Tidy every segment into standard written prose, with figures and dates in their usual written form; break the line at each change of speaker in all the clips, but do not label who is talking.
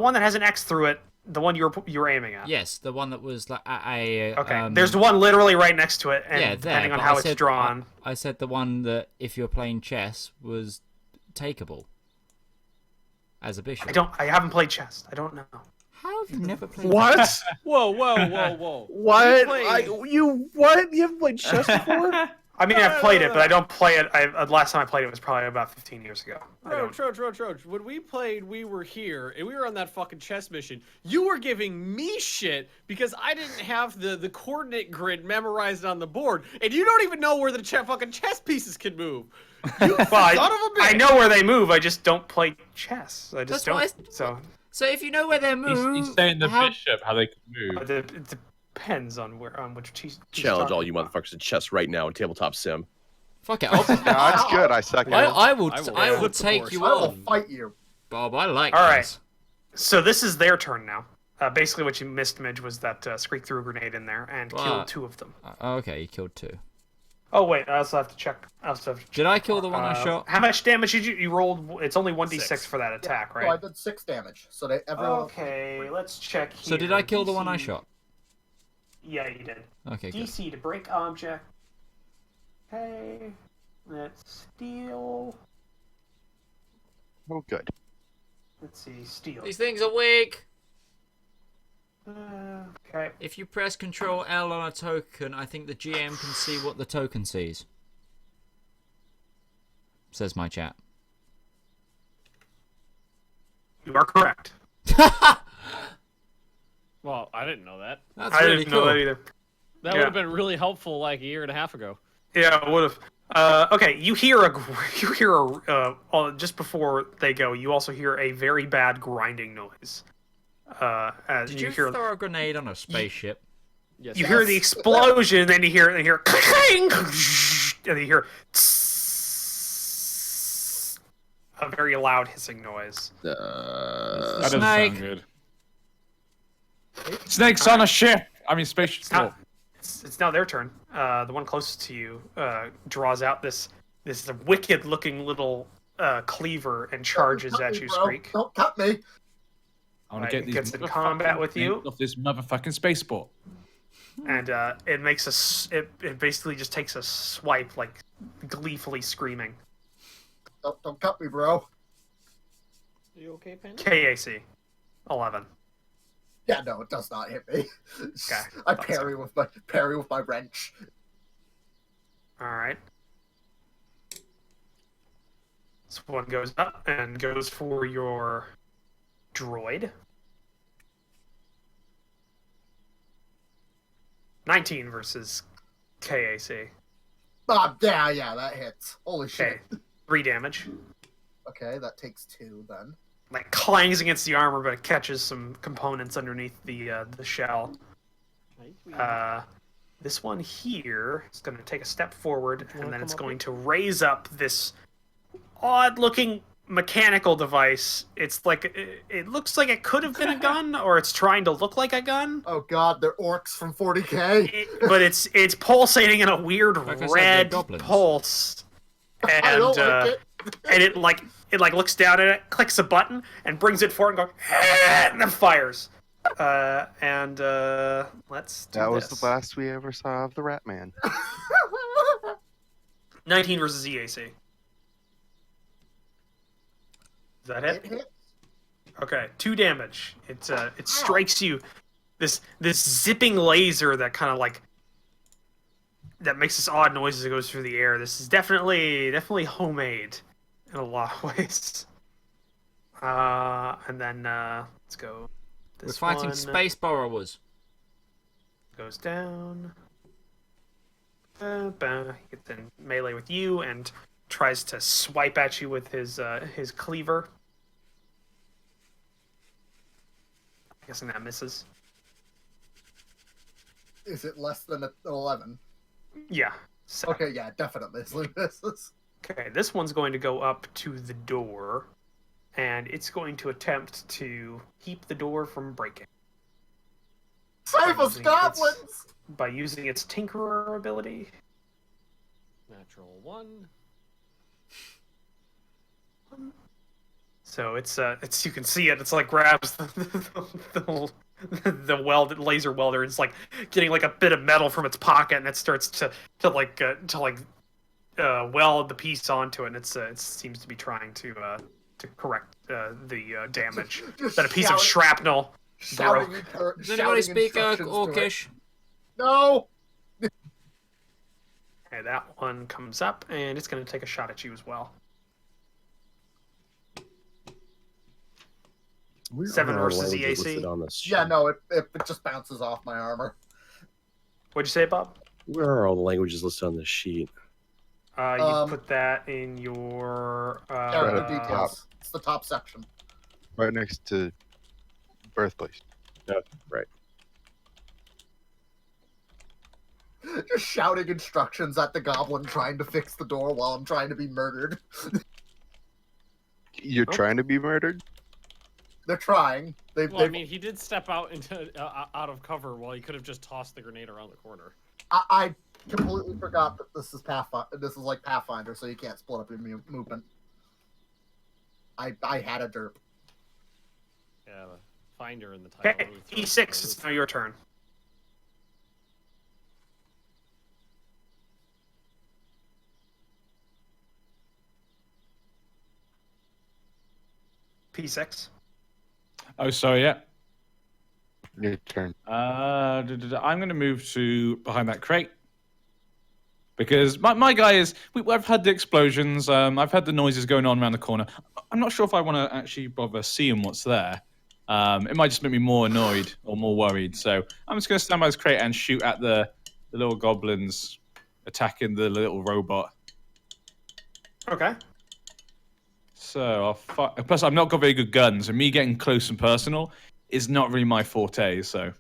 one that has an X through it, the one you were aiming at.
Yes, the one that was like a.
Okay, there's one literally right next to it, and
Yeah, there,
depending on
but
how it's drawn.
I said the one that if you're playing chess was takeable as a bishop.
I haven't played chess. I don't know.
How have you never played?
What?
Whoa, whoa, whoa, whoa!
What?
Played...
What? You haven't played chess before?
I mean, I've played it, but I don't play it. Last time I played it was probably about 15 years ago.
Troge. When we played, we were here, and we were on that fucking chess mission. You were giving me shit because I didn't have the coordinate grid memorized on the board, and you don't even know where the fucking chess pieces can move. You son of a bitch!
I know where they move. I just don't play chess. I just
That's
don't.
So if you know where they move,
he's saying the bishop how they can move.
It depends on which cheese.
Challenge all you motherfuckers to chess right now in tabletop sim.
fuck it.
That's good. I second.
I will
flip the
take
course.
you
I will
on,
fight you.
Bob. I like
All right.
this.
So this is their turn now. Basically, what you missed, Midge, was that Screek threw a grenade in there and killed 2 of them.
Okay, you killed 2.
Oh wait, I also have to check.
Did I kill the one I shot?
How much damage did you rolled? It's only 1d6 for that attack,
So I
right?
did 6 damage. So they everyone.
Okay, let's check here.
So did I kill the one I
DC.
shot?
Yeah, you did.
Okay, good.
DC to break object. Okay, let's steal.
Oh, good.
Let's see, steal.
These things are weak.
Okay.
If you press Control L on a token, I think the GM can see what the token sees. Says my chat.
You are correct.
Well, I didn't know that.
That's
I
really
didn't
cool.
know that either.
That would have been really helpful like a year and a half ago.
Yeah, it would have. Okay, you hear just before they go. You also hear a very bad grinding noise. As
Did you
hear,
throw a grenade on a spaceship?
Yes.
you hear the explosion, then you hear clang, and you hear a very loud hissing noise.
That doesn't
Snake.
sound good. Snake's on a ship. I mean, spaceship.
It's now their turn. The one closest to you draws out this wicked-looking little cleaver and charges
Don't cut
at
me,
you,
bro.
Screek.
Don't cut me.
I want
Right,
to get
it
these
gets in
motherfucking
combat with you.
things off this motherfucking spaceport.
And it makes it basically just takes a swipe, like gleefully screaming.
Don't cut me, bro.
Are you okay, Panda?
KAC 11.
Yeah, no, it does not hit me.
Okay,
I
thought
parry with my wrench.
All right. This one goes up and goes for your droid. 19 versus KAC.
Yeah, that hits. Holy
Okay,
shit.
3 damage.
Okay, that takes 2 then.
Like clangs against the armor, but it catches some components underneath the shell. This one here is going to take a step forward, and then it's going to raise up this odd-looking mechanical device. It's like it looks like it could have been a gun, or it's trying to look like a gun.
Oh god, they're orcs from 40k.
But it's pulsating in a weird
Like I said, they're
red
goblins.
pulse, and
I don't like it.
and it looks down at it, clicks a button, and brings it forward and goes, and then fires. Let's do
That was
this.
the last we ever saw of the Rat Man.
19 versus EAC. Is that
It
it?
hits.
Okay, 2 damage. It strikes you. This zipping laser that kind of like that makes this odd noise as it goes through the air. This is definitely homemade in a lot of ways. And then let's go.
We're
This
fighting
one
space borrowers.
goes down. He gets in melee with you and tries to swipe at you with his cleaver. I'm guessing that misses.
Is it less than an 11?
Yeah. So,
Okay, yeah, definitely. Misses.
okay, this one's going to go up to the door, and it's going to attempt to keep the door from breaking
Save us,
Using
goblins!
by using its Tinkerer ability.
Natural 1.
So it's you can see it. It's like grabs the laser welder. It's like getting like a bit of metal from its pocket, and it starts to weld the piece onto it. And it seems to be trying to correct the damage
Just
that a piece of
shout-
shrapnel
Shouting,
broke.
Does anybody speak
instructions to it.
Orcish?
No.
Okay, that one comes up, and it's going to take a shot at you as well.
Where
7
are all the
versus
languages
EAC?
listed on this
Yeah,
sheet?
no, it just bounces off my armor.
What'd you say, Bob?
Where are all the languages listed on this sheet?
You put that in your
Character
Right.
details. It's the top section.
Right next to birthplace.
Right.
Just shouting instructions at the goblin trying to fix the door while I'm trying to be murdered.
You're
Oh.
trying to be murdered?
They're trying.
Well, I mean, he did step out into out of cover while he could have just tossed the grenade around the corner.
I completely forgot that this is Pathfinder. This is like Pathfinder, so you can't split up your movement. I had a derp.
Yeah, the finder in the title.
Okay,
really throws
E6.
those.
It's now your turn. P6.
Oh, sorry, yeah.
Your turn.
I'm going to move to behind that crate. Because my guy is... I've had the explosions. I've had the noises going on around the corner. I'm not sure if I want to actually bother seeing what's there. It might just make me more annoyed or more worried. So I'm just going to stand by this crate and shoot at the little goblins attacking the little robot.
Okay.
So plus I've not got very good guns, and me getting close and personal is not really my forte. So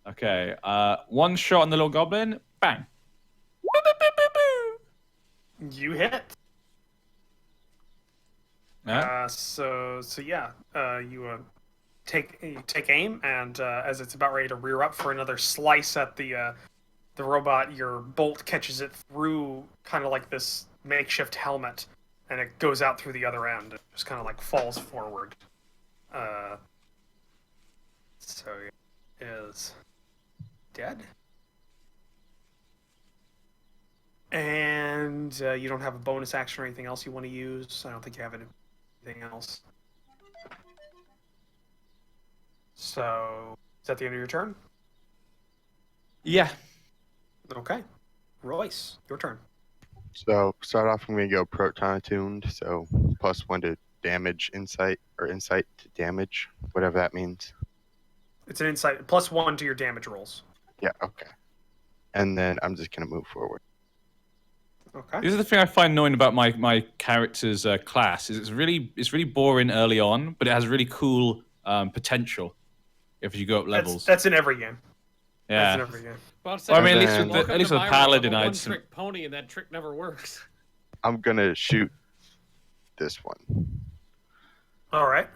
okay, one shot on the little goblin, bang.
You hit.
Yeah.
So yeah, you take aim, and as it's about ready to rear up for another slice at the robot, your bolt catches it through kind of like this makeshift helmet, and it goes out through the other end. It just kind of like falls forward. So it is dead. And you don't have a bonus action or anything else you want to use. I don't think you have anything else. So, is that the end of your turn?
Yeah.
Okay. Royce, your turn.
So start off, I'm going to go proton attuned. So +1 to damage insight, or insight to damage, whatever that means.
It's an insight, +1 to your damage rolls.
Yeah, okay. And then I'm just going to move forward.
Okay.
This is the thing I find annoying about my character's class is it's really boring early on, but it has really cool potential if you go up levels.
That's in every game. That's in
Yeah.
every game.
Well,
Well, I mean,
at least with
welcome
at least
to
with
my
Paladin,
world. I'm a
I'd some-
one-trick pony, and that trick never works.
I'm going to shoot this one.
All right.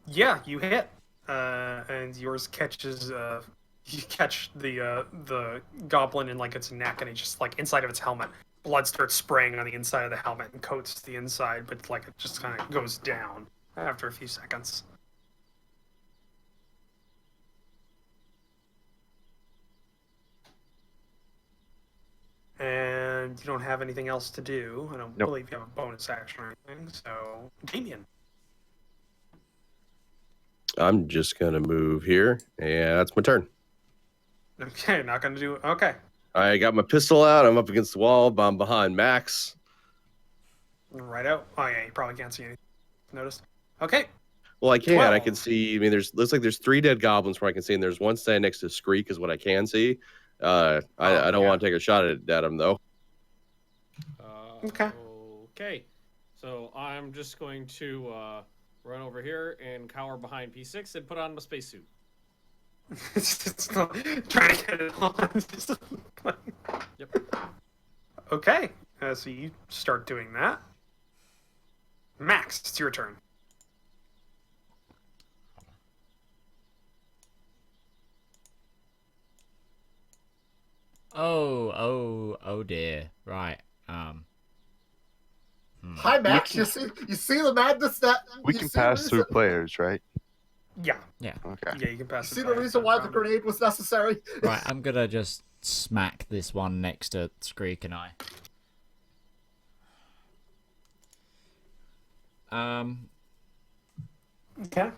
Yeah, you hit, and yours catches. You catch the goblin in like its neck, and it just like inside of its helmet, blood starts spraying on the inside of the helmet and coats the inside, but like it just kind of goes down after a few seconds. And you don't have anything else to do. I don't
Nope.
believe you have a bonus action or anything. So, Damien.
I'm just gonna move here, and that's my turn.
Okay, not gonna do. Okay,
I got my pistol out. I'm up against the wall. I'm behind Max.
right out. Oh yeah, you probably can't see anything. Notice. Okay.
Well, I can. I
12.
can see. I mean, looks like there's 3 dead goblins where I can see, and there's one standing next to Screek, is what I can see. I don't
yeah.
want to take a shot at him though.
Okay.
Okay. So I'm just going to run over here and cower behind P6 and put on my spacesuit.
It's not trying to get it on.
Yep.
Okay, so you start doing that. Max, it's your turn.
Oh dear. Right.
Hi, Max. You see the madness that
We
you
can
see the
pass through
reason-
players, right?
Yeah.
Okay.
Yeah, you can pass
You see
it
the
by
reason why the
round.
grenade was necessary?
Right, I'm gonna just smack this one next to Screek and I.
Okay.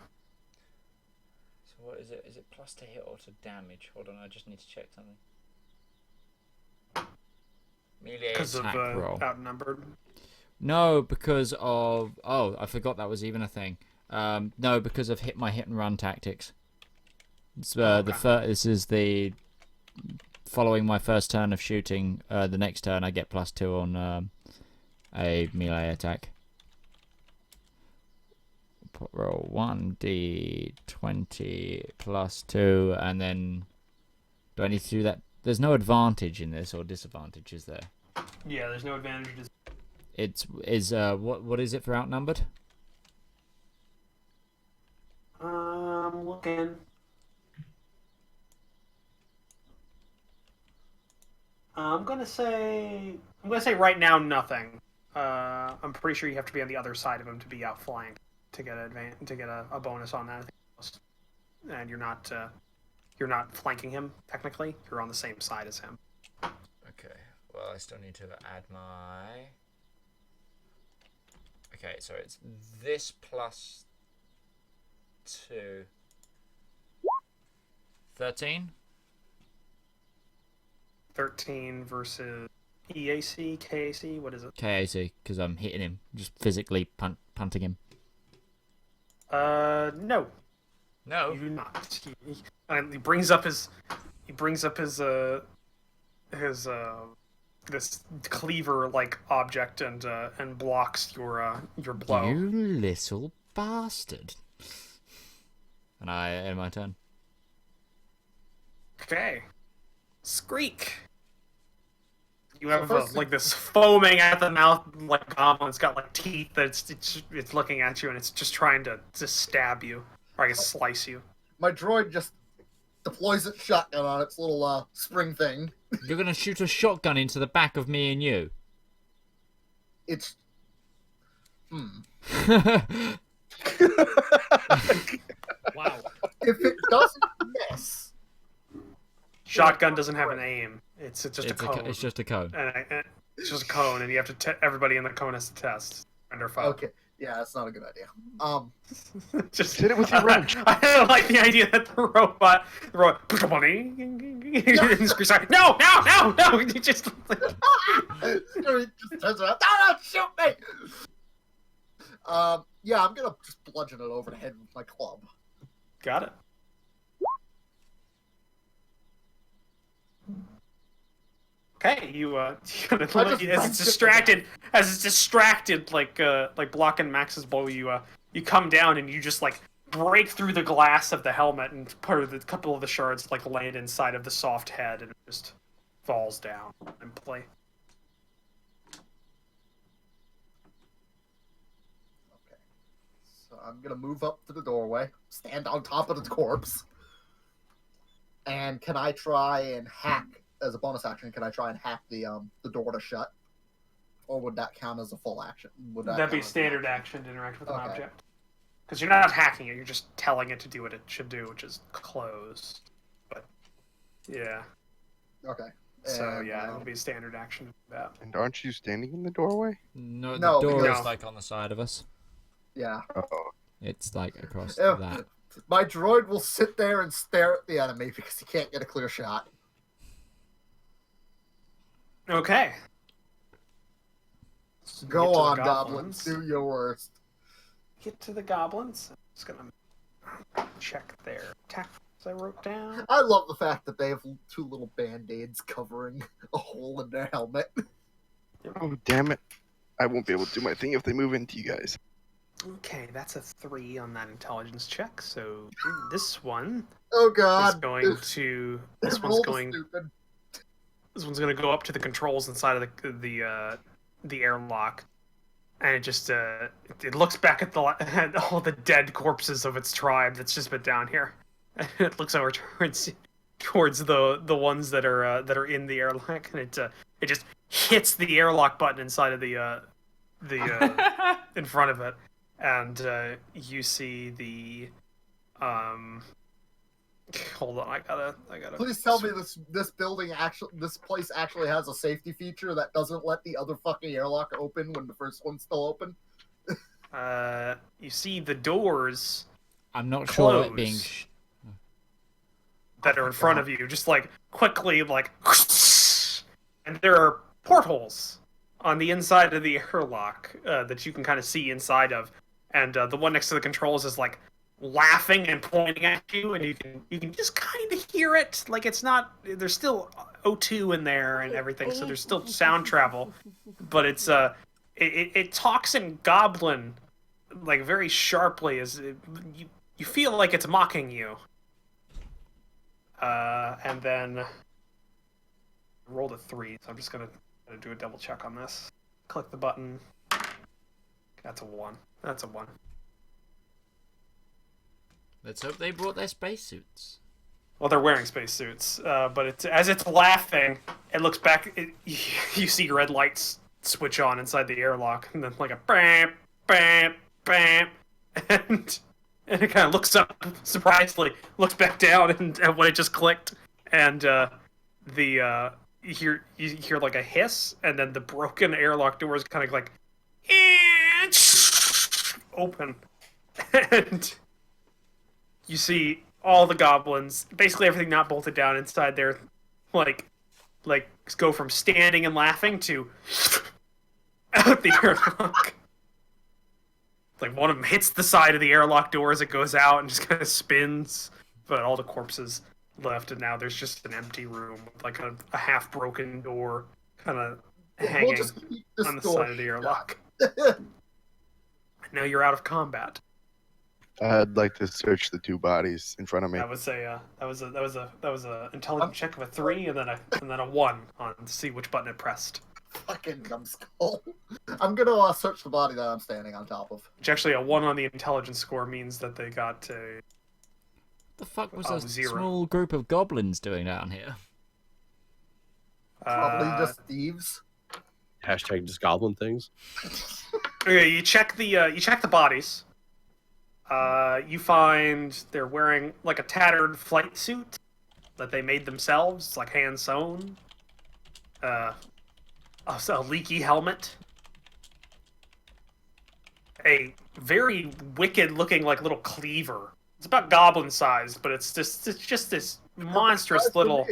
So what is it? Is it plus to hit or to damage? Hold on, I just need to check something. Melee
Because of
attack roll.
outnumbered.
No, because of I forgot that was even a thing. No, because of my hit and run tactics. It's, this is the following my first turn of shooting. The next turn I get +2 on a melee attack. Roll 1d20 +2, and then do I need to do that? There's no advantage in this or disadvantage, is there?
Yeah, there's no advantage.
What is it for outnumbered?
I'm looking. I'm gonna say right now nothing. I'm pretty sure you have to be on the other side of him to be outflanked to get a bonus on that. And you're not flanking him technically. You're on the same side as him.
Okay. Well, I still need to add my. Okay, so it's this +2. 13?
13 versus EAC, KAC, what is it?
KAC, because I'm hitting him, just physically punting him.
No.
No.
You do not. He brings up his this cleaver-like object and blocks your blow.
You little bastard. And I end my turn.
Okay. Screek. You have this foaming at the mouth like goblin. It's got like teeth that it's looking at you and it's just trying to stab you or I guess slice you.
My droid just deploys its shotgun on its little spring thing.
You're gonna shoot a shotgun into the back of me and you.
It's
Wow.
if it doesn't miss,
Shotgun doesn't have an aim. It's just a cone.
It's just a cone.
And it's just a cone, and you have to everybody in the cone has to test under 5.
okay, yeah, that's not a good idea.
Just
Hit it with your wrench.
I like the idea that the robot push a bunny. And Screech's like, no! He just
It just turns around. No, shoot me! Yeah, I'm gonna just bludgeon it over the head with my club.
got it. Okay, as it's distracted, like blocking Max's blow, you come down and you just like break through the glass of the helmet and a couple of the shards like land inside of the soft head and it just falls down and play.
Okay, so I'm gonna move up to the doorway, stand on top of the corpse, and can I try and hack? As a bonus action, can I try and hack the door to shut? Or would that count as a full action?
That'd be standard action to interact with an object. Because you're not hacking it, you're just telling it to do what it should do, which is close. But, yeah.
Okay.
So, yeah, it'll be a standard action for that.
And aren't you standing in the doorway?
No,
No,
the door
because-
is like on the side of us.
Yeah.
Oh.
It's like across
Yeah.
that.
My droid will sit there and stare at the enemy because he can't get a clear shot.
Okay. So
Go
get to the
on, goblins. Do your worst.
Get to the goblins. I'm just gonna check their attacks I wrote down.
I love the fact that they have 2 little band-aids covering a hole in their helmet.
Oh, damn it. I won't be able to do my thing if they move into you guys.
Okay, that's a 3 on that intelligence check. So this one
Oh
is
god.
going to. This one's going.
Stupid.
This one's going to go up to the controls inside of the airlock, and it just it looks back at all the dead corpses of its tribe that's just been down here. And it looks over towards towards the ones that are in the airlock, and it just hits the airlock button inside of the in front of it, and you see the hold on, I gotta.
Please tell me this place actually has a safety feature that doesn't let the other fucking airlock open when the first one's still open.
You see the doors
I'm not sure it being.
close that are in front of you, just like quickly, like, and there are portholes on the inside of the airlock that you can kind of see inside of, and the one next to the controls is like laughing and pointing at you, and you can just kind of hear it. Like it's not, there's still O2 in there and everything, so there's still sound travel, but it's it talks in Goblin like very sharply, as you feel like it's mocking you. And then I rolled a 3, so I'm just gonna do a double check on this. Click the button. That's a 1. That's a 1.
Let's hope they brought their spacesuits.
Well, they're wearing spacesuits, but as it's laughing, it looks back. You see red lights switch on inside the airlock, and then like a bam, bam, bam, and it kind of looks up surprisingly, looks back down, and when it just clicked, and you hear like a hiss, and then the broken airlock doors kind of like open, and you see all the goblins, basically everything not bolted down inside there, like go from standing and laughing to out the airlock. Like one of them hits the side of the airlock door as it goes out and just kind of spins, but all the corpses left, and now there's just an empty room with like a half broken door kind of hanging on the side of the airlock. Now you're out of combat.
I'd like to search the 2 bodies in front of me.
That was a intelligence check of a 3 and then a 1 on to see which button it pressed.
Fucking numbskull. I'm gonna search the body that I'm standing on top of.
Which actually a 1 on the intelligence score means that they got a...
The fuck was a
0.
small group of goblins doing down here?
Probably just thieves.
Hashtag just goblin things.
Okay, you check the bodies. You find they're wearing like a tattered flight suit that they made themselves, it's like hand sewn. A leaky helmet. A very wicked looking like little cleaver. It's about goblin sized, but it's just this monstrous little.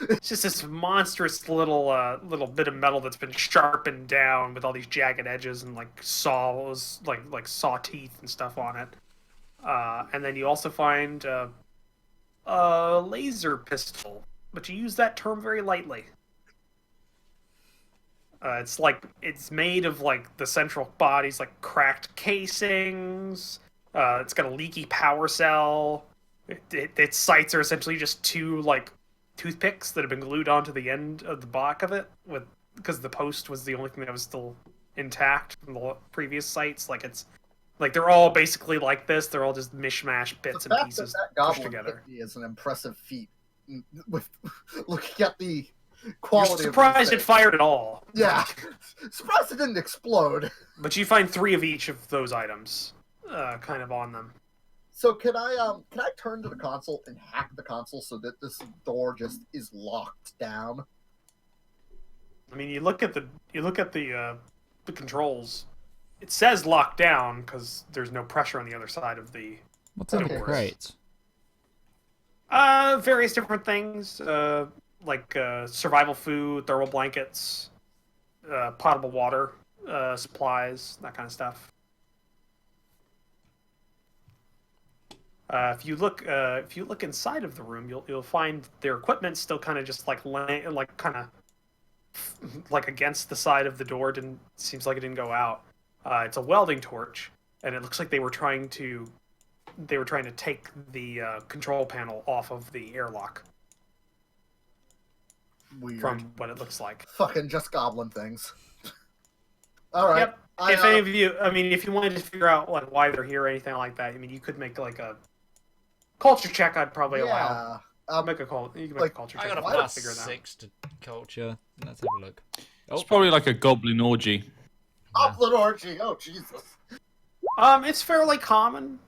It's just this monstrous little bit of metal that's been sharpened down with all these jagged edges and like saws, like saw teeth and stuff on it. And then you also find a laser pistol, but you use that term very lightly. It's made of like the central body's like cracked casings. It's got a leaky power cell. Its sights are essentially just 2 like toothpicks that have been glued onto the end of the back of it because the post was the only thing that was still intact from the previous sights. Like it's like they're all basically like this. They're all just mishmash bits and pieces pushed together.
Is an impressive feat. With looking at the quality.
You're surprised it fired at all.
Yeah, surprised it didn't explode.
But you find 3 of each of those items, kind of on them.
So can I turn to the console and hack the console so that this door just is locked down?
I mean, you look at the controls. It says locked down because there's no pressure on the other side of the.
What's in the
doors.
crate?
Various different things, like survival food, thermal blankets, potable water, supplies, that kind of stuff. If you look inside of the room, you'll find their equipment still kind of just like kind of like against the side of the door. Seems like it didn't go out. It's a welding torch, and it looks like they were trying to take the control panel off of the airlock.
Weird.
From what it looks like.
Fucking just goblin things. All right.
Yep. If any of you, I mean, if you wanted to figure out like why they're here or anything like that, I mean, you could make like a culture check. I'd probably allow. Make a call. You can make
like,
a culture
I
check.
got a
Why
plus
figure it out.
6 to culture. Let's have a look.
It's probably like a goblin orgy.
Goblin orgy. Oh Jesus.
It's fairly common.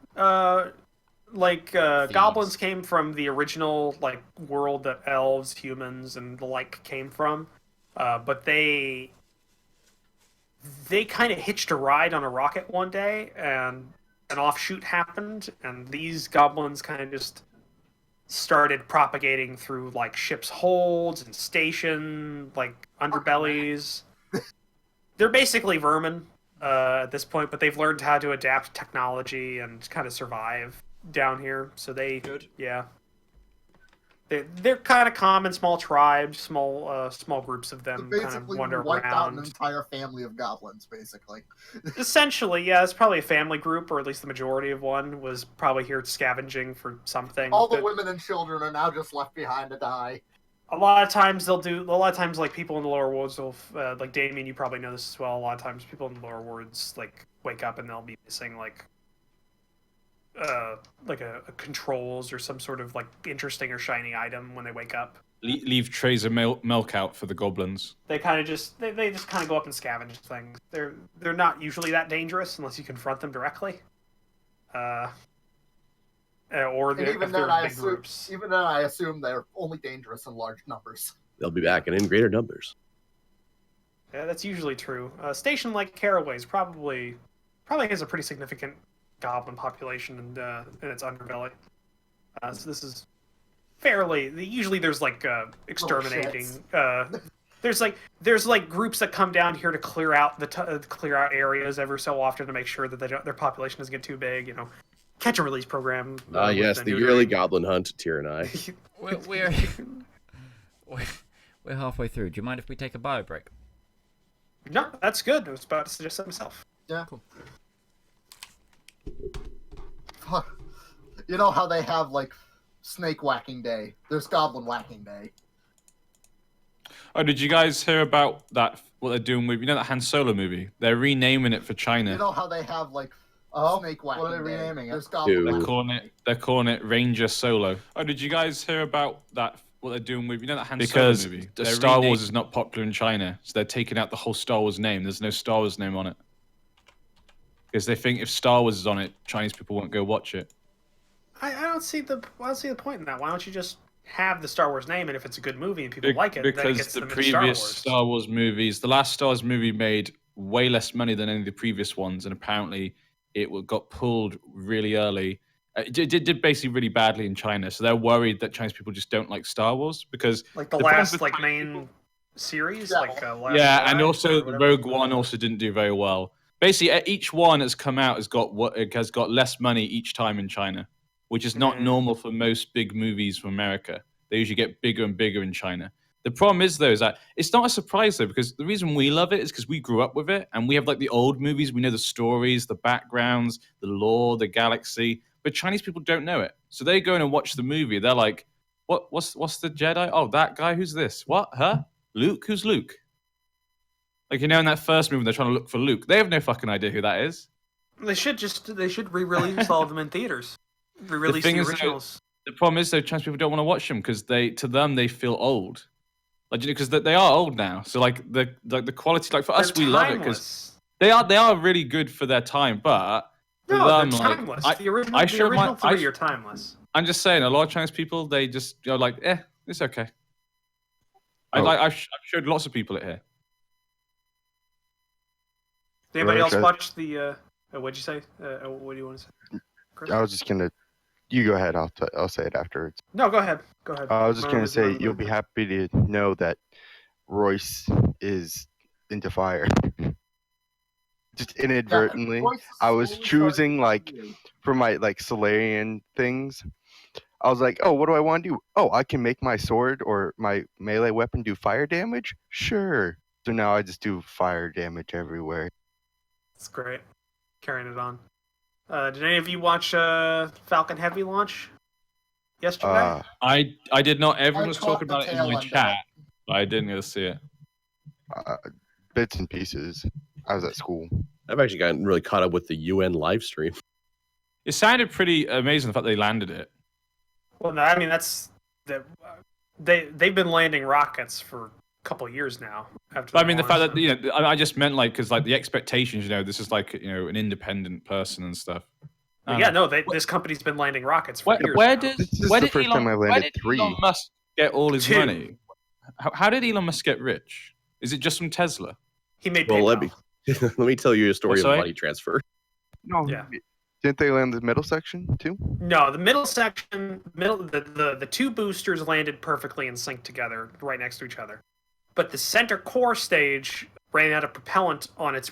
Goblins came from the original world that elves, humans, and the like came from, but they kind of hitched a ride on a rocket one day, and an offshoot happened, and these goblins kind of just started propagating through ships' holds and station underbellies. They're basically vermin at this point, but they've learned how to adapt technology and kind of survive down here. So yeah, they're kind of common, small tribes, small groups of them kind of
Basically,
wander
we wiped out an
around.
entire family of goblins, basically.
Essentially, yeah, it's probably a family group, or at least the majority of one was probably here scavenging for something.
All the women and children are now just left behind to die.
A lot of times people in the lower wards will Damien, you probably know this as well. A lot of times people in the lower wards wake up and they'll be missing a controls or some sort of interesting or shiny item when they wake up.
Leave trays of milk out for the goblins.
They kind of just they just kind of go up and scavenge things. They're not usually that dangerous unless you confront them directly. Or
And
if they're in big groups.
Even then, I assume they're only dangerous in large numbers.
They'll be back and in greater numbers.
Yeah, that's usually true. A station like Caraway's probably has a pretty significant goblin population in its underbelly. So this is fairly. Usually, there's exterminating. There's groups that come down here to clear out clear out areas every so often to make sure that their population doesn't get too big. You know, catch and release program.
Yes, the yearly goblin hunt. Tyr and I.
We're halfway through. Do you mind if we take a bio break?
No, that's good. I was about to suggest that myself.
Yeah.
Cool.
You know how they have snake whacking day? There's goblin whacking day.
Oh, did you guys hear about that? What they're doing with that Han Solo movie? They're renaming it for China.
You know how they have snake whacking. What are they renaming it? There's
Dude.
goblin
They're calling it Ranger Solo. Oh, did you guys hear about that? What they're doing with that Han because Solo movie? Because Star Wars is not popular in China, so they're taking out the whole Star Wars name. There's no Star Wars name on it because they think if Star Wars is on it, Chinese people won't go watch it.
I don't see the point in that. Why don't you just have the Star Wars name, and if it's a good movie and people like it, then it gets
the
them into
previous
Star Wars.
movies, the last Star Wars movie made way less money than any of the previous ones, and apparently it got pulled really early. It did basically really badly in China, so they're worried that Chinese people just don't like Star Wars because
the last main series,
yeah, and also Rogue One also didn't do very well. Basically, each one has come out has got less money each time in China, which is not normal for most big movies from America. They usually get bigger and bigger in China. The problem is, though, is that it's not a surprise, though, because the reason we love it is because we grew up with it, and we have the old movies. We know the stories, the backgrounds, the lore, the galaxy. But Chinese people don't know it, so they go in and watch the movie. They're like, "What's the Jedi? Oh, that guy. Who's this? What? Huh? Luke? Who's Luke?" In that first movie, they're trying to look for Luke. They have no fucking idea who that is.
They should re-release all of them in theaters. Re-release the originals.
The problem is, though, Chinese people don't want to watch them because to them they feel old. Because they are old now. So the quality, for us, we love it because they are really good for their time, but.
No, they're timeless. The original three are timeless.
I'm just saying, a lot of Chinese people, they just it's okay. I've showed lots of people it here.
Did anybody else watch the? What'd you say? What do you want to say? Chris?
I was just gonna. You go ahead. I'll say it afterwards.
No, go ahead. Go ahead.
I was just gonna say you'll be happy to know that Royce is into fire. Just inadvertently, I was choosing for my Solarian things. I was like, oh, what do I want to do? Oh, I can make my sword or my melee weapon do fire damage? Sure. So now I just do fire damage everywhere.
That's great. Carrying it on. Did any of you watch Falcon Heavy launch yesterday?
I did not. Everyone was talking about it in my chat, but I didn't get to see it.
Bits and pieces. I was at school.
I've actually gotten really caught up with the UN live stream.
It sounded pretty amazing the fact they landed it.
Well, no, I mean that's they've been landing rockets for a couple years now. After
I mean, the fact
launch
that I just meant like because like the expectations, this is like an independent person and stuff.
them. Yeah, no, this company's been landing rockets for years.
Where
now.
did
This is
where
the
did
first
Elon
time I
where
landed
did
3.
Elon Musk get all his
2.
money? How did Elon Musk get rich? Is it just from Tesla?
He made
Well,
PayPal.
let me tell you a story of
sorry?
money transfer.
No,
Yeah.
didn't they land the middle section too?
No, the middle section, the 2 boosters landed perfectly in sync together, right next to each other. But the center core stage ran out of propellant on its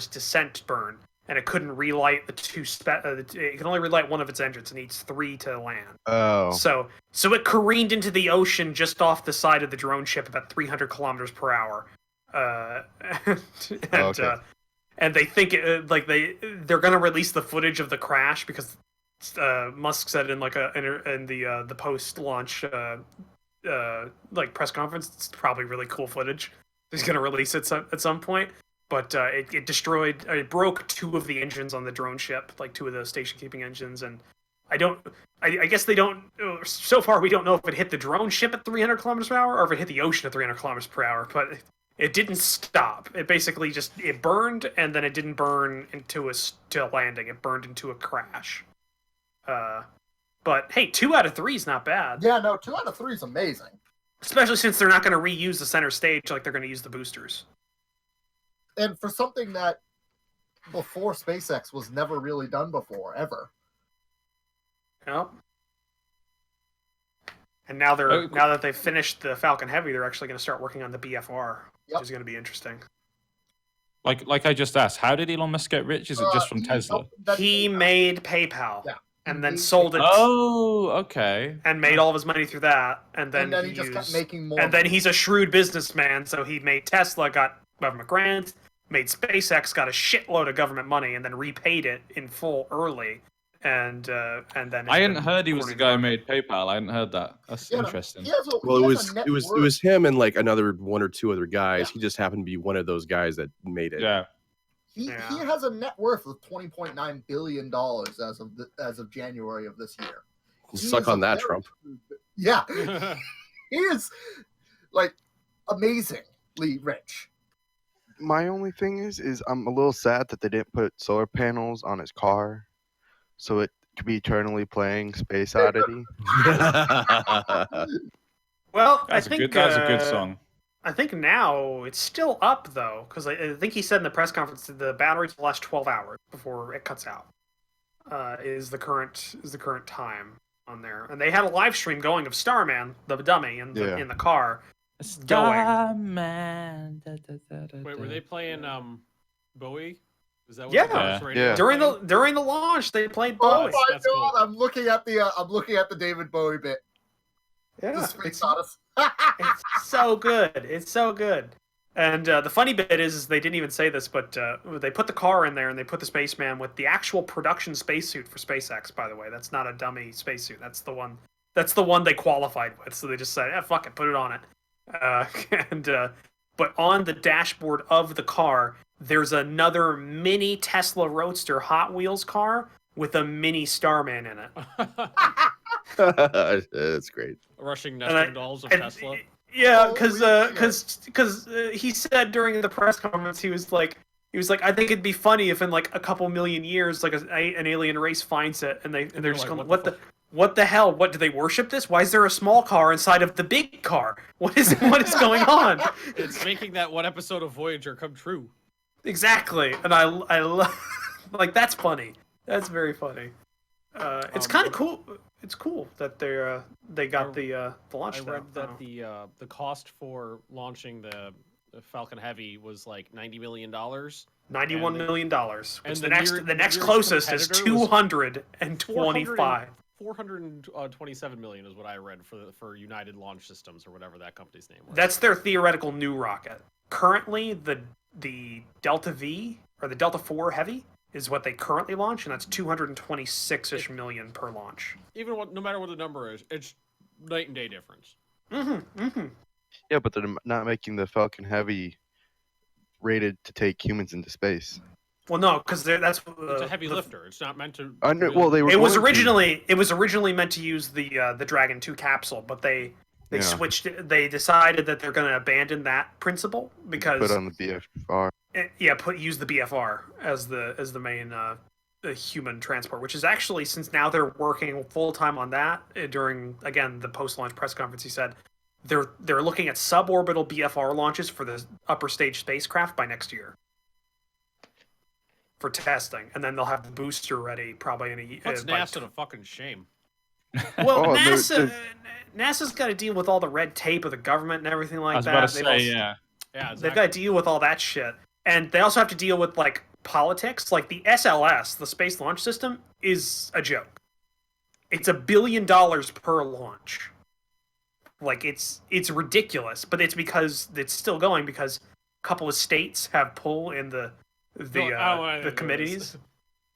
descent burn, and it couldn't relight the 2. It can only relight one of its engines. It needs 3 to land.
Oh.
So it careened into the ocean just off the side of the drone ship about 300 kilometers per hour.
Okay.
And they think they're gonna release the footage of the crash because Musk said in the post launch press conference, it's probably really cool footage. He's gonna release it at some point. But it broke 2 of the engines on the drone ship, like 2 of the station keeping engines, and I guess they don't. So far, we don't know if it hit the drone ship at 300 kilometers per hour or if it hit the ocean at 300 kilometers per hour. But it didn't stop. It basically it burned, and then it didn't burn to landing. It burned into a crash. But hey, 2 out of 3 is not bad.
Yeah, no, 2 out of 3 is amazing.
Especially since they're not going to reuse the center stage like they're going to use the boosters.
And for something that before SpaceX was never really done before, ever.
Yep. And now now that they've finished the Falcon Heavy, they're actually going to start working on the BFR, which is going to be interesting.
Like I just asked, how did Elon Musk get rich? Is it just from Tesla?
He made PayPal.
Yeah.
And then sold it.
Oh, okay.
And made all of his money through that. And then
he just kept making more.
And then he's a shrewd businessman, so he made Tesla, got government grants, made SpaceX, got a shitload of government money, and then repaid it in full early. And then
I hadn't heard he was the guy who made PayPal. I hadn't heard that. That's interesting.
Well, it was him and like another 1 or 2 other guys. Yeah. He just happened to be one of those guys that made it.
Yeah.
He has a net worth of $20.9 billion as of January of this year.
Suck on that, Trump.
Yeah. He is like amazingly rich.
My only thing is I'm a little sad that they didn't put solar panels on his car, so it could be eternally playing Space Oddity.
Well,
that's a good song.
I think now it's still up though, because I think he said in the press conference that the batteries will last 12 hours before it cuts out. Is the current time on there, and they had a live stream going of Starman, the dummy, in the car.
Starman.
Wait, were they playing Bowie? Is that what
yeah. During the launch, they played Bowie.
Oh my god! Cool. I'm looking at the David Bowie bit.
Yeah, it's so good. It's so good. And the funny bit is they didn't even say this, but they put the car in there and they put the spaceman with the actual production spacesuit for SpaceX. By the way, that's not a dummy spacesuit. That's the one. That's the one they qualified with. So they just said, "Fuck it, put it on it." But on the dashboard of the car, there's another mini Tesla Roadster Hot Wheels car with a mini Starman in it.
That's great.
Rushing nesting dolls of Tesla.
Yeah, because he said during the press conference he was like I think it'd be funny if in like a couple million years like an alien race finds it and they're just going what the hell, what do they worship this? Why is there a small car inside of the big car? What is going on?
It's making that one episode of Voyager come true.
Exactly, and I love like that's funny. That's very funny. It's kind of cool. It's cool that they got the launch.
I read that the cost for launching the Falcon Heavy was like $90 million.
$91 million.
And
the next closest is 225.
427 million is what I read for United Launch Systems or whatever that company's name was.
That's their theoretical new rocket. Currently, the Delta V or the Delta 4 Heavy is what they currently launch, and that's 226-ish million per launch.
Even no matter what the number is, it's night and day difference.
Yeah, but they're not making the Falcon Heavy rated to take humans into space.
Well, no, because that's
It's a heavy lifter. It's not meant to.
I know, well, they were.
It was
going to.
originally meant to use the Dragon 2 capsule, but they
Yeah.
switched it. They decided that they're going to abandon that principle because
Put on the BFR.
use the BFR as the main the human transport, which is actually, since now they're working full time on that during, again, the post launch press conference, he said they're looking at suborbital BFR launches for the upper stage spacecraft by next year for testing, and then they'll have the booster ready probably in a year.
Puts NASA to fucking shame.
Well,
Oh,
NASA's got to deal with all the red tape of the government and everything like
I was
that.
about to say, yeah.
Yeah, exactly.
They've got to deal with all that shit, and they also have to deal with like politics. Like the SLS, the Space Launch System, is a joke. It's $1 billion per launch. Like it's ridiculous, but it's because it's still going because a couple of states have pull in the committees.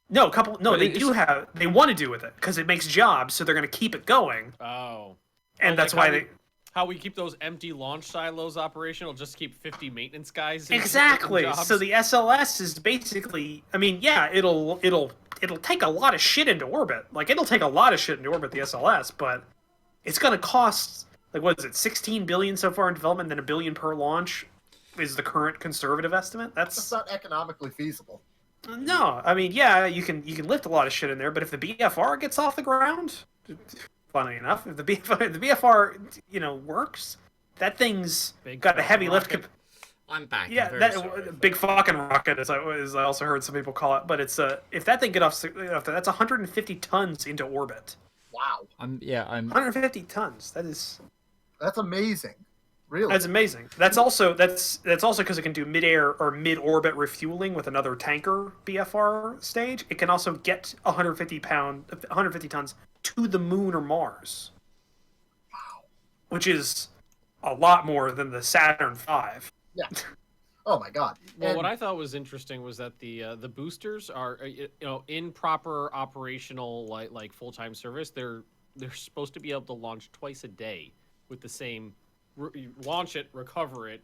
No, they want to do with it because it makes jobs, so they're going to keep it going.
Oh.
And that's why
how we keep those empty launch silos operational, just keep 50 maintenance guys.
Exactly. So the SLS is basically, I mean, yeah, it'll take a lot of shit into orbit. Like it'll take a lot of shit into orbit, the SLS, but it's going to cost, like, what is it, 16 billion so far in development, then $1 billion per launch is the current conservative estimate.
That's not economically feasible.
No, I mean, yeah, you can lift a lot of shit in there, but if the BFR gets off the ground, funny enough, if the BFR works, that thing's got a heavy lift.
I'm back.
Yeah, that big fucking rocket, as I also heard some people call it. But it's if that thing get off, that's 150 tons into orbit.
Wow.
I'm
150 tons. That's
amazing. Really?
That's amazing. That's also because it can do mid-air or mid-orbit refueling with another tanker BFR stage. It can also get 150 tons to the moon or Mars.
Wow.
Which is a lot more than the Saturn V.
Yeah. Oh my God.
Well, what I thought was interesting was that the boosters are in proper operational like full-time service. They're supposed to be able to launch twice a day with the same. Launch it, recover it.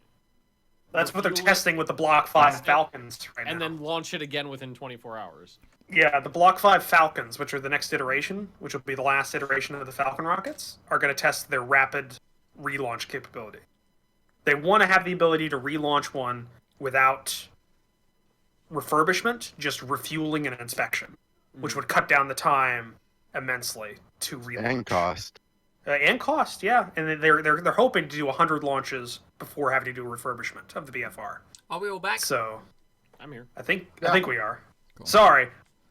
That's what they're testing with the Block 5 Falcons right now.
And then launch it again within 24 hours.
Yeah, the Block 5 Falcons, which are the next iteration, which will be the last iteration of the Falcon rockets, are going to test their rapid relaunch capability. They want to have the ability to relaunch one without refurbishment, just refueling and inspection, which would cut down the time immensely to relaunch.
And cost.
And cost, yeah. And they're hoping to do 100 launches before having to do a refurbishment of the BFR.
Are we all back?
So,
I'm here.
I think we are. Cool. Sorry,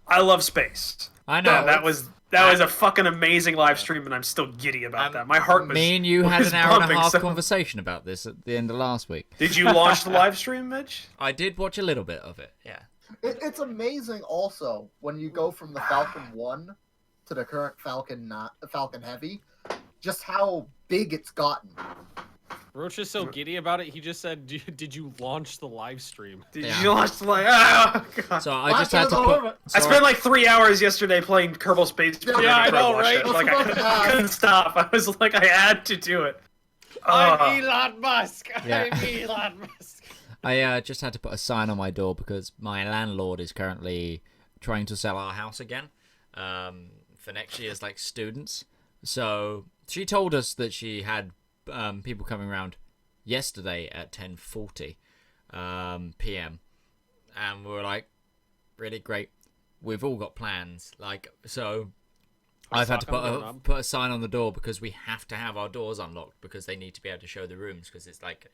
I love space.
I know
that was a fucking amazing live stream, and I'm still giddy about that. My heart was.
Me and you had an hour and a half conversation about this at the end of last week.
Did you launch the live stream, Mitch?
I did watch a little bit of it. Yeah.
It's amazing. Also, when you go from the Falcon 1 to the current Falcon Heavy. Just how big it's gotten.
Roach is so giddy about it, he just said, did you launch the live stream?
Did you launch the live... Oh, God.
So I just had to put...
I spent like 3 hours yesterday playing Kerbal Space.
Yeah, I know, right?
Like, I couldn't stop. I was like, I had to do it.
I'm Elon Musk.
Yeah.
I'm Elon Musk.
I just had to put a sign on my door because my landlord is currently trying to sell our house again for next year's like students. So she told us that she had people coming around yesterday at 10:40 p.m. and we were like, really great. We've all got plans, so. I've had to put a sign on the door because we have to have our doors unlocked because they need to be able to show the rooms because it's like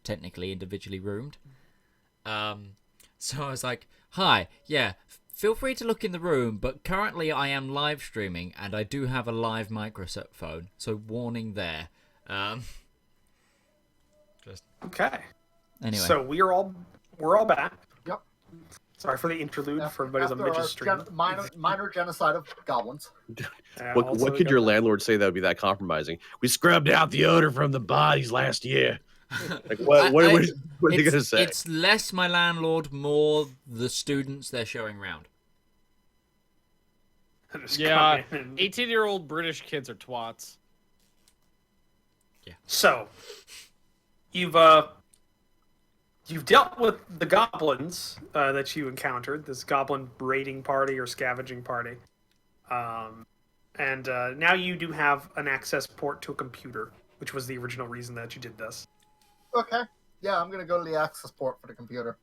technically individually roomed. So I was like, "Hi, yeah." Feel free to look in the room, but currently I am live streaming and I do have a live microphone, so warning there. Just
okay.
Anyway,
so we're all back.
Yep.
Sorry for the interlude for everybody's on Mitch's stream.
Minor genocide of goblins.
What could your landlord say that would be that compromising? We scrubbed out the odor from the bodies last year. Like what are they gonna say?
It's less my landlord, more the students they're showing around.
Yeah, 18-year-old British kids are twats.
Yeah. So, you've You've dealt with the goblins that you encountered, this goblin raiding party or scavenging party. And now you do have an access port to a computer, which was the original reason that you did this.
Okay. Yeah, I'm gonna go to the access port for the computer.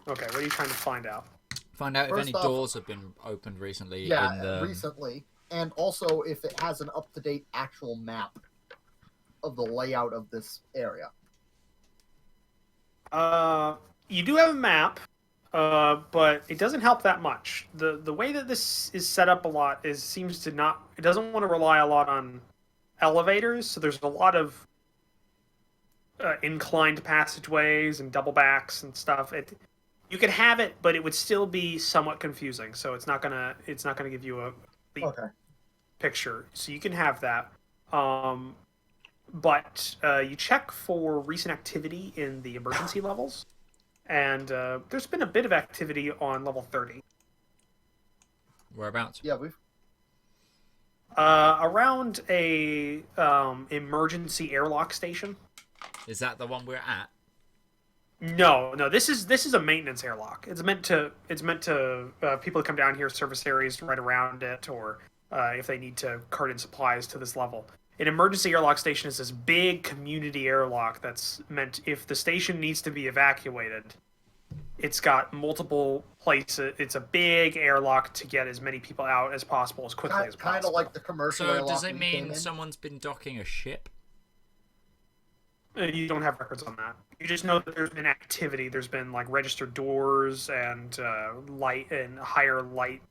Okay, what are you trying to find out?
Find out if
First
any
off-
doors have been opened recently.
Yeah,
in the...
recently, and also if it has an up-to-date actual map of the layout of this area.
You do have a map, but it doesn't help that much. The way that this is set up a lot seems to not. It doesn't want to rely a lot on elevators, so there's a lot of inclined passageways and double backs and stuff. You could have it, but it would still be somewhat confusing. So it's not gonna give you a complete picture. So you can have that. But you check for recent activity in the emergency levels, and there's been a bit of activity on level 30.
Whereabouts?
Yeah, we've.
Around a emergency airlock station.
Is that the one we're at?
No. This is a maintenance airlock. It's meant to people to come down here, service areas right around it, or if they need to cart in supplies to this level. An emergency airlock station is this big community airlock that's meant if the station needs to be evacuated. It's got multiple places. It's a big airlock to get as many people out as possible as quickly as possible.
Kind of like the commercial
So
airlock.
does it
we came
mean
in.
someone's been docking a ship?
You don't have records on that. You just know that there's been activity. There's been like registered doors and light and higher light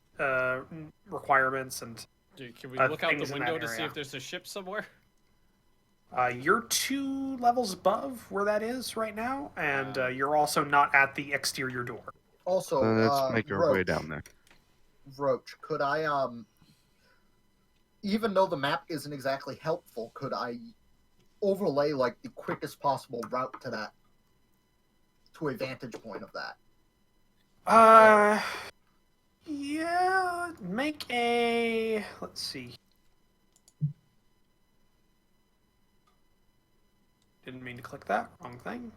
requirements and.
Dude, can we look out
things
the
in
window
that
to see
area.
if there's a ship somewhere?
You're 2 levels above where that is right now, and you're also not at the exterior door.
Also,
Let's make our way
Roach,
down there.
Roach, could I even though the map isn't exactly helpful, could I overlay like the quickest possible route to that, to a vantage point of that?
Yeah, make a. Let's see. Didn't mean to click that. Wrong thing.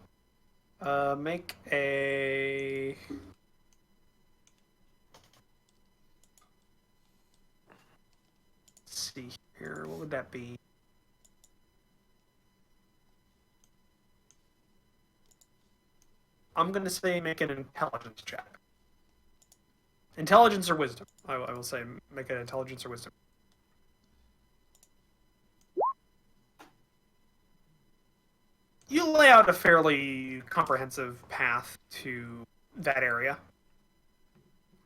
Make a. Let's see here. What would that be? I'm gonna say make an intelligence check. Intelligence or wisdom. I will say make an intelligence or wisdom. You lay out a fairly comprehensive path to that area.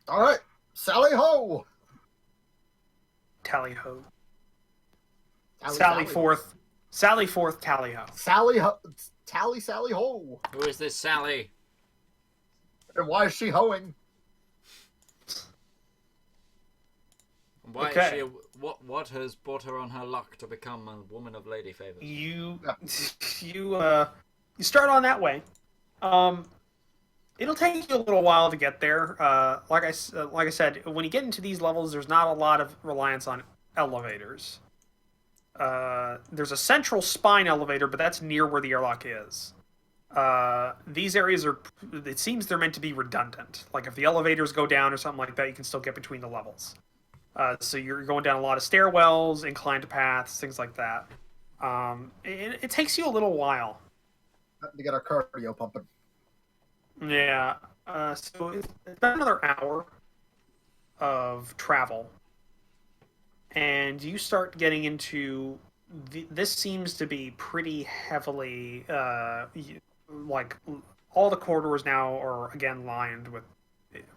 All right, Sally ho!
Tally ho.
Sally
Forth. Sally forth, tally ho.
Sally ho! Sally ho!
Who is this Sally?
And why is she hoeing?
Why
Okay.
is she? What has brought her on her luck to become a woman of lady favors?
You start on that way. It'll take you a little while to get there. Like I said, when you get into these levels, there's not a lot of reliance on elevators. There's a central spine elevator, but that's near where the airlock is. These areas are. It seems they're meant to be redundant. Like if the elevators go down or something like that, you can still get between the levels. So you're going down a lot of stairwells, inclined paths, things like that. It takes you a little while.
To get our cardio pumping.
Yeah. So it's about another hour of travel. And you start getting into... This seems to be pretty heavily... like, all the corridors now are, again, lined with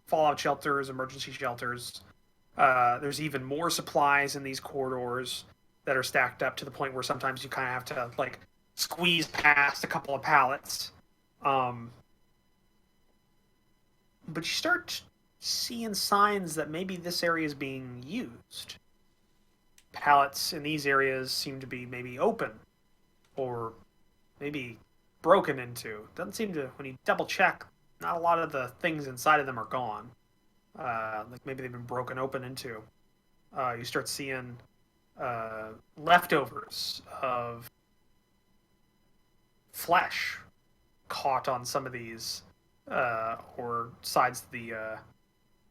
fallout shelters, emergency shelters. There's even more supplies in these corridors that are stacked up to the point where sometimes you kind of have to, like, squeeze past a couple of pallets. But you start seeing signs that maybe this area is being used. Pallets in these areas seem to be maybe open or maybe broken into. Doesn't seem to, when you double check, not a lot of the things inside of them are gone. Like maybe they've been broken open into. You start seeing leftovers of flesh caught on some of these or sides of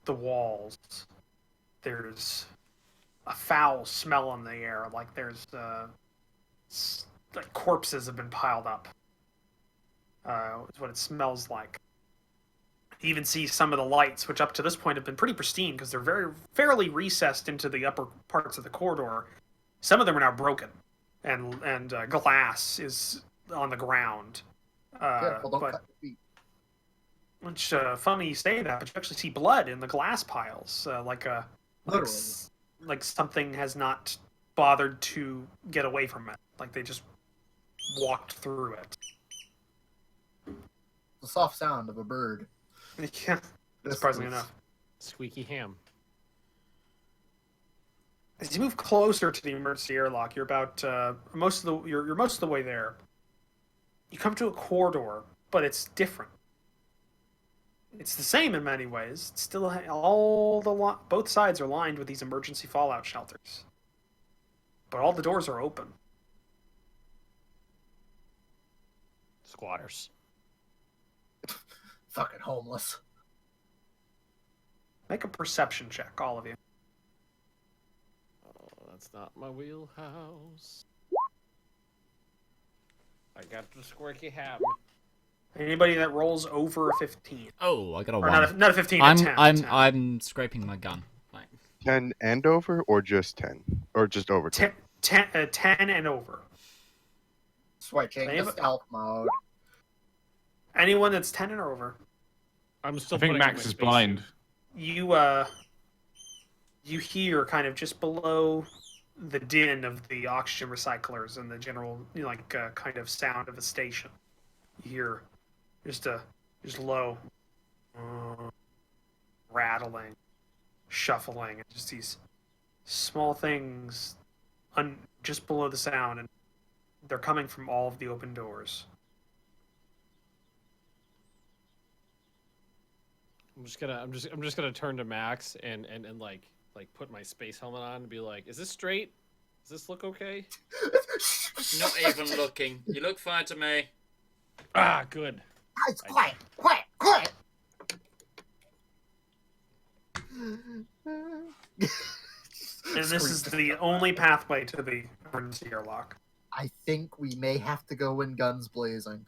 the walls. There's a foul smell in the air, like there's like corpses have been piled up. Is what it smells like. You even see some of the lights, which up to this point have been pretty pristine because they're fairly recessed into the upper parts of the corridor. Some of them are now broken, and glass is on the ground.
Careful, don't
but
cut your feet.
which funny you say that, but you actually see blood in the glass piles,
Literally.
like something has not bothered to get away from it. Like they just walked through it.
The soft sound of a bird.
Yeah,
This
surprisingly
is-
enough.
Squeaky ham.
As you move closer to the emergency airlock, you're about you're most of the way there. You come to a corridor, but it's different. It's the same in many ways. It's still both sides are lined with these emergency fallout shelters, but all the doors are open.
Squatters.
Fucking homeless.
Make a perception check, all of you.
Oh, that's not my wheelhouse. I got the squirky ham.
Anybody that rolls over a 15,
Oh, I got a
or
1.
not a 15, a 10.
I'm scraping my gun. Like,
10 and over, or just 10, or just over 10.
10 and over.
Switching to
Anybody-
stealth mode.
Anyone that's 10 and over.
I'm still
I think
putting on
Max
my
is
spacesuit.
blind.
You hear kind of just below the din of the oxygen recyclers and the general kind of sound of a station. You hear just low rattling, shuffling, and just these small things just below the sound, and they're coming from all of the open doors.
I'm just gonna turn to Max and like put my space helmet on and be like, is this straight? Does this look okay?
not even looking. You look fine to me.
Ah, good.
Guys, quiet, quiet, quiet.
And this is the only pathway to the emergency airlock.
I think we may have to go in guns blazing.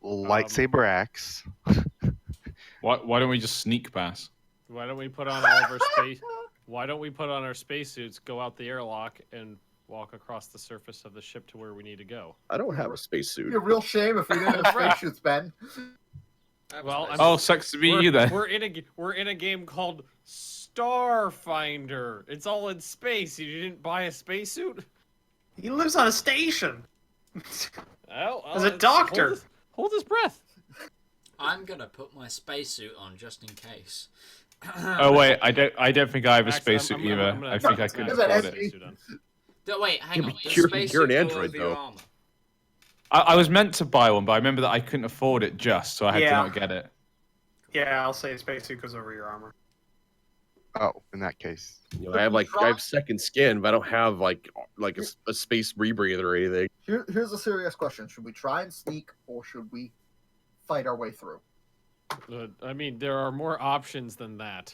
Lightsaber axe.
Why don't we just sneak past?
Why don't we put on all of our space? Why don't we put on our spacesuits, go out the airlock, and walk across the surface of the ship to where we need to go?
I don't have a
It'd
spacesuit.
be a real shame if we didn't have spacesuits, Ben.
Well,
Oh, sucks to be you then.
We're in a game called Starfinder. It's all in space. You didn't buy a spacesuit?
He lives on a station.
Oh,
As a doctor.
Hold his breath.
I'm gonna put my spacesuit on just in case.
Oh wait, I don't think I have a
Max,
spacesuit
I'm gonna-
either.
I'm gonna
I think I
Max,
could
Is
Max,
that
afford
SB?
it.
spacesuit on.
Wait, hang
Yeah,
on.
but
Does
you're an
spacesuit go
android,
over your
though.
armor?
I was meant to buy one, but I remember that I couldn't afford it just, so I had
Yeah.
to not get it.
Yeah, I'll say spacesuit goes over your armor.
Oh, in that case.
You know, I have second skin, but I don't have like a space rebreather or anything.
Here's a serious question: should we try and sneak, or should we fight our way through?
I mean, there are more options than that.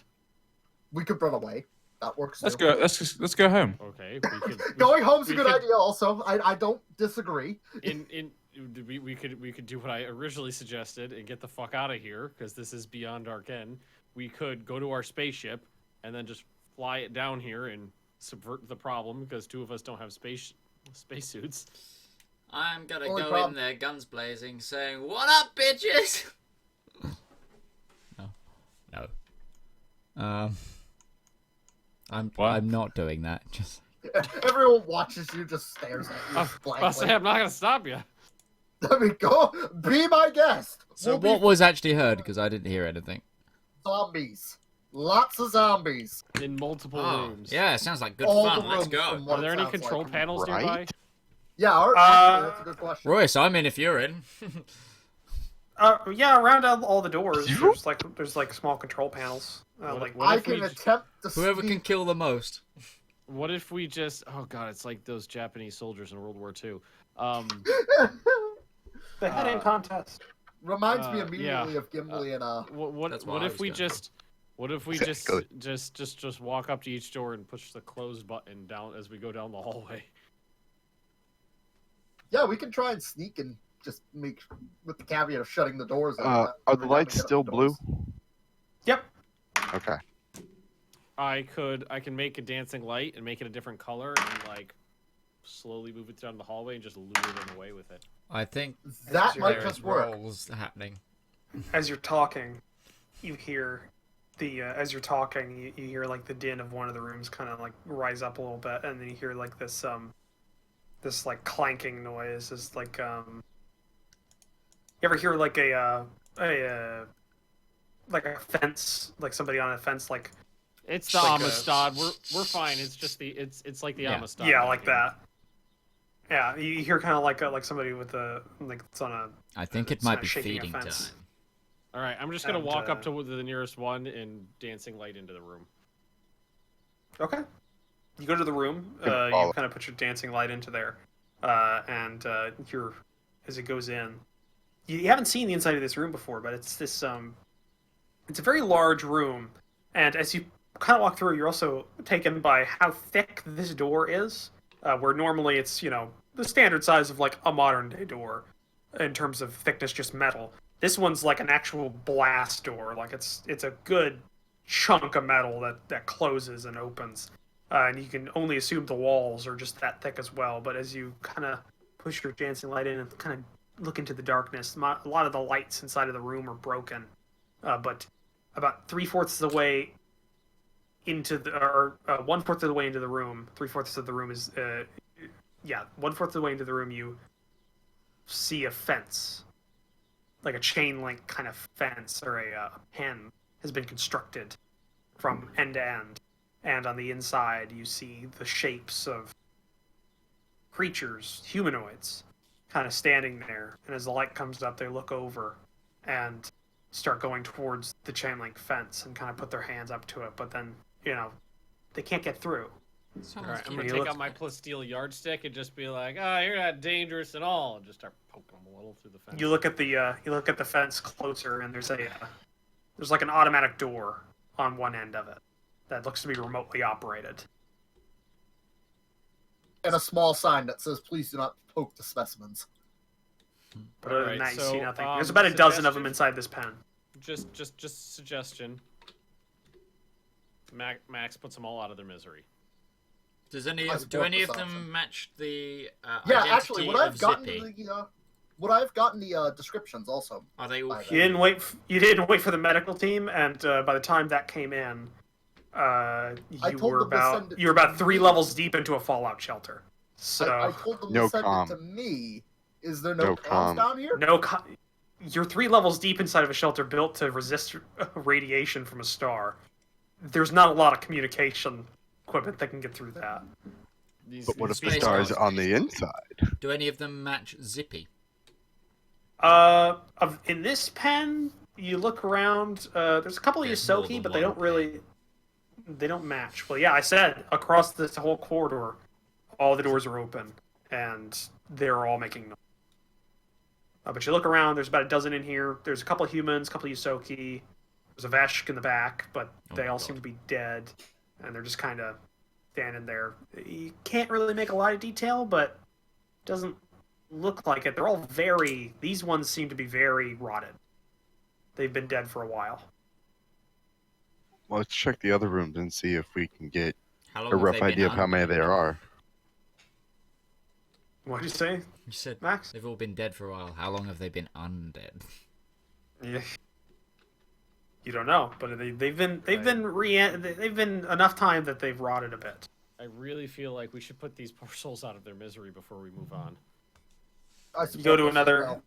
We could run away. That works.
Let's
too.
go. Let's go home.
Okay, we could,
Going home's a
we
good
could-
idea. Also, I don't disagree.
we could do what I originally suggested and get the fuck out of here because this is beyond our ken. We could go to our spaceship and then just fly it down here and subvert the problem because two of us don't have spacesuits.
I'm gonna
Only
go
problem-
in there, guns blazing, saying, "What up, bitches?" No. I'm not doing that. Just
Everyone watches you, just stares at you
I'll
blankly.
say I'm not gonna stop you.
I mean, go be my guest.
so.
We'll
What
be
was actually heard? Because I didn't hear anything.
zombies? Lots of zombies.
In multiple
Oh,
rooms.
yeah, it sounds like good
All
fun.
the
Let's
rooms
go.
from what
Are there
it
any
sounds
control
like.
panels
Right?
nearby?
Yeah, actually, that's a good question.
Royce, I'm in if you're in.
Yeah, around all the doors, there's like small control panels.
What
I
if we
can
j-
attempt to
Whoever can
sneak.
kill the most.
What if we just? Oh god, it's like those Japanese soldiers in World War II.
the head-in contest.
Reminds me immediately of Gimli and
What if we just
Exactly.
just walk up to each door and push the close button down as we go down the hallway?
Yeah, we can try and sneak and just make with the caveat of shutting the doors.
Are the lights still blue?
Yep.
Okay.
I can make a dancing light and make it a different color and like slowly move it down the hallway and just lure them away with it.
I think
That might
there's
just work.
rolls happening.
As you're talking, you hear as you're talking, you hear like the din of one of the rooms kind of like rise up a little bit, and then you hear like this like clanking noise. Is like you ever hear like a fence, like somebody on a fence, like
It's the
like
Amistad. We're fine. It's just it's like the
Yeah.
Amistad.
yeah,
down
like
here.
that. Yeah, you hear kind of like somebody with a like it's on a.
I think it
It's
might
not
be
shaking a
feeding time.
fence.
All right, I'm just gonna
And,
walk up to the nearest one and dancing light into the room.
Okay. You go to the room.
Good
You
call.
kind of put your dancing light into there, and you're as it goes in. You haven't seen the inside of this room before, but it's this it's a very large room, and as you kind of walk through, you're also taken by how thick this door is. Where normally it's the standard size of like a modern day door, in terms of thickness, just metal. This one's like an actual blast door. Like it's a good chunk of metal that closes and opens. And you can only assume the walls are just that thick as well. But as you kind of push your dancing light in and kind of look into the darkness, a lot of the lights inside of the room are broken. But about 3/4 of the way into the, or 1/4 of the way into the room, 3/4 of the room is, 1/4 of the way into the room, you see a fence, like a chain link kind of fence, or a pen has been constructed from end to end. And on the inside, you see the shapes of creatures, humanoids, kind of standing there. And as the light comes up, they look over and start going towards the chain link fence and kind of put their hands up to it. But then, they can't get through.
All right, I'm
You
gonna
look-
take out my plasteel yardstick and just be like, "Ah, you're not dangerous at all," and just start poking them a little through the fence.
You look at the fence closer, and there's like an automatic door on one end of it that looks to be remotely operated.
And a small sign that says, "Please do not poke the specimens."
But other than
Alright,
that, you see
so,
nothing. There's about a dozen of them
suggestion?
inside this pen.
Just suggestion. Max puts them all out of their misery.
Does any
I
do
support
any
this
of them
option.
match the
Yeah,
identity
actually,
of Zippy?
I've gotten the descriptions also.
Are they all
I-
You didn't wait for the medical team, and by the time that came in, you
told
were
them to send it
about
to
3
me.
levels deep into a fallout shelter. So
I told them
No
to send
comm.
it to me. Is there no
No
comms
comm.
down here?
you're 3 levels deep inside of a shelter built to resist radiation from a star. There's not a lot of communication equipment that can get through that.
But what if the
Space
star is
Ghost.
on the inside?
Do any of them match Zippy?
In this pen, you look around. There's a couple of
There's more
Yosoki,
than
but they
one
don't really. They don't match. Well, yeah, I said across this whole corridor, all the doors are open, and they're all making noise. But you look around. There's about a dozen in here. There's a couple of humans, a couple of Yosoki. There's a Veshk in the back, but
Oh
they
my
all
God.
seem to be dead, and they're just kind of standing there. You can't really make a lot of detail, but it doesn't look like it. They're all these ones seem to be very rotted. They've been dead for a while.
Well, let's check the other rooms and see if we can get
How long
a
have
rough
they been
idea of how many
undead?
there are.
What'd you say,
You said
Max?
they've all been dead for a while. How long have they been undead?
Yeah. You don't know, but they've been enough time that they've rotted a bit.
I really feel like we should put these poor souls out of their misery before we move on.
I
You go
support
to
this as
another.
well.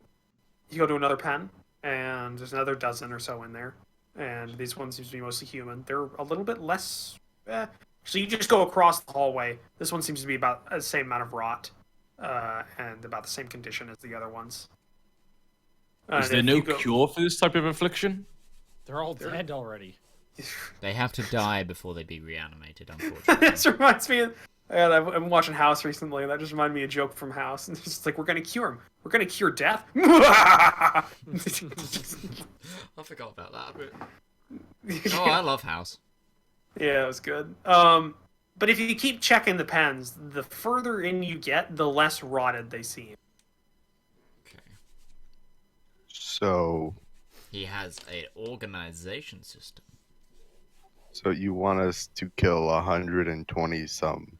You go to another pen, and there's another dozen or so in there, and these ones seem to be mostly human. They're a little bit less. So you just go across the hallway. This one seems to be about the same amount of rot, and about the same condition as the other ones.
Is there no cure for this type of affliction?
They're all dead already.
They have to die before they be reanimated. Unfortunately.
This reminds me. And I've been watching House recently, and that just reminded me of a joke from House. And it's just like, we're gonna cure him. We're gonna cure death.
I forgot about that bit. Oh, I love House.
Yeah, it was good. But if you keep checking the pens, the further in you get, the less rotted they seem.
Okay.
So,
He has an organization system.
so you want us to kill 120 some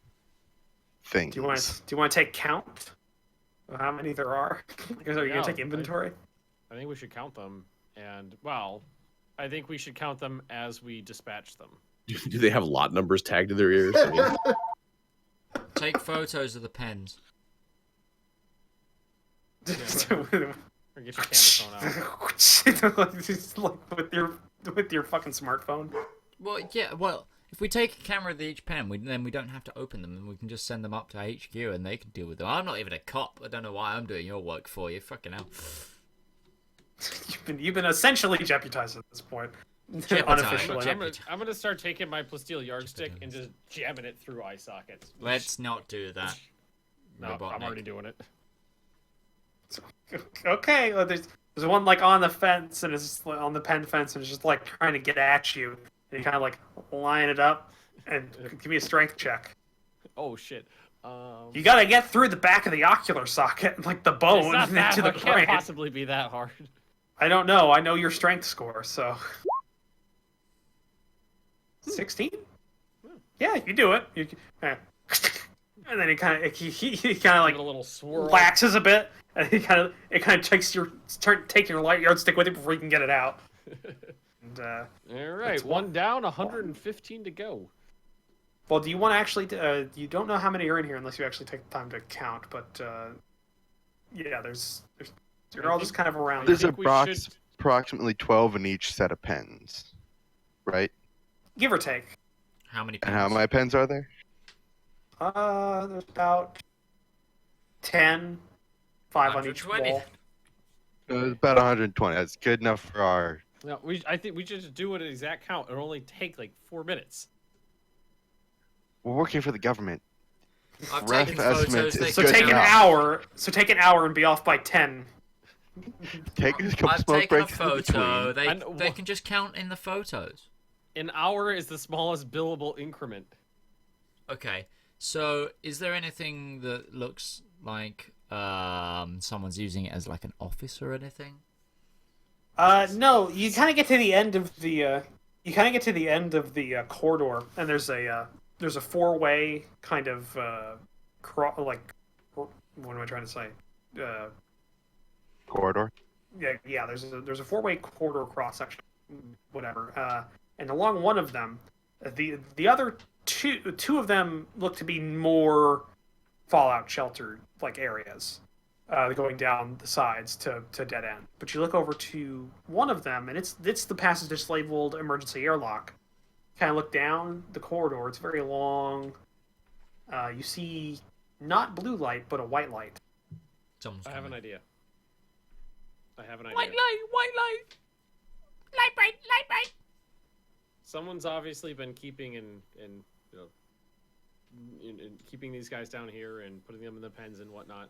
things?
Do you want to take count of how many there are? Because are you
Yeah,
gonna take inventory?
I think we should count them, and well, I think we should count them as we dispatch them.
Do they have lot numbers tagged to their ears? I mean,
Take photos of the pens.
Or get your camera phone out.
Just like with your fucking smartphone.
Well, yeah. Well, if we take a camera of each pen, then we don't have to open them, and we can just send them up to HQ, and they can deal with them. I'm not even a cop. I don't know why I'm doing your work for you. Fucking hell.
You've been essentially jeopardized at this point.
Jeopardized.
Unofficially.
I'm gonna start taking my plasteel yardstick and just jamming it through eye sockets.
Let's not do that.
No, I'm
Robotnik.
already doing it.
Okay, well, there's one like on the fence and it's on the pen fence and it's just like trying to get at you. And you kind of like line it up and give me a strength check.
Oh shit.
You gotta get through the back of the ocular socket, like the
It's
bone,
not that
into the
hard. It can't
brain.
possibly be that hard.
I don't know. I know your strength score, so 16. Yeah, you do it. And then he kind of
Give it
like
a little swirl.
laxes a bit, and it kind of takes taking your light yardstick with it before you can get it out. And,
All right, one down, 115 to go.
well, do you want to actually? You don't know how many are in here unless you actually take the time to count. But yeah, there's you're all just kind of around.
There's
think we should-
approximately 12 in each set of pens, right?
Give or take.
How many
And
pens?
how many pens are there?
There's about 10, 5 on each
120.
wall.
About 120. That's good enough for our.
No, I think we should just do it at exact count. It'll only take like 4 minutes.
We're working for the government.
I've
Rough
taken
estimate
photos.
is
They
So
good
can
take an
enough.
hour. So take an hour and be off by 10.
Take a couple
I've
smoke
taken a
breaks in
photo.
between.
They can just count in the photos.
An hour is the smallest billable increment.
Okay. So is there anything that looks like someone's using it as like an office or anything?
No, you kind of get to the end of the corridor, and there's a 4-way kind of like what am I trying to say?
Corridor.
Yeah. There's a 4-way corridor cross section, whatever. And along one of them, the other two of them look to be more fallout sheltered like areas. Going down the sides to dead end. But you look over to one of them, and it's the passage that's labeled emergency airlock. Kind of look down the corridor. It's very long. You see not blue light, but a white light.
Someone's
I have an
coming.
idea.
White light. Light bright.
Someone's obviously been keeping in keeping these guys down here and putting them in the pens and whatnot.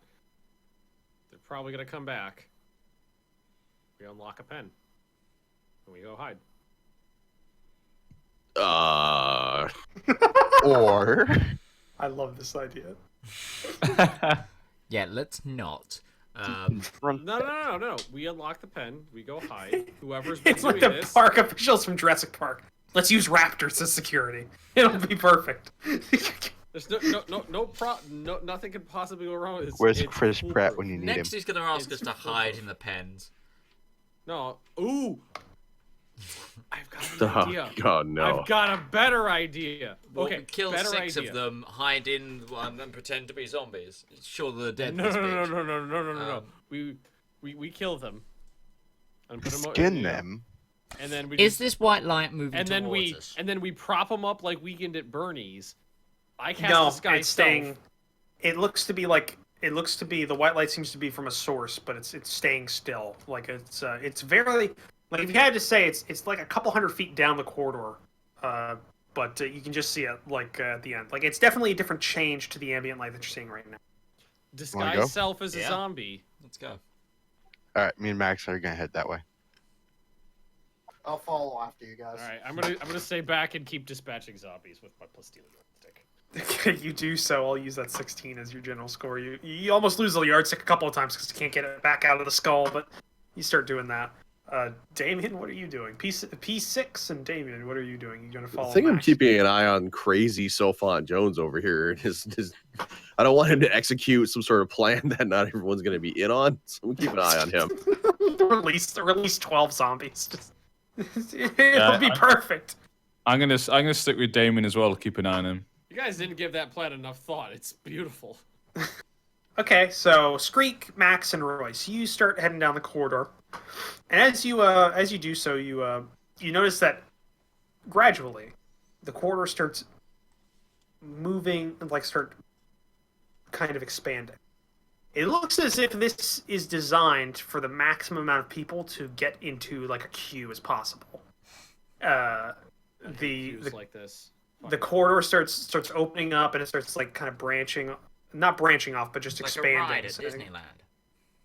They're probably gonna come back. We unlock a pen. And we go hide.
Or
I love this idea.
Yeah, let's not.
run.
No. We unlock the pen. We go hide. Whoever's been
It's like
doing
the
this.
park officials from Jurassic Park. Let's use raptors as security. It'll be perfect.
There's nothing could possibly go wrong with this.
Where's
It's
Chris Pratt when
foolproof.
you need
Next,
him?
he's gonna ask us
It's
to hide in the pens.
No. Ooh. I've got an
Oh,
idea.
God, no.
I've got a better idea.
Well,
Okay,
we kill
better
6
idea.
of them, hide in one, and pretend to be zombies. Sure, they're dead.
No.
this bitch.
No. We kill them. And put them
Skin them.
And then we
Is this white light moving
and then
towards us?
we prop them up like Weekend at Bernie's. I cast
No,
Disguise
it's
Self.
staying. It looks to be the white light seems to be from a source, but it's staying still. Like it's very like if you had to say it's like a couple hundred feet down the corridor, but you can just see it like at the end. Like it's definitely a different change to the ambient light that you're seeing right now.
go?
Disguise self as a
Yeah.
zombie.
Let's go.
All right, me and Max are gonna head that way.
I'll follow after you guys.
All right, I'm gonna stay back and keep dispatching zombies with my plasteel yardstick.
Okay, you do so. I'll use that 16 as your general score. You almost lose the yardstick a couple of times because you can't get it back out of the skull, but you start doing that. Damien, what are you doing? P6 and Damien, what are you doing? You gonna follow?
I think I'm
Max?
keeping an eye on crazy Sophon Jones over here. I don't want him to execute some sort of plan that not everyone's going to be in on. So I'm keeping an eye on him.
release 12 zombies. It'll be perfect.
I'm gonna stick with Damon as well. Keep an eye on him.
You guys didn't give that plan enough thought. It's beautiful.
Okay, so Screek, Max, and Royce, you start heading down the corridor, and as you do so, you notice that gradually the corridor starts moving and start kind of expanding. It looks as if this is designed for the maximum amount of people to get into like a queue as possible.
Queues like this.
The corridor starts opening up and it starts like kind of not branching off, but just
Like
expanding.
a ride at Disneyland.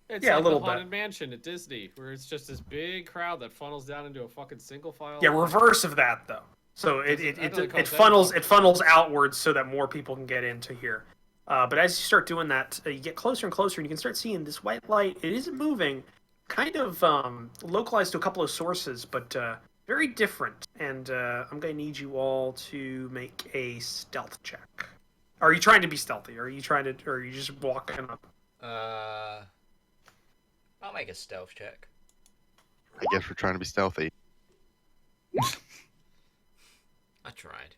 It's
Yeah,
like
a little
the Haunted Mansion at Disney, where it's just this big crowd that funnels down into a fucking single file.
Yeah, reverse of that though. So
I don't know,
it funnels outwards so that more people can get into here. But as you start doing that, you get closer and closer, and you can start seeing this white light. It isn't moving, kind of localized to a couple of sources, but very different. And I'm gonna need you all to make a stealth check. Are you trying to be stealthy? Or are you just walking up?
I'll make a stealth check.
I guess we're trying to be stealthy.
I tried.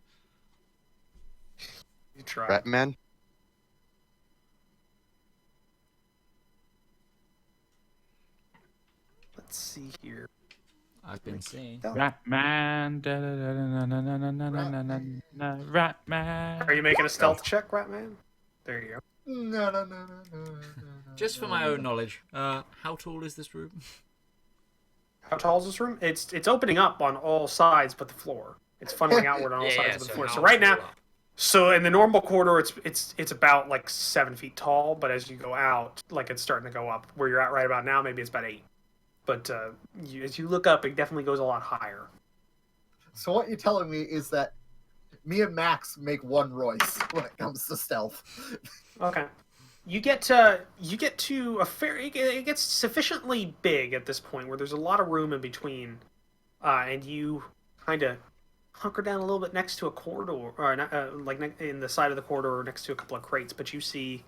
You try.
Batman?
Let's see here.
I've been seeing.
Ratman. Ratman.
Are you making a stealth check, Ratman? There you go.
No.
Just for my own knowledge, how tall is this room?
How tall is this room? It's opening up on all sides but the floor. It's funneling outward on all sides but the floor. So right now, in the normal corridor, it's about like 7 feet tall, but as you go out, like it's starting to go up. Where you're at right about now, maybe it's about 8. But as you look up, it definitely goes a lot higher.
So what you're telling me is that me and Max make one Royce when it comes to stealth.
Okay. You get to a fair. It gets sufficiently big at this point where there's a lot of room in between, and you kind of hunker down a little bit next to a corridor, or in the side of the corridor next to a couple of crates. But you see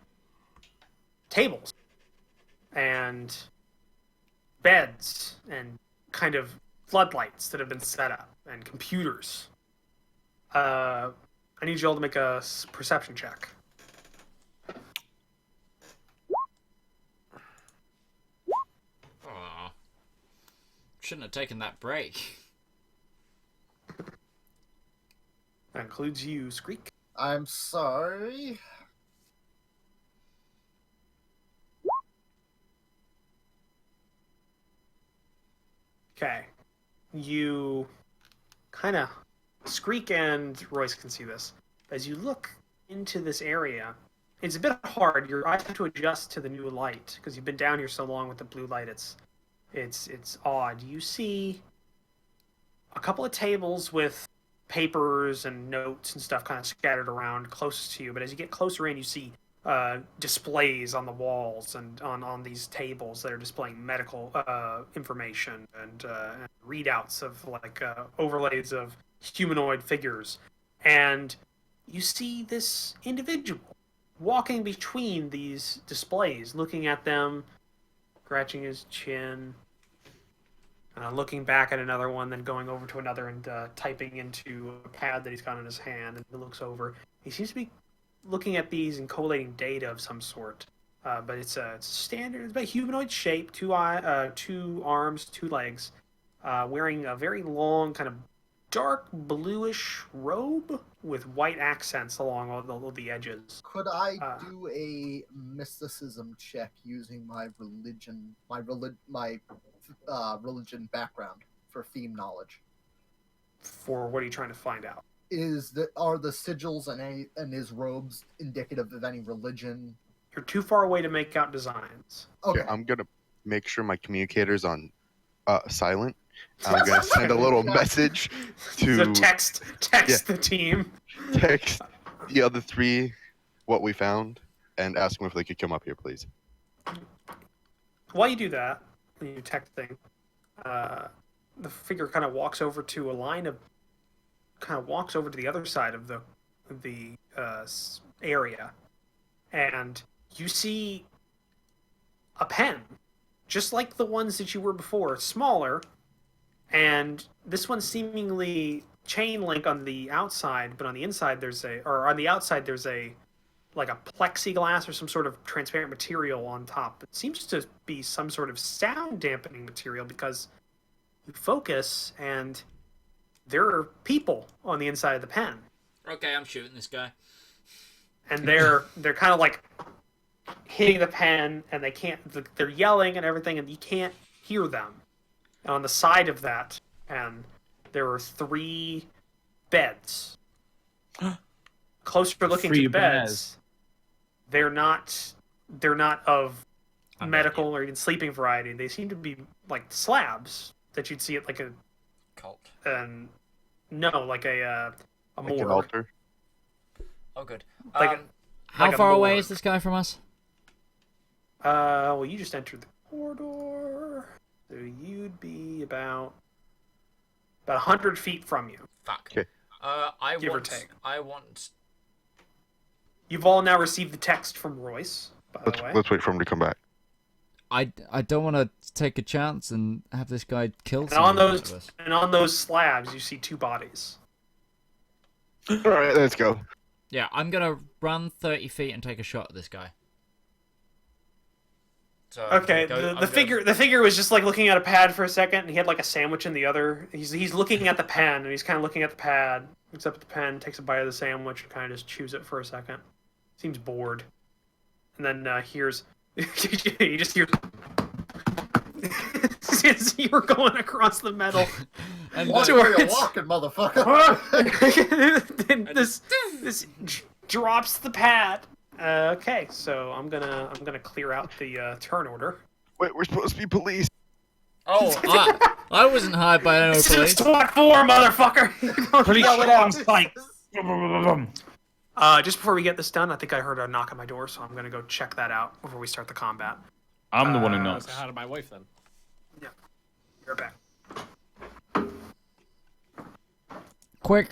tables and beds and kind of floodlights that have been set up and computers. I need you all to make a perception check.
Aw. Shouldn't have taken that break.
That includes you, Screek.
I'm sorry.
Okay. You kind of... Screek and Royce can see this. As you look into this area, it's a bit hard. Your eyes have to adjust to the new light because you've been down here so long with the blue light. It's odd. You see a couple of tables with papers and notes and stuff kind of scattered around closest to you. But as you get closer in, you see displays on the walls and on these tables that are displaying medical information and readouts of overlays of humanoid figures. And you see this individual walking between these displays, looking at them, scratching his chin, looking back at another one, then going over to another and typing into a pad that he's got in his hand. And he looks over. He seems to be looking at these and collating data of some sort. But it's standard. It's about humanoid shape, two arms, 2 legs, wearing a very long kind of dark bluish robe with white accents along all the edges.
Could I do a mysticism check using my religion, religion background for theme knowledge?
For what are you trying to find out?
are the sigils and his robes indicative of any religion?
You're too far away to make out designs.
Okay.
I'm gonna make sure my communicator's on silent. I'm gonna send a little message to
So text the team.
text the other three what we found and ask them if they could come up here, please.
While you do that, when you texting, the figure kind of walks over to the other side of the area, and you see a pen, just like the ones that you were before, smaller, and this one's seemingly chain link on the outside, but on the inside there's a like a plexiglass or some sort of transparent material on top. It seems to be some sort of sound dampening material because you focus and there are people on the inside of the pen.
Okay, I'm shooting this guy.
And they're kind of like hitting the pen, and they're yelling and everything, and you can't hear them. And on the side of that pen, there are 3 beds. Closer looking to the beds, they're not of medical or even sleeping variety. They seem to be like slabs that you'd see at like a
cult.
No, like a
Like an
morgue.
altar.
Oh, good.
Like
How
like a
far away
morgue.
is this guy from us?
Well, you just entered the corridor, so you'd be about 100 feet from you.
Fuck.
Okay.
Give or take.
I want.
You've all now received the text from Royce, by the way.
Let's wait for him to come back.
I don't want to take a chance and have this guy killed.
And on those slabs, you see 2 bodies.
All right, let's go.
Yeah, I'm gonna run 30 feet and take a shot at this guy. So
Okay, the figure was just like looking at a pad for a second, and he had like a sandwich in the other. He's looking at the pen, and he's kind of looking at the pad, looks up at the pen, takes a bite of the sandwich, and kind of just chews it for a second. Seems bored, and then hears you just hear as you were going across the metal.
And
Watch where you're walking, motherfucker.
Then this drops the pad. Okay, so I'm gonna clear out the turn order.
Wait, we're supposed to be police.
Oh, I wasn't hired by no
This is
police.
SWAT 4, motherfucker.
Police
Yell it
on
out.
site.
Just before we get this done, I think I heard a knock on my door, so I'm gonna go check that out before we start the combat.
I'm the one who knocks.
Say hi to my wife then.
Yeah, you're back.
Quick.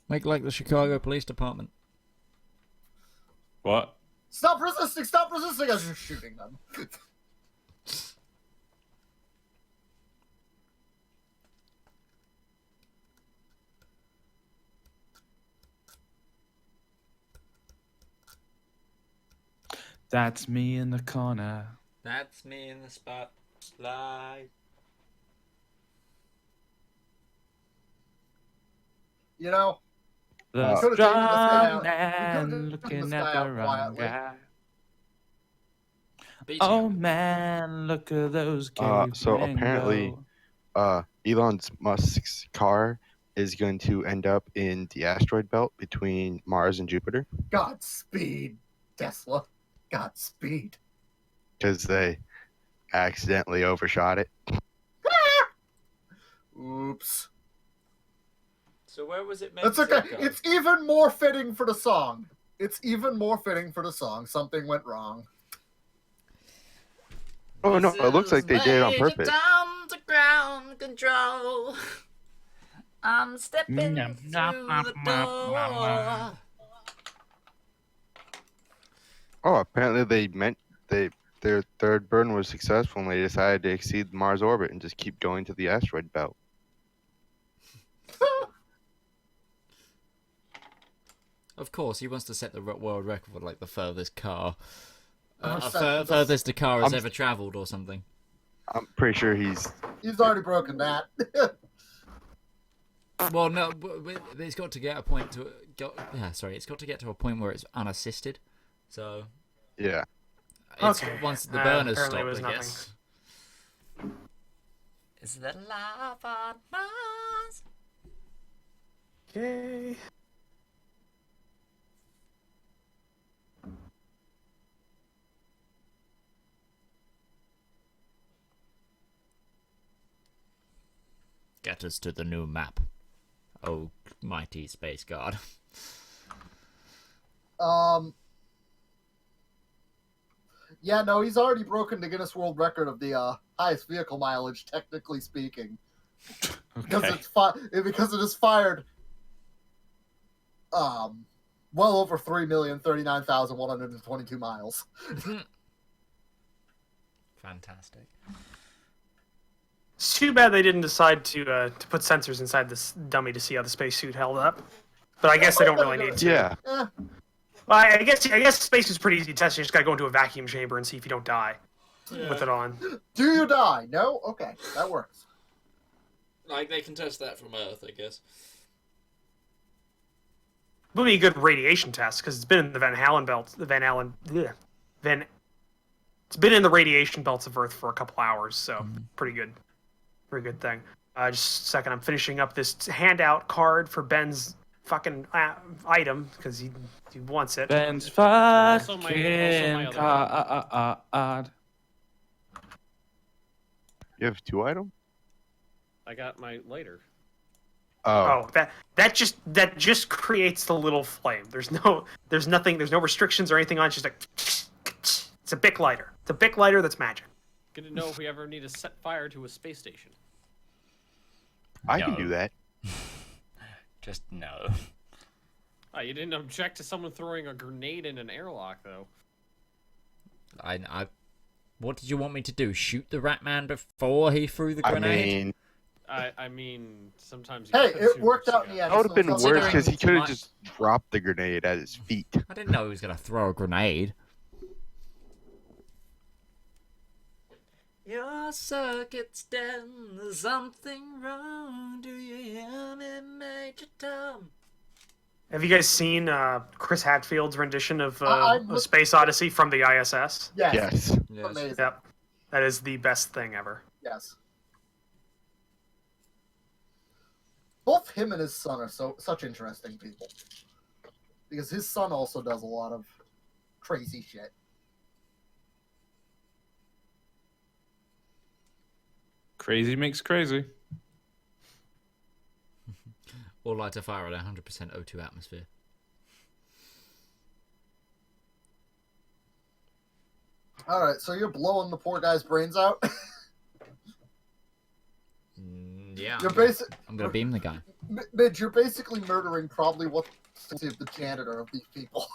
Make like the Chicago Police Department.
What?
Stop resisting! Stop resisting! As you're shooting them.
That's me in the corner.
That's me in the spotlight.
You know,
The
could've taken this guy
strong
out.
man
We could've
looking
taken this
at
guy
the
out
wrong
quietly.
guy.
Beating
Oh
him.
man, look at those
So apparently, Elon Musk's car is going to end up in the asteroid belt between Mars and Jupiter
Godspeed, Tesla. Godspeed.
because they accidentally overshot it.
Oops.
So where was it meant
That's
to
okay.
go?
It's even more fitting for the song. It's even more fitting for the song. Something went wrong.
Oh no, it looks like they did it on purpose.
Down to ground control. I'm stepping
Nom,
through
nom, nom,
the
nom, nom, nom.
door.
Oh, apparently their third burn was successful and they decided to exceed Mars orbit and just keep going to the asteroid belt.
Of course, he wants to set the world record for like the furthest car.
Furthest
the car has
I'm-
ever travelled or something.
I'm pretty sure he's
He's already broken that.
Well, no, but it's got to get a point to it's got to get to a point where it's unassisted. So
yeah.
it's
Okay,
once the burners
apparently
stop,
it was
I
nothing.
guess. Is there life on Mars?
Okay.
Get us to the new map. Oh, mighty space god.
Yeah, no, he's already broken the Guinness World Record of the highest vehicle mileage, technically speaking, because
Okay.
because it is fired well over 3,039,122 miles.
Fantastic.
It's too bad they didn't decide to put sensors inside this dummy to see how the spacesuit held up. But I guess they don't really need to.
Yeah.
Eh,
Well, I guess space is pretty easy to test. You just gotta go into a vacuum chamber and see if you don't die with it on.
do you die? No? Okay, that works.
Like, they can test that from Earth, I guess.
Would be a good radiation test because it's been in the Van Allen belt. It's been in the radiation belts of Earth for a couple hours, so pretty good thing. Just a second, I'm finishing up this handout card for Ben's fucking item because he wants it.
Ben's
Also my
fucking
other
card.
You have 2 items?
I got my lighter.
Oh.
Oh, that just creates the little flame. There's no restrictions or anything on it. It's just like it's a Bic lighter. It's a Bic lighter that's magic.
Good to know if we ever need to set fire to a space station.
I can
No.
do that.
Just no.
Oh, you didn't object to someone throwing a grenade in an airlock, though.
I what did you want me to do? Shoot the rat man before he threw the
I
grenade?
mean,
I mean, sometimes. You
Hey,
could
it
shoot
worked
what
out
you
in the
got.
end.
that would have been
so-
worse because he
Considering
could have
much-
just dropped the grenade at his feet.
I didn't know he was gonna throw a grenade. Your circuit's done. There's something wrong. Do you hear me, Major Tom?
Have you guys seen Chris Hadfield's rendition of
I'm-
Space Odyssey from the ISS?
Yes.
Yes.
Yes.
Amazing.
Yep, that is the best thing ever.
Yes. Both him and his son are such interesting people. Because his son also does a lot of crazy shit.
Crazy makes crazy.
All lights are fire at 100% O2 atmosphere.
Alright, so you're blowing the poor guy's brains out?
Yeah.
You're basic
I'm gonna beam the guy.
Midge, you're basically murdering probably what's the janitor of these people.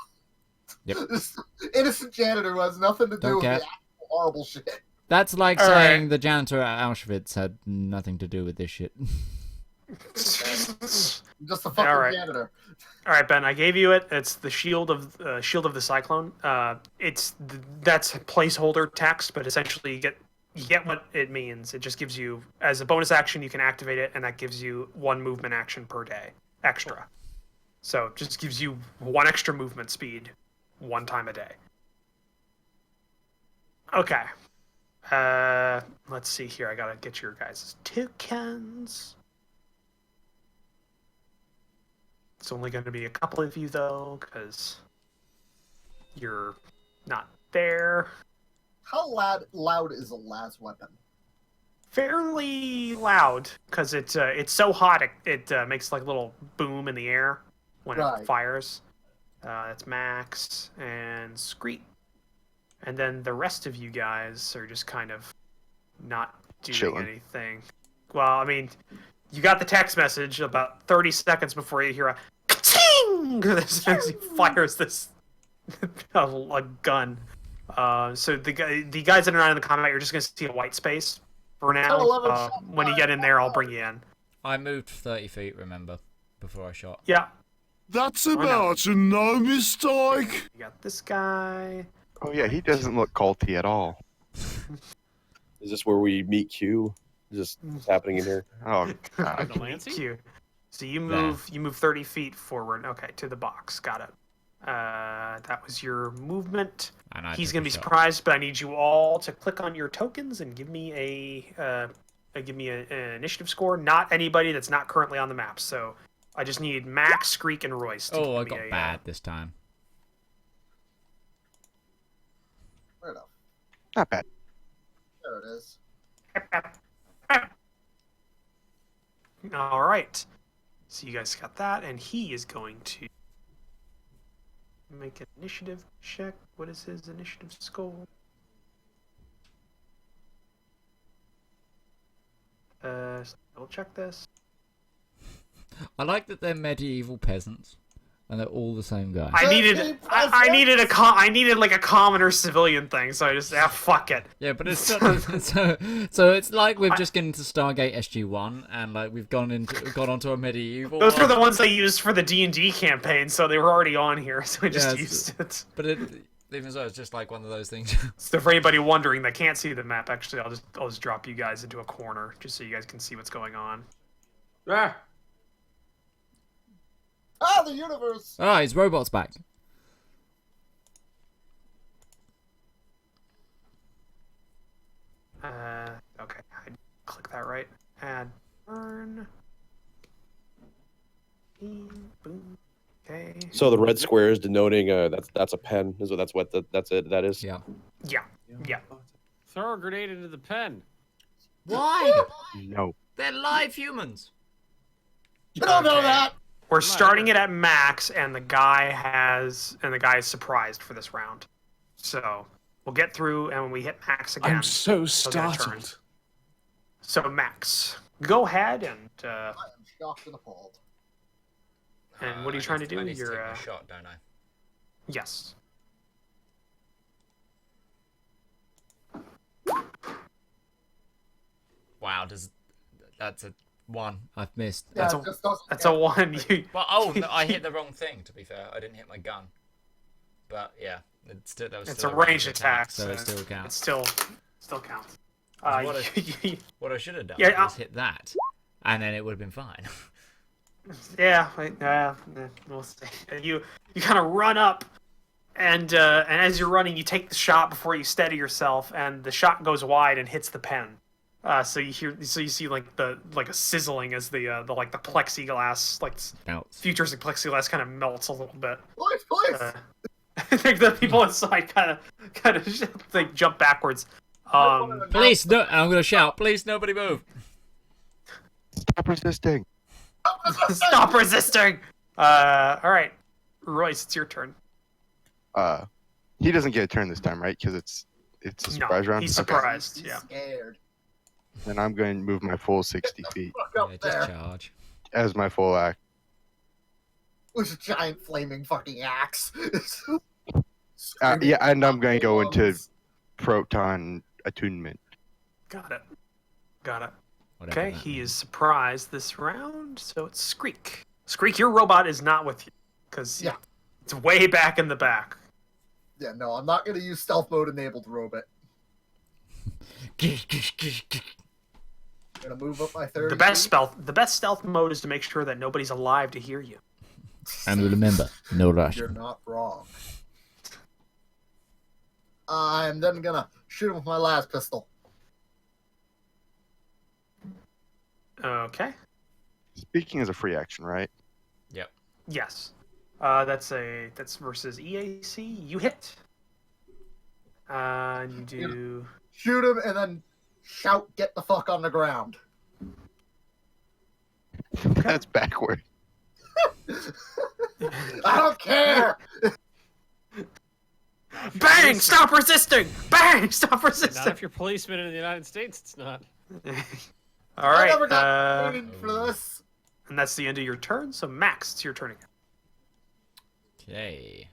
Yep.
This innocent janitor who has nothing to do
Don't
with the
care.
actual horrible shit.
That's like
All
saying
right.
the janitor at Auschwitz had nothing to do with this shit.
Just a fucking
Alright.
janitor.
All right, Ben, I gave you it. It's the shield of the Cyclone. That's placeholder text, but essentially you get what it means. It just gives you, as a bonus action, you can activate it, and that gives you 1 movement action per day extra. So it just gives you 1 extra movement speed 1 time a day. Okay. Let's see here. I gotta get your guys' tokens. It's only going to be a couple of you, though, because you're not there.
How loud is a las weapon?
Fairly loud, because it's so hot it makes like a little boom in the air when
Right.
it fires. That's Max and Screet. And then the rest of you guys are just kind of not doing
Chilling.
anything. Well, I mean, you got the text message about 30 seconds before you hear a ka-ching! As he fires this a gun. So the guys that are not in the combat, you're just going to see a white space for now.
11 shots
When you get in there, I'll bring you in.
I moved 30 feet, remember, before I shot.
Yeah,
That's
know.
about a no mistake.
you got this guy.
Oh yeah, he doesn't look culty at all.
Is this where we meet Q? Is this what's happening in here?
Oh god.
Delancey?
Cute. So you move 30 feet forward. Okay, to the box. Got it. That was your movement.
And I
He's
took
gonna
a
be
shot.
surprised, but I need you all to click on your tokens and give me an initiative score. Not anybody that's not currently on the map. So I just need Max, Screek, and Royce. To
Oh, I
give me
got
a,
bad this time.
Fair enough.
Not bad.
There it is.
All right. So you guys got that, and he is going to make an initiative check. What is his initiative score? I'll check this.
I like that they're medieval peasants, and they're all the same guy.
I needed like a commoner civilian thing, so I just fuck it.
Yeah, but it's so it's like we've just gotten into Stargate SG-1, and like we've gone onto a medieval.
Those were the ones they used for the D&D campaign, so they were already on here, so I just used it.
But even so, it's just like one of those things.
So for anybody wondering that can't see the map, actually, I'll just drop you guys into a corner just so you guys can see what's going on.
Ah.
Ah, the universe!
Ah, his robot's back.
Okay, I click that right. Add burn. Boom. Okay.
So the red square is denoting that's a pen. That's what that is.
Yeah.
Yeah.
Throw a grenade into the pen.
Why?
No.
They're live humans.
You don't know that!
We're starting it at max, and the guy is surprised for this round. So we'll get through, and when we hit max again,
I'm so
he'll get a turn.
startled.
So Max, go ahead and
I am shocked and appalled.
and what are you trying to do?
I need to
You're
take my shot, don't I?
yes.
Wow, that's a 1. I've missed.
Yeah,
That's
it just doesn't
That's a 1.
Well, oh, no, I hit the wrong thing. To be fair, I didn't hit my gun. But yeah, that was
It's
still
a ranged attack,
so it still
It
counts.
still counts.
What I should have done
Yeah,
was hit that, and then it would have been fine.
Yeah, we'll see. You kind of run up, and as you're running, you take the shot before you steady yourself, and the shot goes wide and hits the pen. So you see like a sizzling as the plexiglass, like
Melts.
futuristic plexiglass, kind of melts a little bit.
Please!
I think the people inside kind of like jump backwards.
Please, no! I'm gonna shout. Please, nobody move.
Stop resisting.
Stop resisting. All right, Royce, it's your turn.
He doesn't get a turn this time, right? Because it's a surprise round.
He's
Okay.
surprised. Yeah.
Scared.
Then I'm going to move my full 60 feet
Fuck up
Yeah,
there.
just charge.
as my full act.
With a giant flaming fucking axe.
Yeah, and I'm going to go into proton attunement.
Got it. Whatever okay,
that
he
means.
is surprised this round, so it's Screek. Screek, your robot is not with you, because it's way back in the back.
Yeah, no, I'm not gonna use stealth mode enabled robot. I'm gonna move up my 30
The best stealth mode is to make sure that nobody's alive to hear you.
And remember, no rush.
You're not wrong. I'm then gonna shoot him with my last pistol.
Okay.
Speaking as a free action, right?
Yep.
Yes. That's versus EAC. You hit. And you do.
Shoot him and then shout, "Get the fuck on the ground."
That's backward.
I don't care.
Bang! Stop resisting! Bang! Stop
Not
resisting!
if you're policeman in the United States, it's not.
All
I
right.
never got trained for this.
And that's the end of your turn. So Max, it's your turn again.
Okay.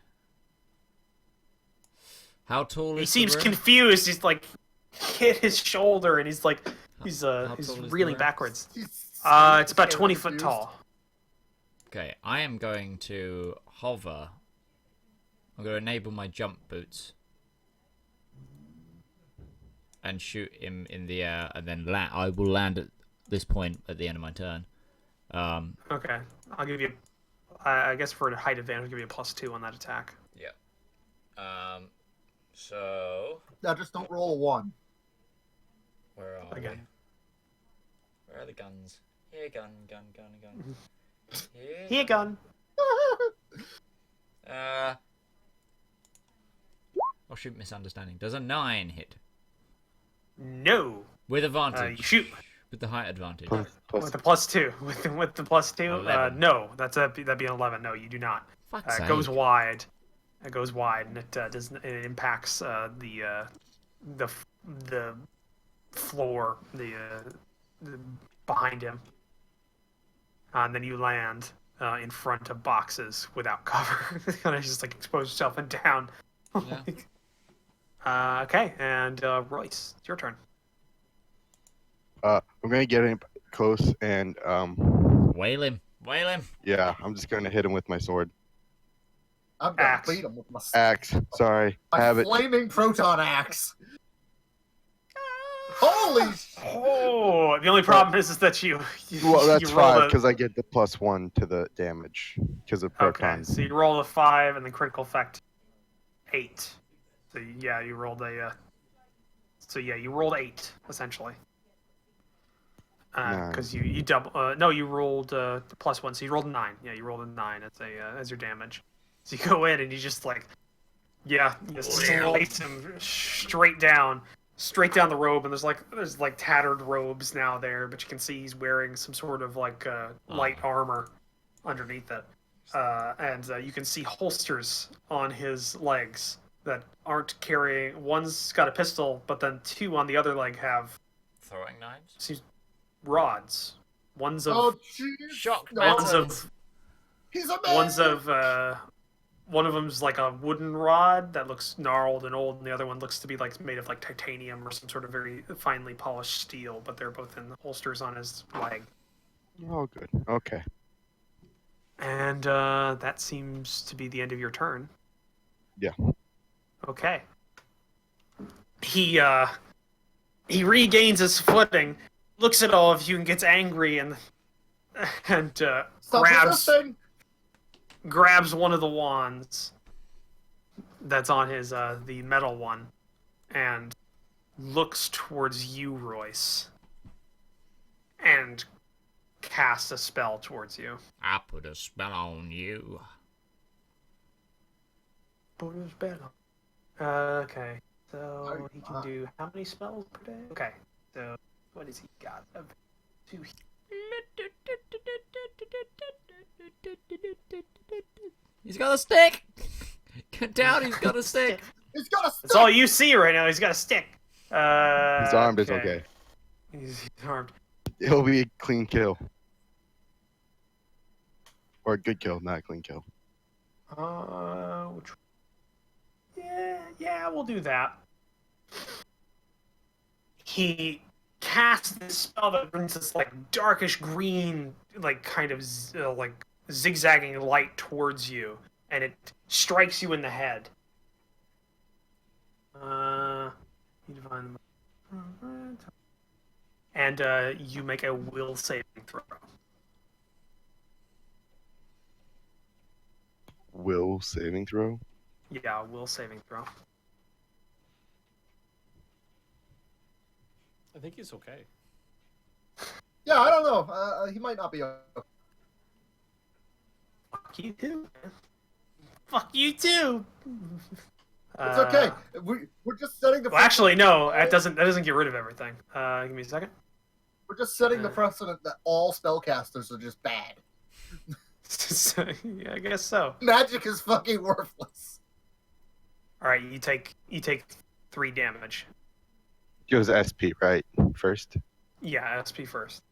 How tall is
He seems
the room?
confused. He's like hit his shoulder, and he's like he's
tall is the
reeling
room?
backwards.
He's
It's about
so
20 foot
confused.
tall.
Okay, I am going to hover. I'm going to enable my jump boots. And shoot him in the air, and then I will land at this point at the end of my turn.
Okay, I'll give you. I guess for a height advantage, I'll give you a +2 on that attack.
Yeah. So
Now just don't roll a 1.
where are
Again.
we? Where are the guns? Here, gun.
Here gun.
Oh shoot, misunderstanding. Does a 9 hit?
No.
With advantage.
You shoot.
With the height advantage.
With the +2. With the +2.
11.
No. That'd be an 11. No, you do not.
Fuck's
It goes
sake.
wide. It goes wide, and it impacts the floor, the behind him. And then you land in front of boxes without cover. Kind of just like expose yourself and down.
Yeah.
Okay, and Royce, it's your turn.
I'm gonna get in close and
Wail him. Wail him.
yeah, I'm just gonna hit him with my sword.
I'm gonna
Axe.
beat him with my
Axe. Sorry,
my
have it.
flaming proton axe. Holy sh!
Oh, the only problem is that you
Well, that's
you roll
5
a-
because I get the +1 to the damage because of
Okay,
proton.
so you roll a 5 and then critical effect 8. So yeah, you rolled a. So yeah, you rolled 8 essentially. Because you double. No, you rolled +1, so you rolled a 9. Yeah, you rolled a 9 as your damage. So you go in and you just like, yeah, you just slice him straight down the robe, and there's like tattered robes now there, but you can see he's wearing some sort of like light armor underneath it. And you can see holsters on his legs that aren't carrying. One's got a pistol, but then 2 on the other leg have
Throwing knives.
rods. One's of
Oh jeez!
Shock
No.
one's of
He's a man.
one's of one of them's like a wooden rod that looks gnarled and old, and the other one looks to be like made of like titanium or some sort of very finely polished steel. But they're both in the holsters on his leg.
Oh, good. Okay.
And that seems to be the end of your turn.
Yeah.
Okay. He regains his footing, looks at all of you, and gets angry and
Stop resisting.
grabs one of the wands that's on his the metal one, and looks towards you, Royce, and casts a spell towards you.
I put a spell on you.
Put a spell on. Okay, so he can do how many spells per day? Okay, so what has he got? 2.
He's got a stick. Get down, he's got a stick.
He's got a stick.
That's all you see right now. He's got a stick.
He's armed. It's okay.
He's armed.
It'll be a clean kill. Or a good kill, not a clean kill.
Yeah, we'll do that. He casts this spell that brings this like darkish green, like kind of like zigzagging light towards you, and it strikes you in the head. You divine the... And you make a will saving throw.
Will saving throw?
Yeah, will saving throw.
I think he's okay.
Yeah, I don't know. He might not be.
Fuck you too. Fuck you too.
It's okay. We're just setting the.
Well, actually, no. That doesn't get rid of everything. Give me a second.
We're just setting the precedent that all spellcasters are just bad.
Yeah, I guess so.
Magic is fucking worthless.
All right, you take 3 damage.
Goes SP, right? First?
Yeah, SP first.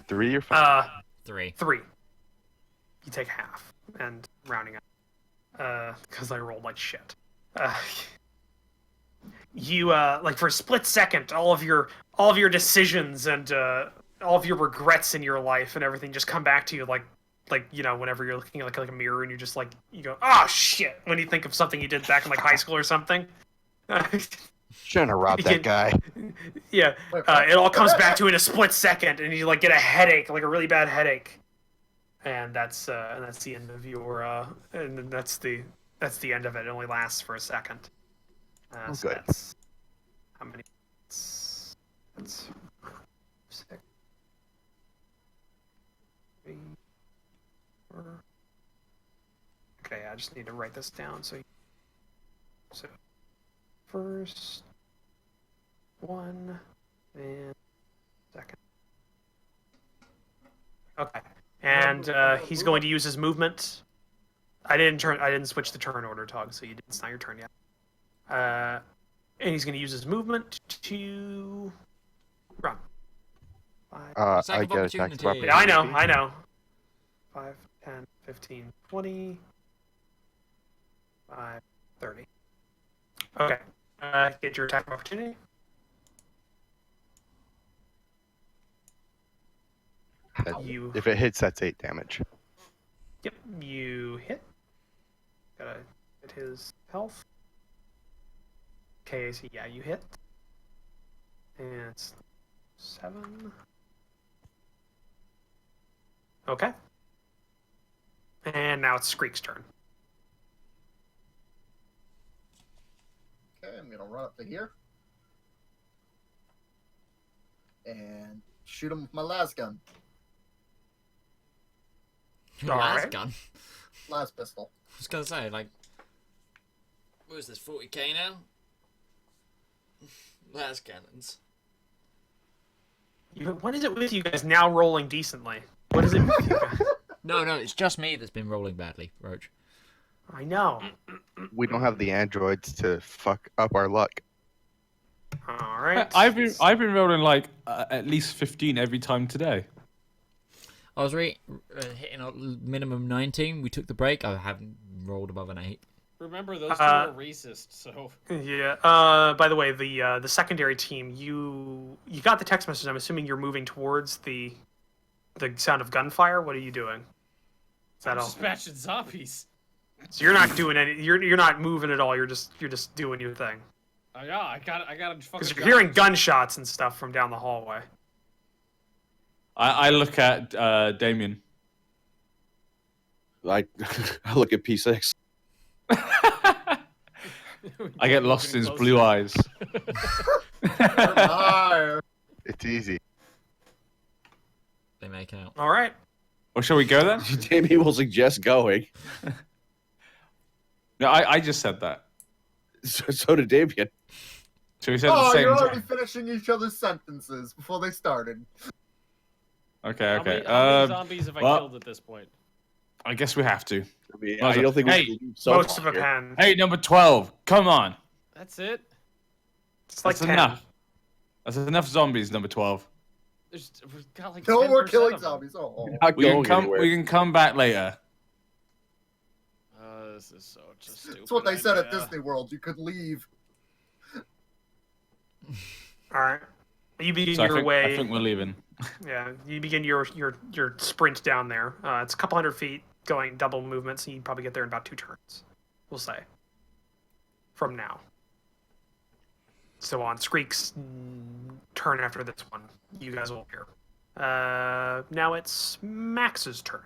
3 or 5?
3.
3. You take half, and rounding up, because I rolled like shit. You like for a split second, all of your decisions and all of your regrets in your life and everything just come back to you like you know, whenever you're looking at like a mirror and you just like you go, oh shit, when you think of something you did back in like high school or something.
Trying to rob that guy.
Yeah, it all comes back to you in a split second, and you like get a headache, like a really bad headache, and that's the end of your and then that's the end of it. It only lasts for a second. So
good.
that's how many? That's 6. 3, 4. Okay, I just need to write this down. So first one and second. Okay, and he's going to use his movement. I didn't switch the turn order, Tog, so it's not your turn yet. And he's going to use his movement to run. 5.
I get attack of opportunity.
Yeah, I know. 5, 10, 15, 20, 5, 30. Okay. Get your attack of opportunity.
If it hits, that's 8 damage.
Yep, you hit. Gotta hit his health. Okay, so yeah, you hit. And it's 7. Okay. And now it's Screek's turn.
Okay, I'm gonna run up to here. And shoot him with my las gun.
Las gun.
Las pistol.
I was gonna say, like, what is this, 40k now? Las cannons.
What is it with you guys now rolling decently? What is it with you guys?
No, it's just me that's been rolling badly, Roach.
I know.
We don't have the androids to fuck up our luck.
All right.
I've been rolling like at least 15 every time today.
I was hitting a minimum 19. We took the break. I haven't rolled above an 8.
Remember, those two are racist, so...
Yeah. By the way, the secondary team, you got the text message. I'm assuming you're moving towards the sound of gunfire. What are you doing? Is that all?
Dispatching zombies.
So you're not doing any. You're not moving at all. You're just doing your thing.
Yeah, I got fucking.
Because you're hearing gunshots and stuff from down the hallway.
I look at Damien.
I look at P6.
I get lost in his blue eyes.
It's easy.
They make out.
All right.
Well, shall we go then?
Damien will suggest going.
No, I just said that.
So did Damien.
So we said at the same
you're
time.
already finishing each other's sentences before they started.
Okay.
How many zombies have I killed at this point?
I guess we have to.
I mean, I don't think we can do
Most of a pen.
Hey, number 12. Come on.
That's it.
It's like
That's
10.
enough. That's enough zombies, number 12.
We've got like
No more
10%
killing
of them.
zombies. Oh.
We can come back later.
This is so just stupid.
That's what they said at
idea.
Disney World. You could leave.
All right. You begin
So
your way.
I think we're leaving.
Yeah, you begin your sprint down there. It's a couple hundred feet, going double movement, so you probably get there in about 2 turns. We'll say. From now. So on Screek's turn after this one, you guys will hear. Now it's Max's turn.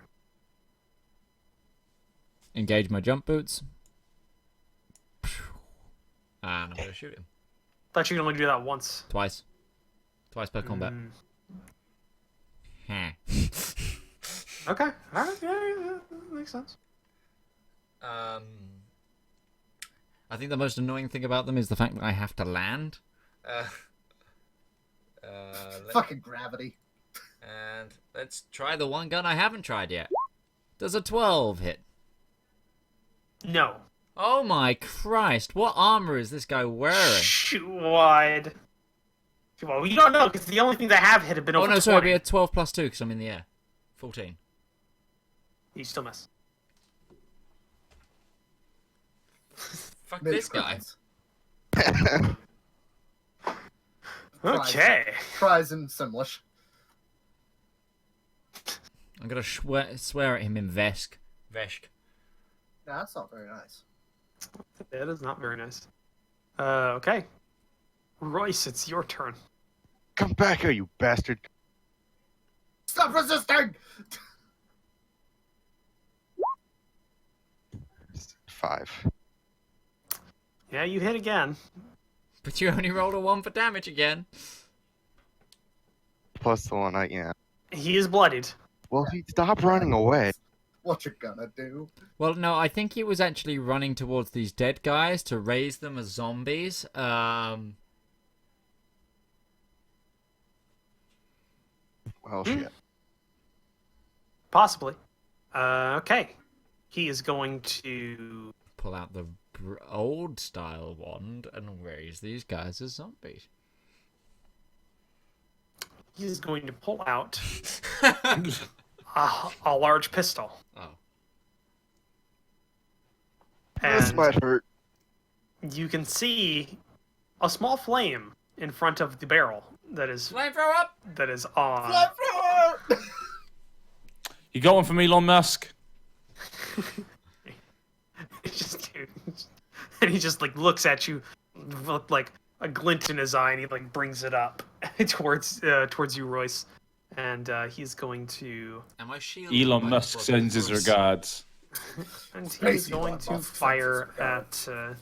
Engage my jump boots. And I'm gonna shoot him.
Thought you could only do that once.
Twice per combat.
Okay. All right. Yeah, that makes sense.
I think the most annoying thing about them is the fact that I have to land.
Fucking gravity.
And let's try the one gun I haven't tried yet. Does a 12 hit?
No.
Oh my Christ! What armor is this guy wearing?
Shoot wide. Well, you don't know because the only things I have hit have been over 20.
Sorry, it'd be a 12 plus 2 because I'm in the air. 14.
You still miss.
Fuck this guy.
Okay.
Tries in Simlish.
I'm gonna swear at him in Vesk. Veshk.
Nah, that's not very nice.
That is not very nice. Okay. Royce, it's your turn.
Come back here, you bastard.
Stop resisting!
5.
Yeah, you hit again.
But you only rolled a 1 for damage again.
Plus the one yeah.
He is bloodied.
Well, he stopped running away.
What you gonna do?
Well, no, I think he was actually running towards these dead guys to raise them as zombies.
Well, shit.
Possibly. Okay. He is going to
Pull out the old style wand and raise these guys as zombies.
He's going to pull out a large pistol.
Oh.
This
And
might hurt.
you can see a small flame in front of the barrel that is
Flamethrower up!
on.
Flamethrower!
You got one from Elon Musk?
And he just like looks at you with like a glint in his eye, and he like brings it up towards you, Royce. And he's going to.
Am I shielded
Elon
by
Musk
the
sends his
voice?
regards.
And he's
Crazy
going
Elon
to
Musk
fire
sends his
at.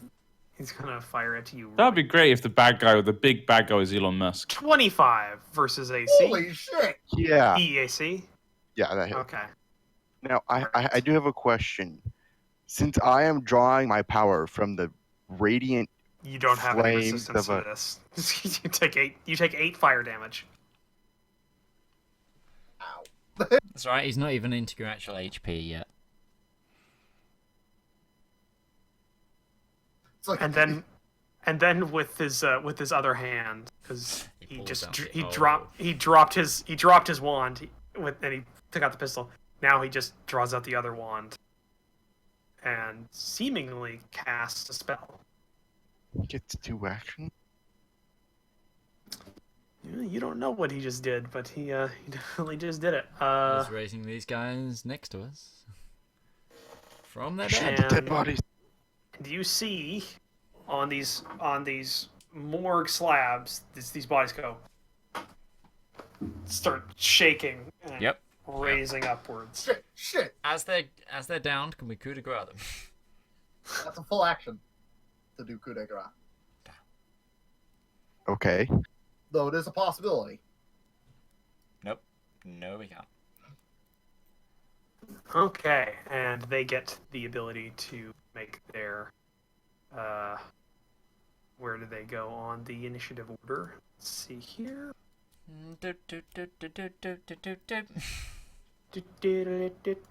He's gonna fire at you.
That'd be great if the bad guy or the big bad guy is Elon Musk.
25 versus AC.
Holy shit!
Yeah.
EAC.
Yeah, that hit.
Okay.
Now, I do have a question. Since I am drawing my power from the radiant,
You don't have any
Flames
resistance
of
to this. You take 8. You take 8 fire damage.
That's right, he's not even into your actual HP yet.
It's like
And then with his other hand, because
He
he
pulls
just
out
dr-
the-
he dropped his wand and he took out the pistol. Now he just draws out the other wand and seemingly casts a spell.
gets 2 action.
You don't know what he just did, but he definitely just did it.
He's raising these guys next to us. From their
Shit,
bed.
the dead
And-
bodies.
Do you see on these morgue slabs these bodies start shaking and
Yep.
raising upwards?
shit!
As they're downed, can we coup de grace them?
That's a full action to do coup de grace.
Okay.
Though it is a possibility.
Nope. No, we can't.
Okay, and they get the ability to make their where do they go on the initiative order? Let's see here.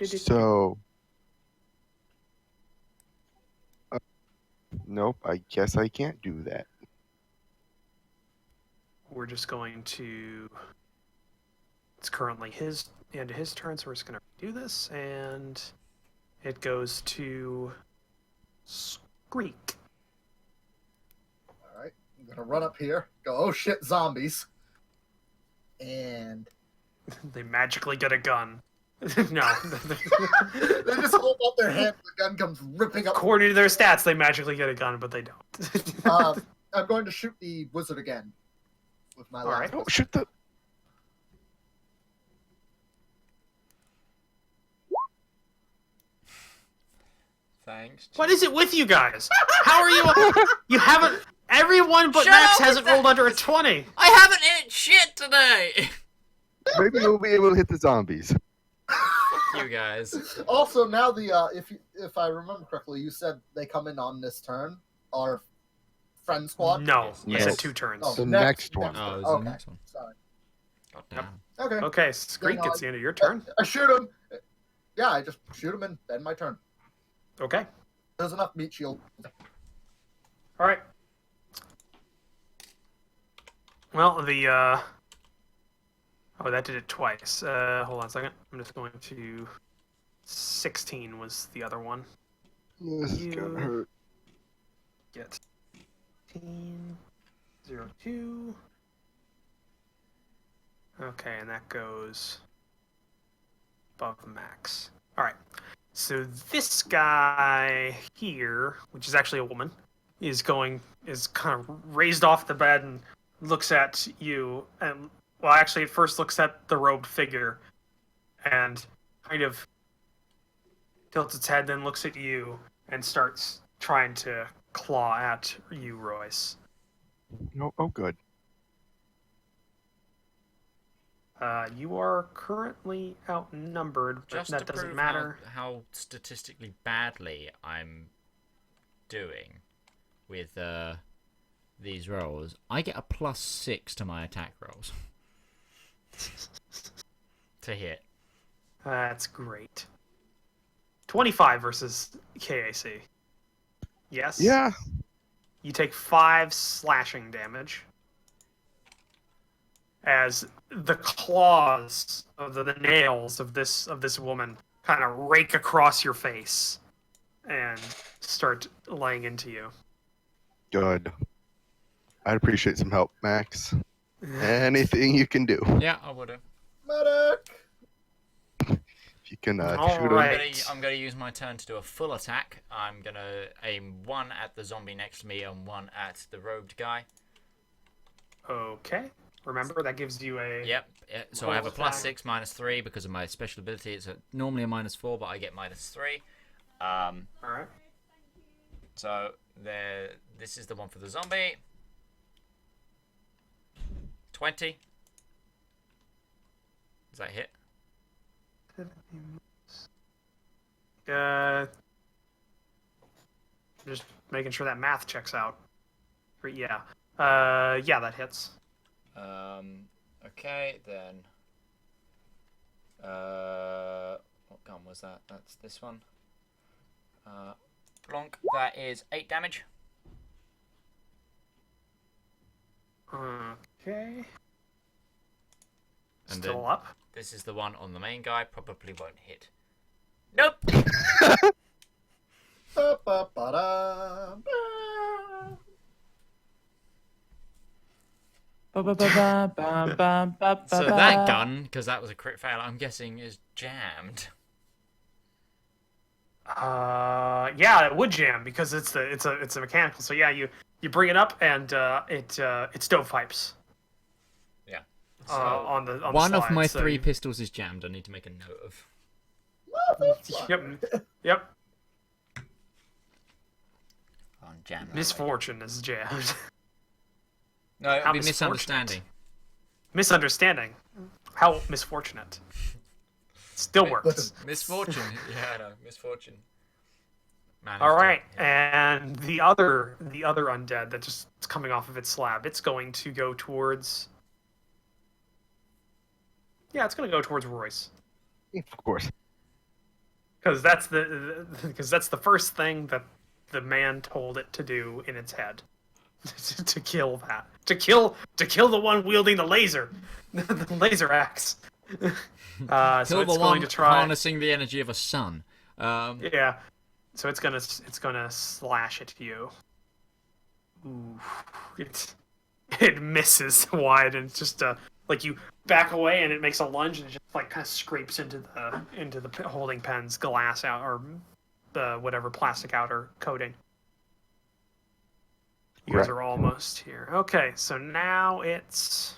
So. Nope, I guess I can't do that.
We're just going to. It's currently his turn, so we're just going to do this, and it goes to Screek.
Alright, I'm gonna run up here, go, oh shit, zombies. And
They magically get a gun. No.
they just hold up their hand, the gun comes ripping up.
According to their stats, they magically get a gun, but they don't.
I'm going to shoot the wizard again with my
Alright.
last
Oh, shoot the.
Thanks.
What is it with you guys? How are you? You haven't. Everyone but
Shut
Max
up with
hasn't
that.
rolled under a 20.
I haven't hit shit today!
Maybe we'll be able to hit the zombies.
You guys.
Also, now the if I remember correctly, you said they come in on this turn. Our friend squad.
No, I
Yes.
said 2 turns.
Oh,
The next one.
Oh,
turn.
it's the
Okay,
next one.
sorry.
God damn.
Okay.
Okay, Screek, it's the end of your turn.
I shoot him. Yeah, I just shoot him and end my turn.
Okay.
There's enough meat shield.
All right. Well, oh, that did it twice. Hold on a second. I'm just going to. 16 was the other one.
This is gonna
You-
hurt.
Get 18, 02. Okay, and that goes above max. All right. So this guy here, which is actually a woman, is kind of raised off the bed and looks at you, and well, actually, at first looks at the robed figure, and kind of tilts its head, then looks at you and starts trying to claw at you, Royce.
No, oh, good.
You are currently outnumbered, but
Just
that
to
doesn't
prove
matter.
how statistically badly I'm doing with these rolls, I get a +6 to my attack rolls to hit.
That's great. 25 versus KAC. Yes.
Yeah.
You take 5 slashing damage as the claws of the nails of this woman kind of rake across your face and start laying into you.
Good. I'd appreciate some help, Max. Anything you can do.
Yeah, I would have.
Medic!
If you can
All
shoot him.
right.
I'm gonna use my turn to do a full attack. I'm gonna aim one at the zombie next to me and one at the robed guy.
Okay. Remember, that gives you a...
Yep. So I have a +6 -3 because of my special ability. It's normally a -4, but I get -3.
All right.
So this is the one for the zombie. 20. Does that hit?
Just making sure that math checks out. Yeah. Yeah, that hits.
Okay, then. What gun was that? That's this one. Blonk. That is 8 damage.
Okay.
And
Still
then
up.
this is the one on the main guy. Probably won't hit. Nope.
Ba-ba-ba-da.
So that gun, because that was a crit fail, I'm guessing is jammed.
Yeah, it would jam because it's a mechanical. So yeah, you bring it up and it stovepipes.
Yeah.
On the
One
the
of
slide,
my
so
3
you-
pistols is jammed. I need to make a note of.
Yep.
On jam.
Misfortune is jammed.
No, it
How
would be
misfortunate.
misunderstanding.
Misunderstanding. How misfortunate. Still works.
Misfortune. Yeah, I know. Misfortune.
All right, and the other undead that just is coming off of its slab, it's going to go towards. Yeah, it's going to go towards Royce
Of course.
because that's the first thing that the man told it to do in its head. To kill that. To kill the one wielding the laser. The laser axe. So
Kill
it's
the
going
one
to try.
harnessing the energy of a sun.
Yeah. So it's gonna slash at you. Ooh. It misses wide and it's just like you back away and it makes a lunge and it just like kind of scrapes into the holding pen's glass out or the whatever plastic outer coating. You guys are almost here. Okay, so now it's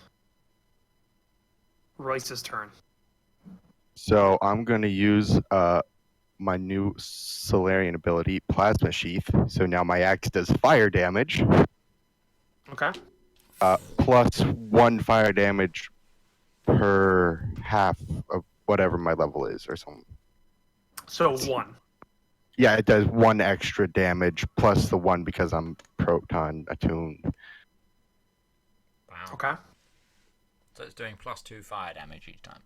Royce's turn.
So I'm going to use my new Solarian ability, Plasma Sheath. So now my axe does fire damage,
Okay.
plus 1 fire damage per half of whatever my level is or something.
So 1.
Yeah, it does 1 extra damage plus the 1 because I'm proton attuned.
Wow.
Okay.
So it's doing +2 fire damage each time.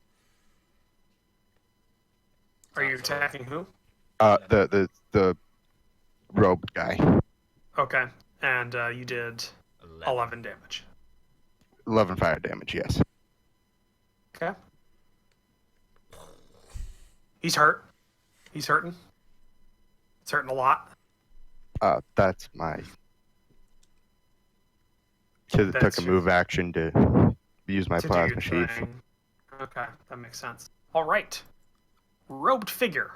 Are you attacking who?
The robed guy.
Okay. And you did 11 damage.
11 fire damage, yes.
Okay. He's hurt. He's hurting. It's hurting a lot.
That's my... Took
That's
a move action to use my
to do
Plasma
your
Sheath.
thing. Okay, that makes sense. All right. Robed figure.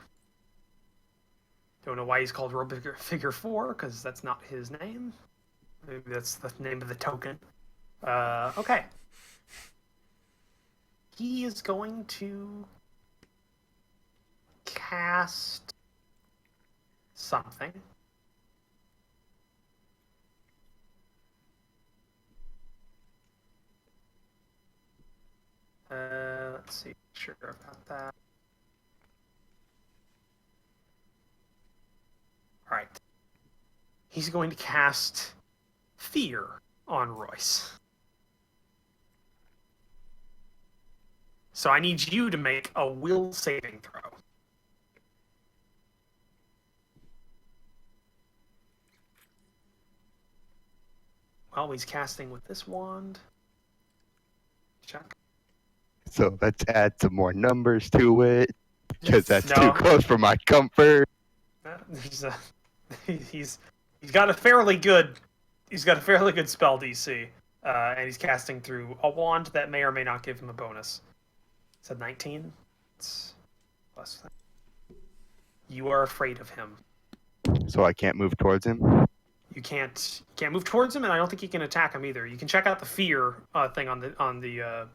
Don't know why he's called Robed Figure 4, because that's not his name. Maybe that's the name of the token. Okay. He is going to cast something. Let's see. Sure about that. All right. He's going to cast Fear on Royce. So I need you to make a will saving throw. Well, he's casting with this wand. Check.
So let's add some more numbers to it, because that's
No.
too close for my comfort.
He's got a fairly good spell DC, and he's casting through a wand that may or may not give him a bonus. Is that 19? It's plus. You are afraid of him.
So I can't move towards him.
You can't move towards him, and I don't think you can attack him either. You can check out the fear thing on the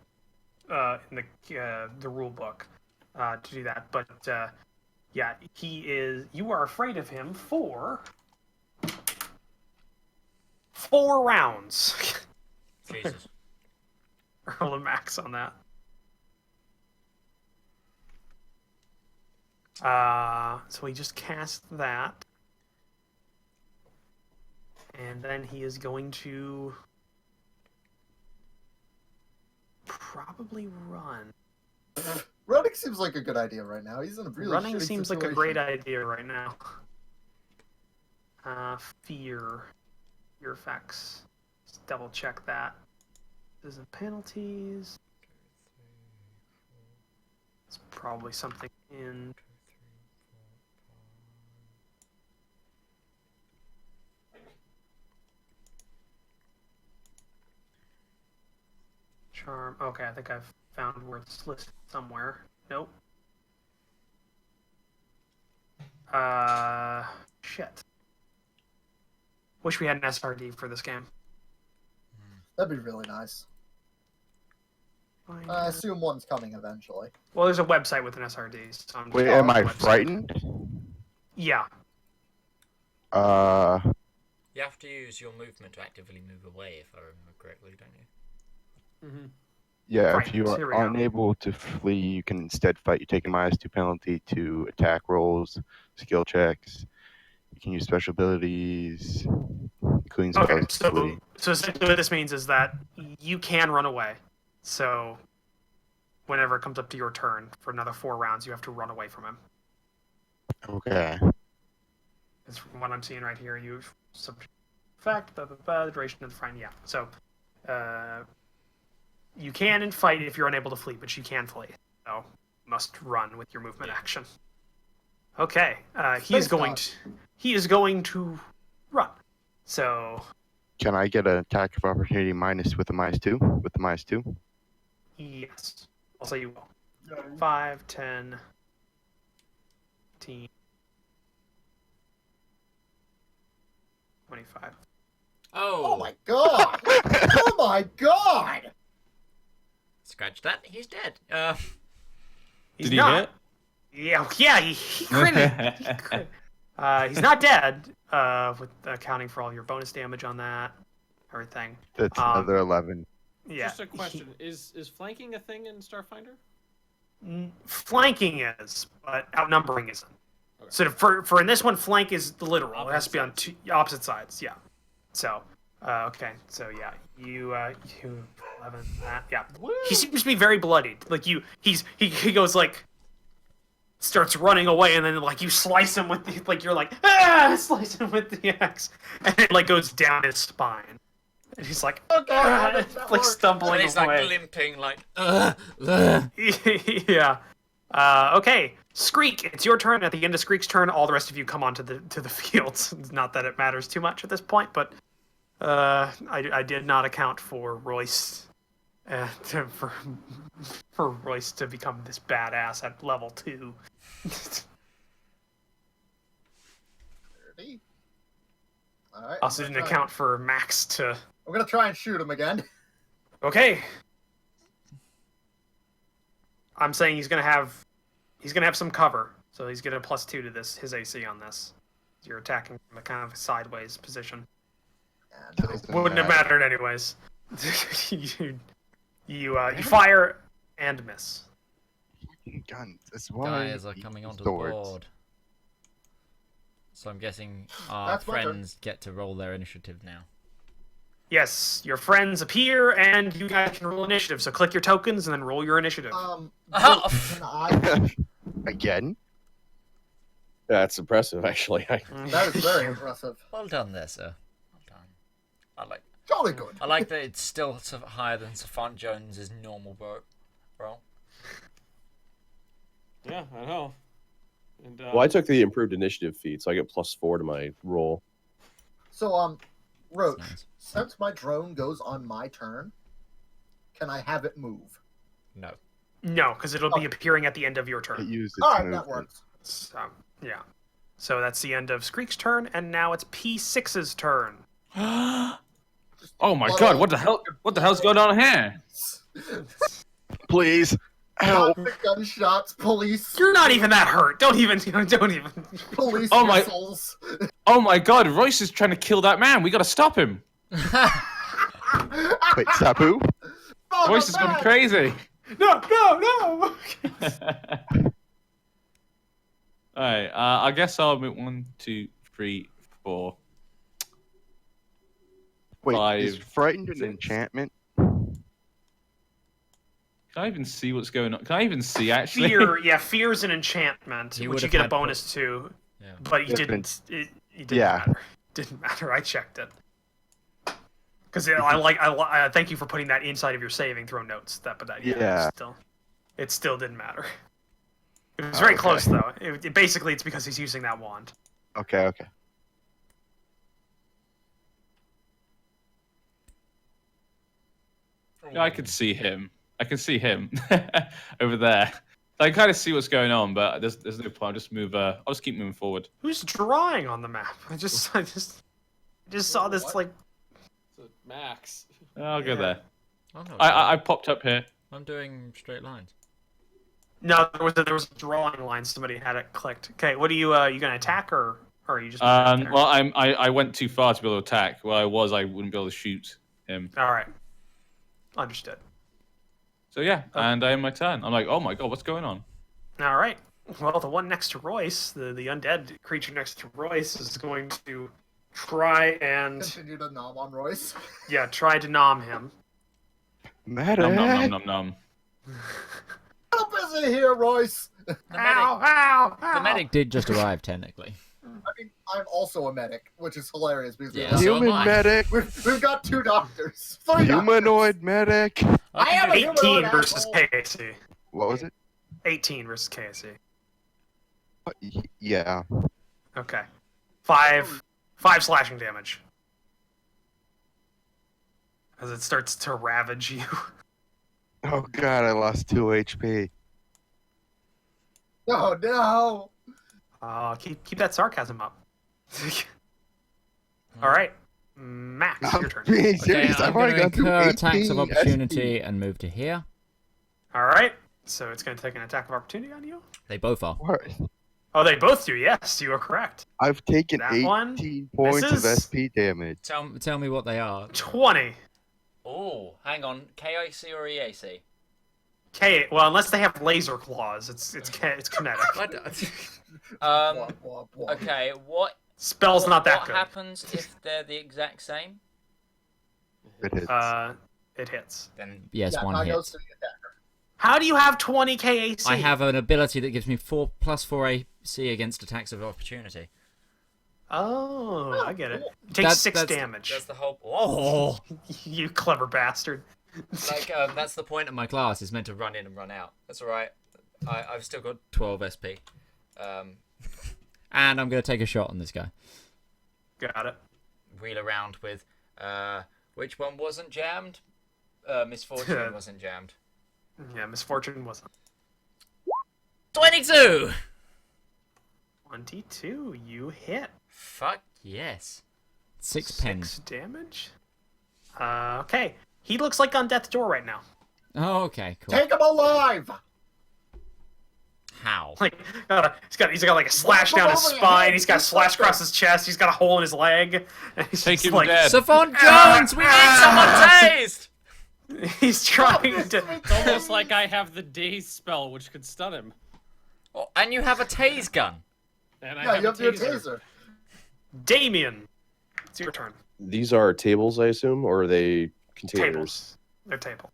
in the rule book to do that. But yeah, you are afraid of him for 4 rounds.
Jesus.
Roll a max on that. So he just cast that. And then he is going to probably run.
Running seems like a good idea right now. He's in a really
Running
shitty
seems like a
situation.
great idea right now. Fear effects. Let's double check that. There's a penalties. It's probably something in. Charm. Okay, I think I've found where it's listed somewhere. Nope. Shit. Wish we had an SRD for this game.
That'd be really nice. I assume one's coming eventually.
Well, there's a website with an SRD. So I'm
Wait,
just
am I
website.
frightened?
Yeah.
You have to use your movement to actively move away, if I remember correctly, don't you?
Mm-hmm.
Yeah,
Right,
if you
here we go.
are unable to flee, you can instead fight. You take a -2 penalty to attack rolls, skill checks. You can use special abilities, including
Okay,
spells to flee.
so essentially what this means is that you can run away. So whenever it comes up to your turn for another 4 rounds, you have to run away from him.
Okay.
It's from what I'm seeing right here. You subject effect, the duration of the fine. Yeah. So you can fight if you're unable to flee, but you can flee. So must run with your movement action. Okay. He is going to run. So
Can I get an attack of opportunity minus with a -2? With the -2?
yes. I'll say you will. 5, 10, 15, 25.
Oh my god! Oh my god!
Scratch that. He's dead.
He's
Did he
not.
hit?
Yeah, he critted. He crit. He's not dead, with accounting for all your bonus damage on that, everything.
That's another 11.
Yeah.
Just a question: Is flanking a thing in Starfinder?
Flanking is, but outnumbering isn't.
Okay.
So for in this one, flank is the literal. It has to be on opposite sides. Yeah. So okay. So yeah, you 11. Yeah.
Woo!
He seems to be very bloodied. Like he goes like. Starts running away, and then like you slice him with the you're like slice him with the axe, and it like goes down his spine, and he's like like stumbling
and he's
away.
like limping, like
Yeah. Okay, Skreek, it's your turn. At the end of Skreek's turn, all the rest of you come onto the fields. Not that it matters too much at this point, but I did not account for Royce. For Royce to become this badass at level 2.
30. Alright.
Also didn't account for Max to...
I'm gonna try and shoot him again.
Okay. I'm saying he's gonna have some cover, so he's getting a +2 to his AC on this. You're attacking from a kind of sideways position.
And
Wouldn't have mattered anyways. You fire, and miss.
Guns. That's why
Guys are
he
coming
used
onto the
swords.
board. So I'm guessing our
That's my turn.
friends get to roll their initiative now.
Yes, your friends appear, and you guys can roll initiative. So click your tokens and then roll your initiative.
Oh.
Can I?
Again?
That's impressive, actually.
That is very impressive.
Well done there, sir. Well done.
Jolly good.
I like that it's still sort of higher than Savant Jones's normal roll.
Yeah, I know. And,
Well, I took the improved initiative feat, so I get +4 to my roll.
So, Roach,
Nice.
since my drone goes on my turn, can I have it move?
No.
No, because it'll be appearing at the end of your
It
turn.
used its
All right,
movement.
that works.
So, yeah. So that's the end of Screek's turn, and now it's P6's turn.
Oh my god, what the hell? What the hell's going on here?
Please help.
Gunshots, police.
You're not even that hurt. Don't even.
Police
Oh my-
whistles.
Oh my god, Royce is trying to kill that man. We gotta stop him.
Wait, Sabu?
Royce has gone crazy.
No.
Alright, I guess I'll move 1, 2, 3, 4.
Wait, is
5,
frightened an
6.
enchantment?
Can I even see what's going on? Can I even see actually?
Fear's an enchantment,
He
which
would
you
have
get a
had
bonus to,
Yeah.
but you
Different.
didn't. It didn't
Yeah.
matter. Didn't matter. I checked it. Because I thank you for putting that inside of your saving throw notes.
Yeah.
It still didn't matter. It was very
Okay.
close though. Basically, it's because he's using that wand.
Okay.
Yeah, I can see him. I can see him over there. I kind of see what's going on, but there's no point. I'll just move. I'll just keep moving forward.
Who's drawing on the map? I just saw this
What?
like.
So, Max.
I'll go there.
Oh, no,
I popped up here.
I'm doing straight lines.
No, there was a drawing line. Somebody had it clicked. Okay, what are you gonna attack or are you just?
Well, I went too far to be able to attack. Where I wouldn't be able to shoot him.
All right, understood.
So yeah, and I am my turn. I'm like, oh my god, what's going on?
All right. Well, the one next to Royce, the undead creature next to Royce, is going to try and
Continue to nom on Royce.
try to nom him.
Medic.
Nom.
Help us in here, Royce.
Ow!
The medic did just arrive, technically.
I mean, I'm also a medic, which is hilarious because
Yeah. So am
Human
I.
medic.
we've got 2 doctors. 3
Humanoid medic.
I am a
18
humanoid
versus
asshole.
KAC.
What was it?
18 versus KAC.
Yeah.
Okay. 5 slashing damage. As it starts to ravage you.
Oh god, I lost 2 HP.
Oh no!
Keep that sarcasm up. All right, Max, your turn.
Being
Okay,
serious,
I'm
I've
going
already
to
gone through
incur
18
attacks of opportunity
SP.
and move to here.
All right, so it's going to take an attack of opportunity on you.
They both are.
What?
Oh, they both do. Yes, you are correct.
I've taken
That
18
one
points of
misses.
SP damage.
Tell me what they are.
20.
Oh, hang on. KIC or EAC?
Well, unless they have laser claws, it's kinetic.
Blah, blah, blah.
Okay, what
Spell's not that
what
good.
happens if they're the exact same?
It hits.
It hits.
Then yes,
Yeah,
one
I goes
hit.
to the attacker.
How do you have 20 KAC?
I have an ability that gives me +4 AC against attacks of opportunity.
Oh, I get it. It takes 6 damage.
That's the whole. Oh,
You clever bastard.
that's the point of my class. Is meant to run in and run out. That's all right. I've still got 12 SP. And I'm going to take a shot on this guy.
Got it.
Wheel around with. Which one wasn't jammed? Misfortune wasn't jammed.
Yeah, misfortune wasn't.
22.
22, you hit.
Fuck yes. 6 pens.
6 damage. Okay. He looks like on death's door right now.
Oh, okay, cool.
Take him alive!
How?
Like, he's got like a slash down his spine. He's got a slash across his chest. He's got a hole in his leg. And he's
Take
just
him
like,
dead.
Savant Jones, we need someone tased.
He's trying to.
It's almost like I have the daze spell, which could stun him.
Oh, and you have a tase gun.
And I
Yeah, you have
a
your
taser.
taser.
Damien, it's your turn.
These are tables, I assume, or are they containers?
Tables. They're table.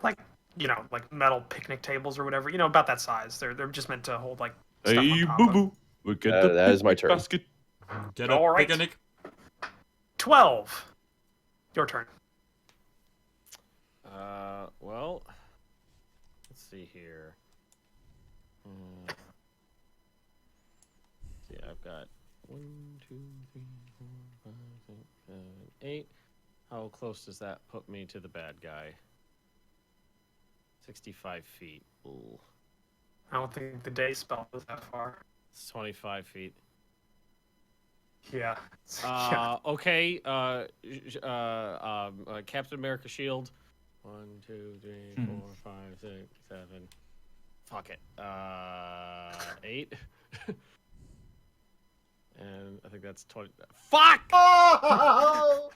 Like, like metal picnic tables or whatever. About that size. They're just meant to hold like stuff
Hey,
on top
boo
of.
boo. We get the
That is my turn.
basket.
Get
All right.
picnic.
12. Your turn.
Well, let's see here. See, I've got 1, 2, 3, 4, 5, 6, 7, 8. How close does that put me to the bad guy? 65 feet. Ooh.
I don't think the day spell was that far.
It's 25 feet.
Yeah.
Okay. Captain America shield. 1, 2, 3, 4, 5, 6, 7. Fuck it. 8. And I think that's 20. Fuck!
Oh!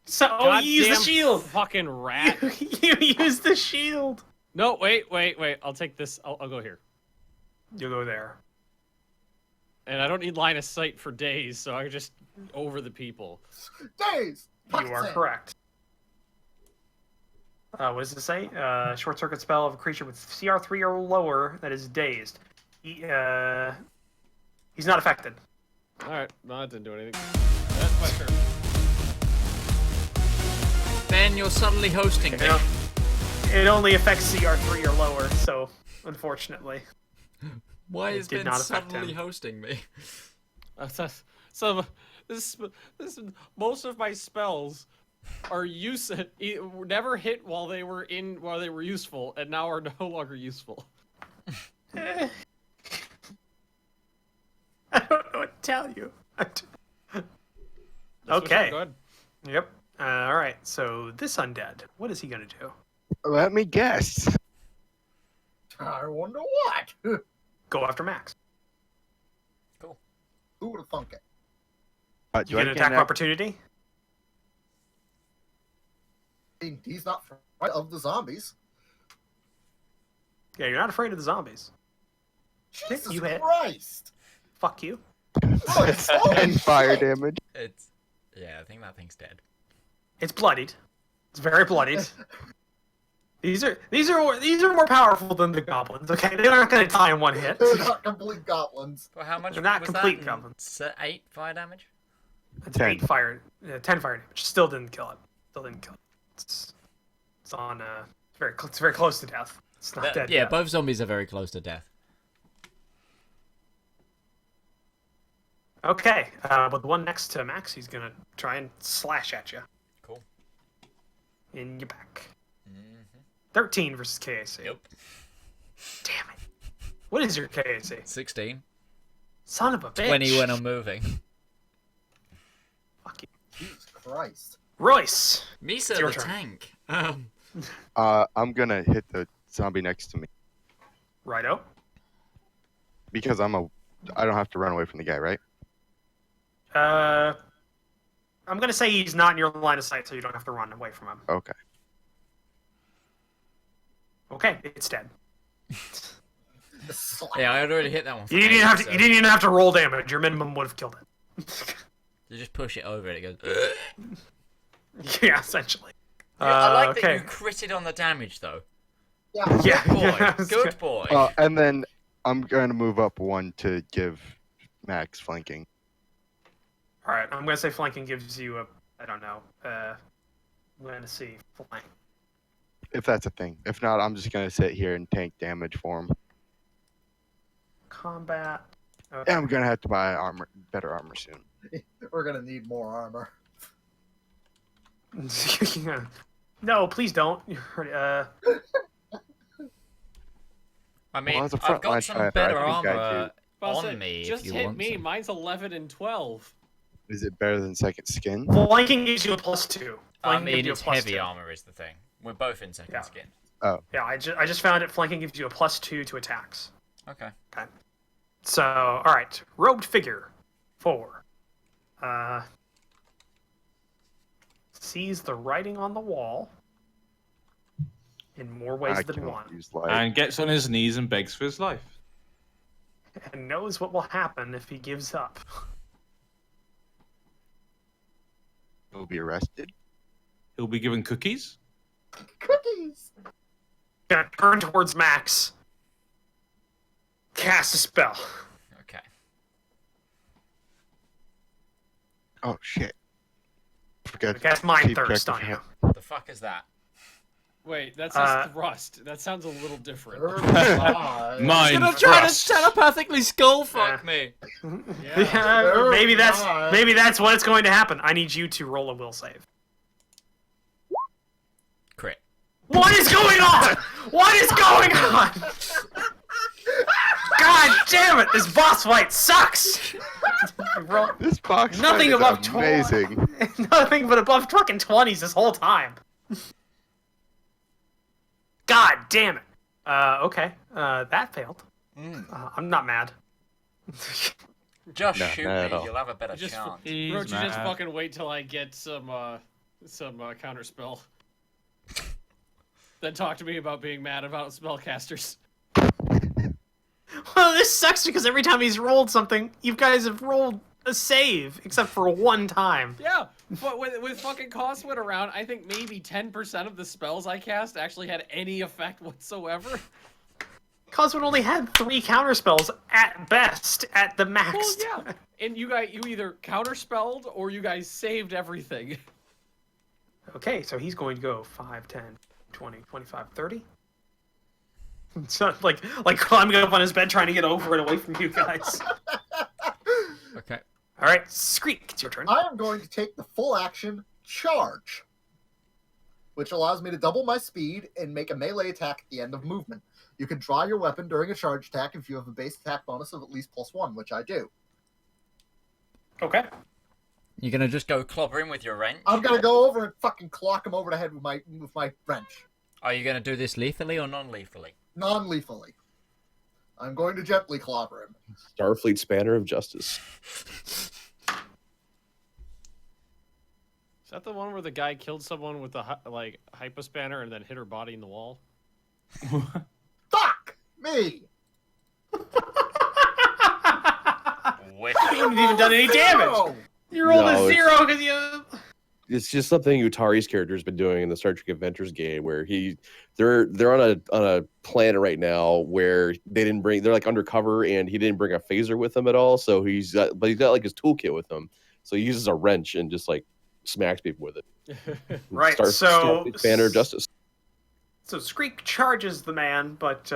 So you use the
Goddamn
shield.
Fucking rat.
You use the shield.
No, wait. I'll take this. I'll go here.
You'll go there.
And I don't need line of sight for days, so I just over the people.
Days!
You are correct. What does it say? Short circuit spell of a creature with CR3 or lower that is dazed. He's not affected.
Alright, no, that didn't do anything. That's my turn.
Ben, you're suddenly hosting me.
It only affects CR3 or lower, so unfortunately.
Why is
did
Ben
not affect
suddenly
him.
hosting me?
So this most of my spells are never hit while they were useful, and now are no longer useful.
I don't know what to tell you. Okay.
Go ahead.
Yep. All right. So this undead, what is he gonna do?
Let me guess.
I wonder what.
Go after Max.
Who would have thunk it?
Do
You
I
get an
get
attack
an
of opportunity.
I mean, he's not frightened of the zombies.
Yeah, you're not afraid of the zombies.
Jesus
you hit.
Christ!
Fuck you.
Oh, it's so
and fire
shit.
damage?
Yeah, I think that thing's dead.
It's bloodied. It's very bloodied. These are more powerful than the goblins. Okay, they're not gonna die in one hit.
They're not complete goblins.
Well, how much
They're not
was
complete
that?
goblins.
8 fire damage?
It's
10.
10 fire damage. Still didn't kill it. It's on. It's very close to death. It's not dead
Yeah,
yet.
both zombies are very close to death.
Okay, but the one next to Max, he's gonna try and slash at you.
Cool.
In your back. 13 versus KAC.
Yep.
Damn it. What is your KAC?
16.
Son of a bitch.
20 when I'm moving.
Fuck you.
Jesus Christ.
Royce.
Misa
your
the
turn.
tank.
I'm gonna hit the zombie next to me
Righto.
because I don't have to run away from the guy, right?
I'm gonna say he's not in your line of sight, so you don't have to run away from him.
Okay.
Okay, it's dead.
Yeah, I had already hit that one. For
You didn't
eight,
even have to.
so
You didn't even have to roll damage. Your minimum would have killed it.
You just push it over and it goes.
Yeah, essentially.
I like
okay.
that you critted on the damage, though.
Yeah.
Yeah.
Boy,
yeah,
good boy.
And then I'm gonna move up one to give Max flanking.
All right, I'm gonna say flanking gives you a. I don't know. I'm gonna see flank.
If that's a thing. If not, I'm just gonna sit here and tank damage for him.
Combat. Okay.
And I'm gonna have to buy better armor soon.
We're gonna need more armor.
No, please don't.
I mean,
as a
I've
frontline
got some
fighter,
better
I think I
armor
Well,
on me
just
if you
hit
want
me.
some.
Mine's 11 and 12.
Is it better than second skin?
Flanking gives you a +2.
I
Flanking
mean,
gives you a
it's heavy
+2.
armor is the thing. We're both in second
Yeah.
skin.
Yeah, I just found it. Flanking gives you a +2 to attacks.
Okay.
Okay. So, all right, robed figure, 4. sees the writing on the wall in more ways
I
than
cannot
one,
use light.
And gets on his knees and begs for his life.
and knows what will happen if he gives up.
He'll be arrested.
He'll be given cookies.
Cookies.
Gonna turn towards Max. Cast a spell.
Okay.
Oh shit! Forgot.
Cast Mind
keep track
Thirst
of
on you.
him.
The fuck is that?
Wait, that says thrust. That sounds a little different.
Mine
Gonna try to
thrust.
telepathically skull fuck
Yeah.
me.
Yeah, maybe that's what it's going to happen. I need you to roll a will save.
Crit.
What is going on? What is going on? God damn it! This boss fight sucks.
This box
Nothing
fight is
above
amazing.
Nothing but above fucking 20s this whole time. God damn it. Okay. That failed. I'm not mad.
Just
No,
shoot
not at
me.
all.
You'll have a better
Just,
chance.
Roach, you just fucking wait till I get some counter spell. Then talk to me about being mad about spellcasters.
Well, this sucks because every time he's rolled something, you guys have rolled a save, except for one time.
Yeah, but with fucking Coswin around, I think maybe 10% of the spells I cast actually had any effect whatsoever.
Coswood only had 3 counterspells at best, at the max.
Well, yeah, and you either counterspelled or you guys saved everything.
Okay, so he's going to go 5, 10, 20, 25, 30. So, like climbing up on his bed trying to get over and away from you guys.
Okay.
All right, Screek, it's your turn.
I am going to take the full action charge, which allows me to double my speed and make a melee attack at the end of movement. You can draw your weapon during a charge attack if you have a base attack bonus of at least +1, which I do.
Okay.
You're gonna just
Go clobber him with your wrench.
I'm gonna go over and fucking clock him over the head with my wrench,
Are you gonna do this lethally or non-lethally?
non-lethally. I'm going to gently clobber him.
Starfleet Spanner of Justice.
Is that the one where the guy killed someone with the hypospanner and then hit her body in the wall?
Fuck me!
Whiff.
You haven't even done any damage. You rolled
No,
a
it's-
0 because you.
It's just something Utari's character has been doing in the Star Trek Adventures game, where they're on a planet right now where they're like undercover, and he didn't bring a phaser with him at all. So he's got like his toolkit with him, so he uses a wrench and just like smacks people with it.
Right,
Starfleet Spanner of Justice.
So Screek charges the man, but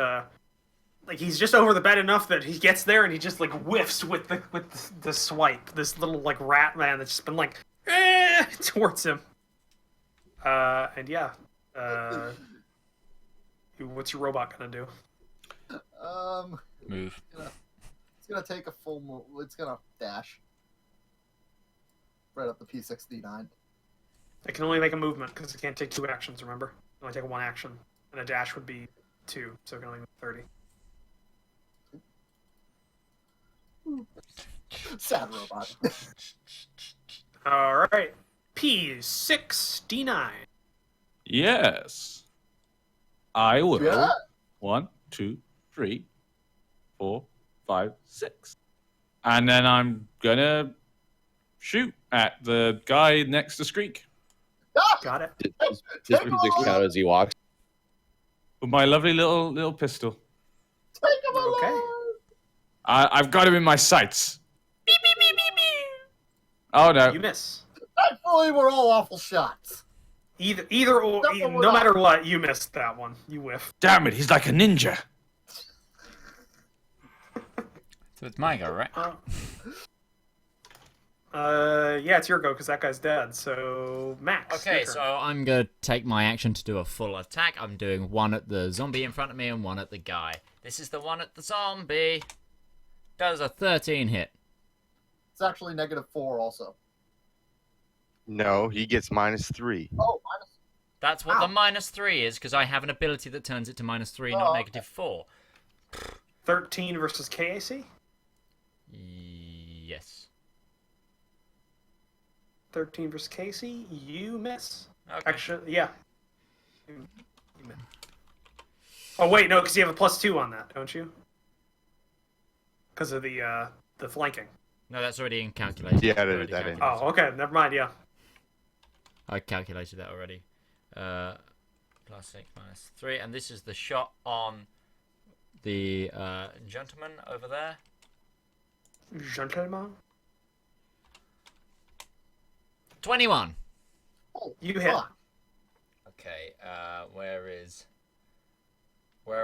like he's just over the bed enough that he gets there and he just like whiffs with the swipe. This little like rat man that's just been like towards him. And yeah, what's your robot gonna do?
Move.
It's gonna take a full move. It's gonna dash right up the P69.
It can only make a movement because it can't take 2 actions. Remember, it can only take 1 action, and a dash would be 2, so it can only move 30.
Sad robot.
All right, P69.
Yes. I will.
Yeah.
1, 2, 3, 4, 5, 6. And then I'm gonna shoot at the guy next to Screek
Got it.
Just physics count as he walks.
with my lovely little pistol.
Take him alive!
Okay.
I've got him in my sights. Oh no.
You miss.
Thankfully, we're all awful shots.
Either or, no matter what, you missed that one. You whiff.
Damn it, he's like a ninja.
So it's my go, right?
Yeah, it's your go because that guy's dead. So Max.
Okay,
your turn.
so
I'm gonna take my action to do a full attack. I'm doing one at the zombie in front of me and one at the guy. This is the one at the zombie. Does a 13 hit.
It's actually -4 also.
No, he gets -3.
Oh, minus.
That's what
Ow.
the -3 is, because I have an ability that turns it to -3,
Oh,
not
okay.
-4.
13 versus KAC.
Yes.
13 versus Casey. You miss.
Okay.
Actually, yeah. You miss. Oh wait, no, because you have a +2 on that, don't you? Because of the flanking.
No, that's already calculated.
Yeah, I did
Already
that in.
calculated.
Oh, okay, never mind. Yeah.
I calculated that already. +6 -3, and this is the shot on the gentleman over there.
Gentleman.
21.
You hit.
Okay, where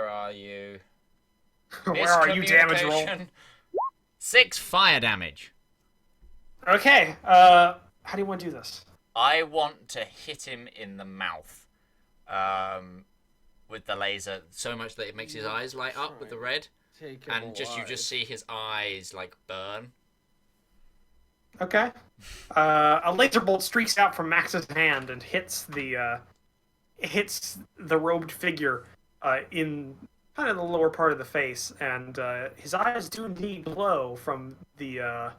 are you?
Where are you, damage roll?
Miscommunication. 6 fire damage.
Okay. How do you want to do this?
I want to hit him in the mouth with the laser so much that it makes his eyes light up with the red, and you just see his eyes like burn.
Okay. A laser bolt streaks out from Max's hand and hits the robed figure in kind of the lower part of the face, and his eyes do indeed glow from the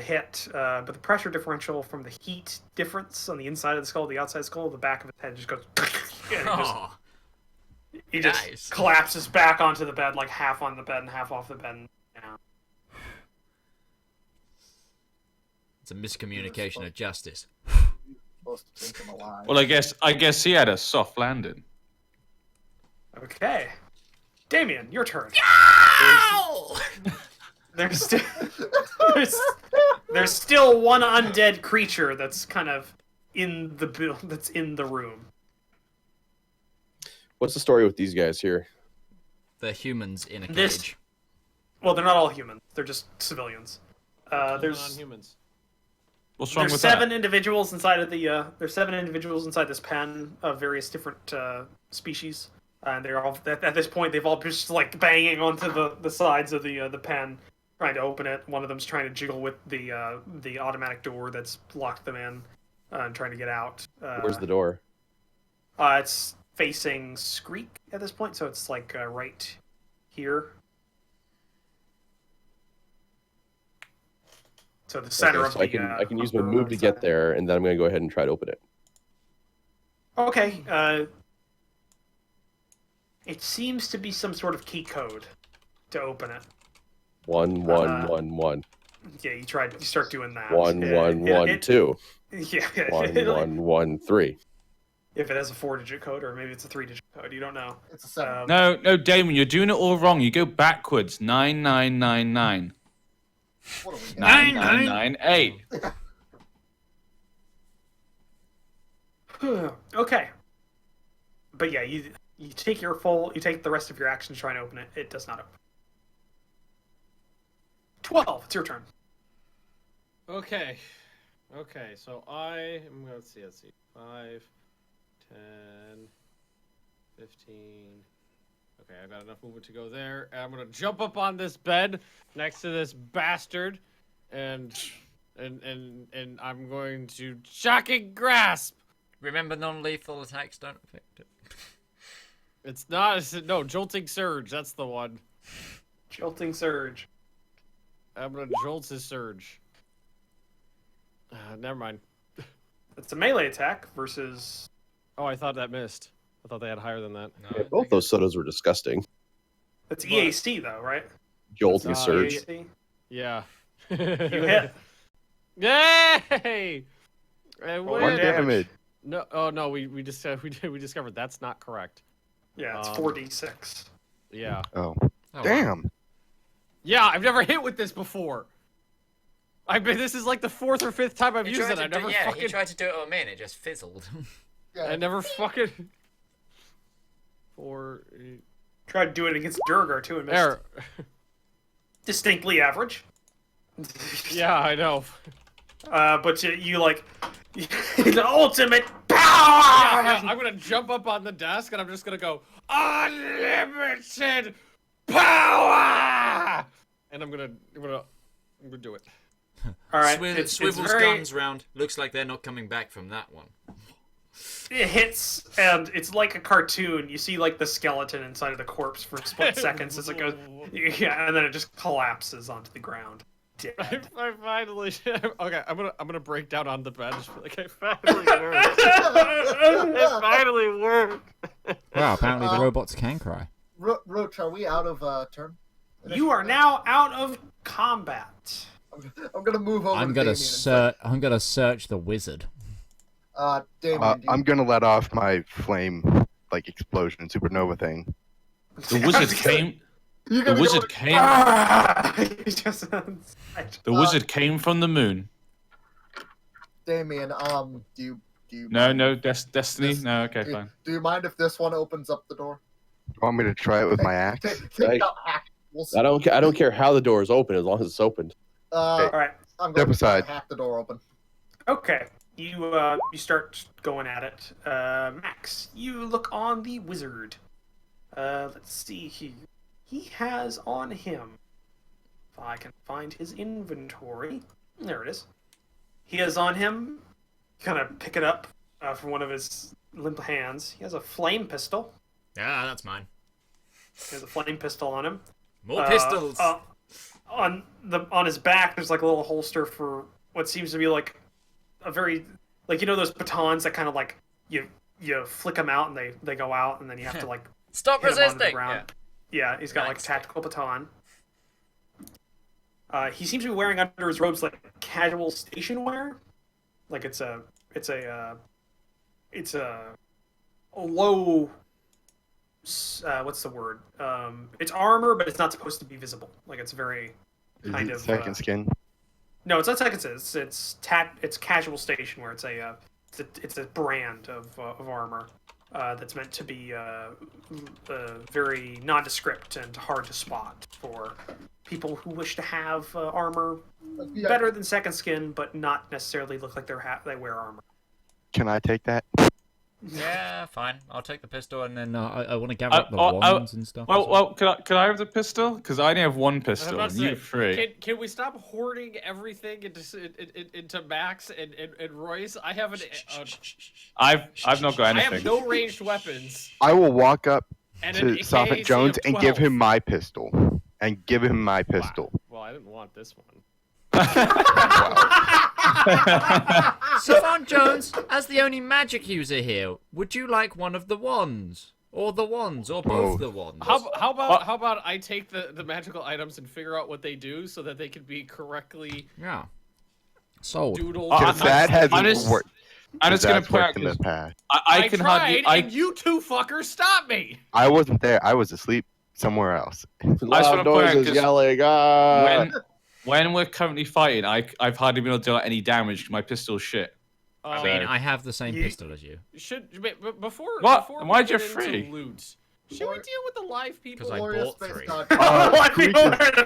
hit, but the pressure differential from the heat difference on the inside of the skull, the outside skull, the back of his head just goes. And he just
Nice.
collapses back onto the bed, like half on the bed and half off the bed. Down.
It's a miscommunication of justice.
Supposed to take him alive.
Well, I guess he had a soft landing.
Okay, Damien, your turn. There's still there's still one undead creature that's kind of in the room.
What's the story with these guys here?
The humans in a
This-
cage.
Well, they're not all humans. They're just civilians. There's
non-humans.
What's wrong
there's
with
seven
that?
individuals inside of the there's 7 individuals inside this pen of various different species, and they're all at this point they've all just like banging onto the sides of the pen, trying to open it. One of them's trying to jiggle with the automatic door that's locked them in, and trying to get out.
Where's the door?
It's facing Screek at this point, so it's like right here. So the center
Okay,
of
so
the.
I can use my move to get there, and then I'm going to go ahead and try to open it.
Okay. It seems to be some sort of key code to open it.
1 1 1 1
Yeah, you start doing that.
1 1 1 2
Yeah.
1 1 1 3.
If it has a 4-digit code, or maybe it's a 3-digit code, you don't know.
It's a 7.
No, Damon, you're doing it all wrong. You go backwards. 9999.
What are we doing?
9998.
Okay. But yeah, you take the rest of your action to try and open it. It does not open. 12. It's your turn.
Okay. Okay, so I am let's see. 5, 10, 15. Okay, I've got enough movement to go there. And I'm gonna jump up on this bed next to this bastard, and I'm going to shocking grasp.
Remember, non-lethal attacks don't affect it.
It's no jolting surge. That's the one.
Jolting surge.
I'm gonna jolt his surge. Never mind.
It's a melee attack versus.
Oh, I thought that missed. I thought they had higher than that.
No,
Both those sodas were disgusting.
It's EAC though, right?
Jolting
It's,
surge.
EAC.
Yeah.
You hit.
Yay! And
Roll
wait-
one
damage.
No, oh no, we discovered that's not correct.
Yeah, it's 4d6.
Yeah.
Oh,
Oh, wow.
damn.
Yeah, I've never hit with this before. This is like the 4th or 5th time I've
He
used
tried
it.
to
I never
he
fucking.
tried to do it on me and it just fizzled.
Yeah.
I never fucking. 4.
Tried to do it against Durgar too and missed.
There.
Distinctly average.
Yeah, I know.
But you like the ultimate power.
Yeah, I'm gonna jump up on the desk and I'm just gonna go unlimited power, and I'm gonna do it.
All right,
Swivels
very,
guns round. Looks like they're not coming back from that one.
It hits, and it's like a cartoon. You see like the skeleton inside of the corpse for split seconds as it goes, yeah, and then it just collapses onto the ground. dead.
I finally. Okay, I'm gonna break down on the bed. Just be like, I finally worked. It finally worked.
Wow, apparently the robots can cry.
Roach, are we out of turn?
You are now out of combat.
I'm gonna move over.
I'm
to
gonna
Damien and say,
I'm gonna search the wizard.
Damien,
I'm gonna let off my flame like explosion supernova thing.
The wizard came.
you're
The
gonna
wizard
go,
came.
He just
The wizard came from the moon.
Damien, do you
No,
mind?
no, Destiny.
This-
No, okay,
do,
fine.
do you mind if this one opens up the door?
You want me to try it with my axe?
Take out hack. We'll see.
I don't care how the door is open as long as it's opened.
All right.
I'm going to
aside.
hack the door open.
Okay. You start going at it. Max, you look on the wizard. Let's see here. He has on him. If I can find his inventory. There it is. He has on him. Kind of pick it up from one of his limp hands. He has a flame pistol.
Yeah, that's mine.
He has a flame pistol on him.
More pistols.
On his back, there's like a little holster for what seems to be like a very like those batons that kind of like you flick them out and they go out and then you have to like
Stop
hit 'em onto the
resisting.
ground. Yeah, he's got like a tactical baton. He seems to be wearing under his robes like casual station wear, like it's a low. What's the word? It's armor, but it's not supposed to be visible. Like it's very
Is
kind
it
of
second skin?
No, it's not second skin. It's casual station where it's a brand of armor that's meant to be very nondescript and hard to spot for people who wish to have armor better than second skin, but not necessarily look like they wear armor.
Can I take that?
Yeah, fine. I'll take the pistol and then.
I want to gather up the wands and stuff.
Well, can I have the pistol? Because I only have one
I was
pistol
about
and
to
you
say,
have three.
Can we stop hoarding everything into Max and Royce? I have
I've not got
I
anything.
have no ranged weapons.
I will walk up
And an
to Sophic
AK
Jones and give
12.
him my pistol. And give him my pistol.
Well, I didn't want this one.
Savant Jones, as the only magic user here, would you like one of the wands? Or the wands, or both the wands?
How about I take the magical items and figure out what they do so that they can be correctly
Yeah. Sold.
doodled?
Because that hasn't worked.
I'm just gonna
That's
point out
worked in the
'cause
past.
I can
tried,
hardly.
and you two fuckers stopped me.
I wasn't there. I was asleep somewhere else.
Loud
wanna point out,
noises
'cause
yelling. Ah!
when we're currently fighting, I've hardly been able to do any damage because my pistol's shit.
I mean, I have the same pistol as you.
Before
What?
before we
Why'd you
get into
free?
Loot, should we deal with the live people?
'Cause I
Glorious
bought
space
three.
dog.
Why people wear the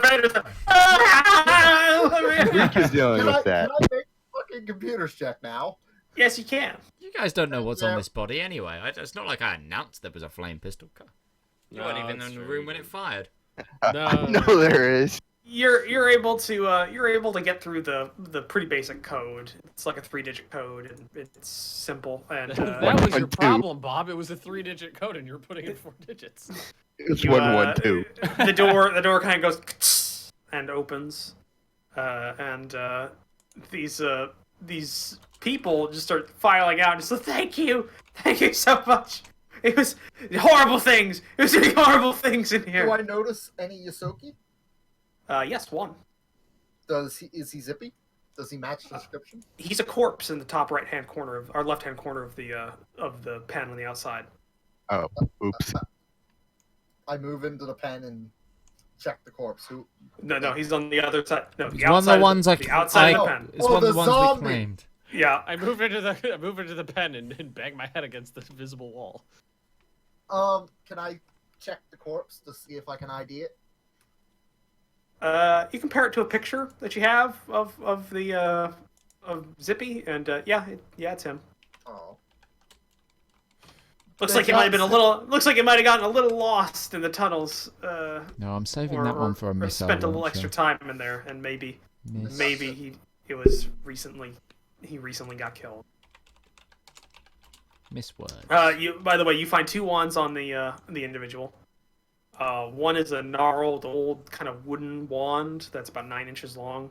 Freak is dealing with that.
Can I make a fucking computers check now?
Yes, you can.
You guys don't know what's
Yeah.
on this body anyway. It's not like I announced there was a flame pistol. You weren't even in the room when it fired.
I know there is.
You're able to get through the pretty basic code. It's like a 3-digit code, and it's simple. And
That was your
1, 2.
problem, Bob. It was a 3-digit code, and you were putting in 4 digits.
It's
you,
112.
the door kind of goes and opens, and these people just start filing out. Just like, thank you so much. It was horrible things. It was doing horrible things in
Do
here.
I notice any Yosoki?
Yes, one.
Is he zippy? Does he match the description?
He's a corpse in the top right-hand corner of our left-hand corner of the pen on the outside.
Oh, oops.
I move into the pen and check the corpse. Who?
No, he's on the other side. No, the
It's one of
outside.
the ones
the outside of the
I-
pen.
It's
Oh,
one of
the
the ones
zombie.
we claimed.
Yeah.
I move into the pen and bang my head against the visible wall.
Can I check the corpse to see if I can ID it?
You compare it to a picture that you have of Zippy, and yeah, it's him.
Oh.
Looks
They
like it might have been a
got-
little. Looks like it might have gotten a little lost in the tunnels.
No, I'm saving
Or,
that one
or-
for a
or
missile
spent a little
launcher.
extra time in there, and maybe
Miss.
he was recently got killed.
Miss word.
By the way, you find 2 wands on the individual. One is a gnarled old kind of wooden wand that's about 9 inches long.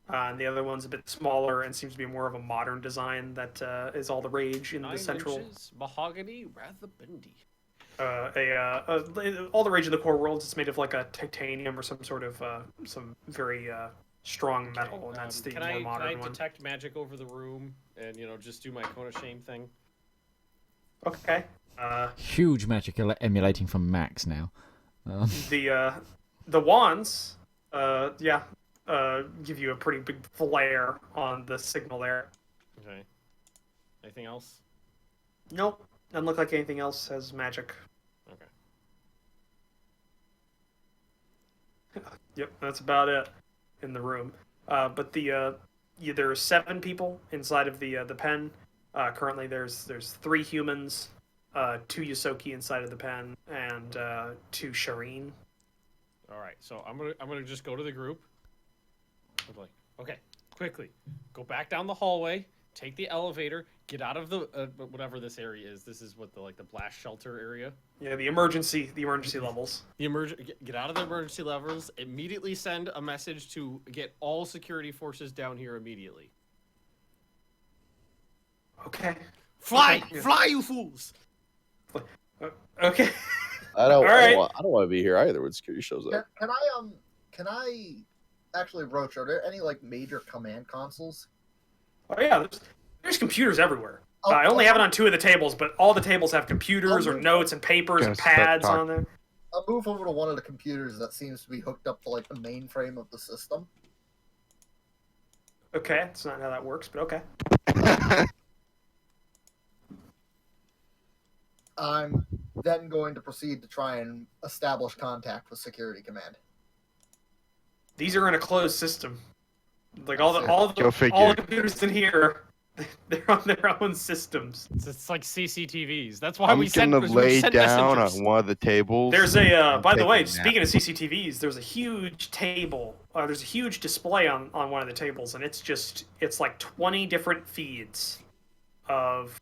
And the other one's a bit smaller and seems to be more of a modern design that is all the rage in the
9
central.
inches, mahogany, rather bendy.
All the rage in the core worlds. It's made of like a titanium or some sort of some very strong metal, and that's the more modern
Can I
one.
detect magic over the room and just do my cone of shame thing?
Okay.
Huge magic emulating from Max now.
The wands, give you a pretty big flare on the signal there.
Okay. Anything else?
Nope, doesn't look like anything else has magic.
Okay.
Yep, that's about it in the room. But there are 7 people inside of the pen. Currently, there's 3 humans, 2 Yosoki inside of the pen, and 2 Shireen.
All right. So I'm gonna just go to the group. I'm like, okay, quickly, go back down the hallway, take the elevator, get out of the whatever this area is. This is what the blast shelter area.
Yeah, the emergency levels.
Get out of the emergency levels. Immediately send a message to get all security forces down here immediately.
Okay.
Fly,
Okay.
fly, you fools!
Okay.
I don't.
All
I
right.
don't want to be here either when security shows up.
Can I actually, Roach, are there any like major command consoles?
Oh yeah, there's computers everywhere.
Oh,
I only have it on 2 of the tables, but all the tables have computers or
move-
notes and papers and
Gonna start
pads on
talking.
there.
I'll move over to one of the computers that seems to be hooked up to like the mainframe of the system.
Okay, that's not how that works, but okay.
I'm then going to proceed to try and establish contact with Security Command.
These are in a closed system. Like all
Go
the
figure.
computers in here, they're on their own systems.
It's like CCTVs. That's why
I'm
we send
gonna lay
send
down
messengers.
on one of the tables.
There's a
and
by the
take
way,
a nap.
speaking of CCTVs, there's a huge table. There's a huge display on one of the tables, and it's like 20 different feeds of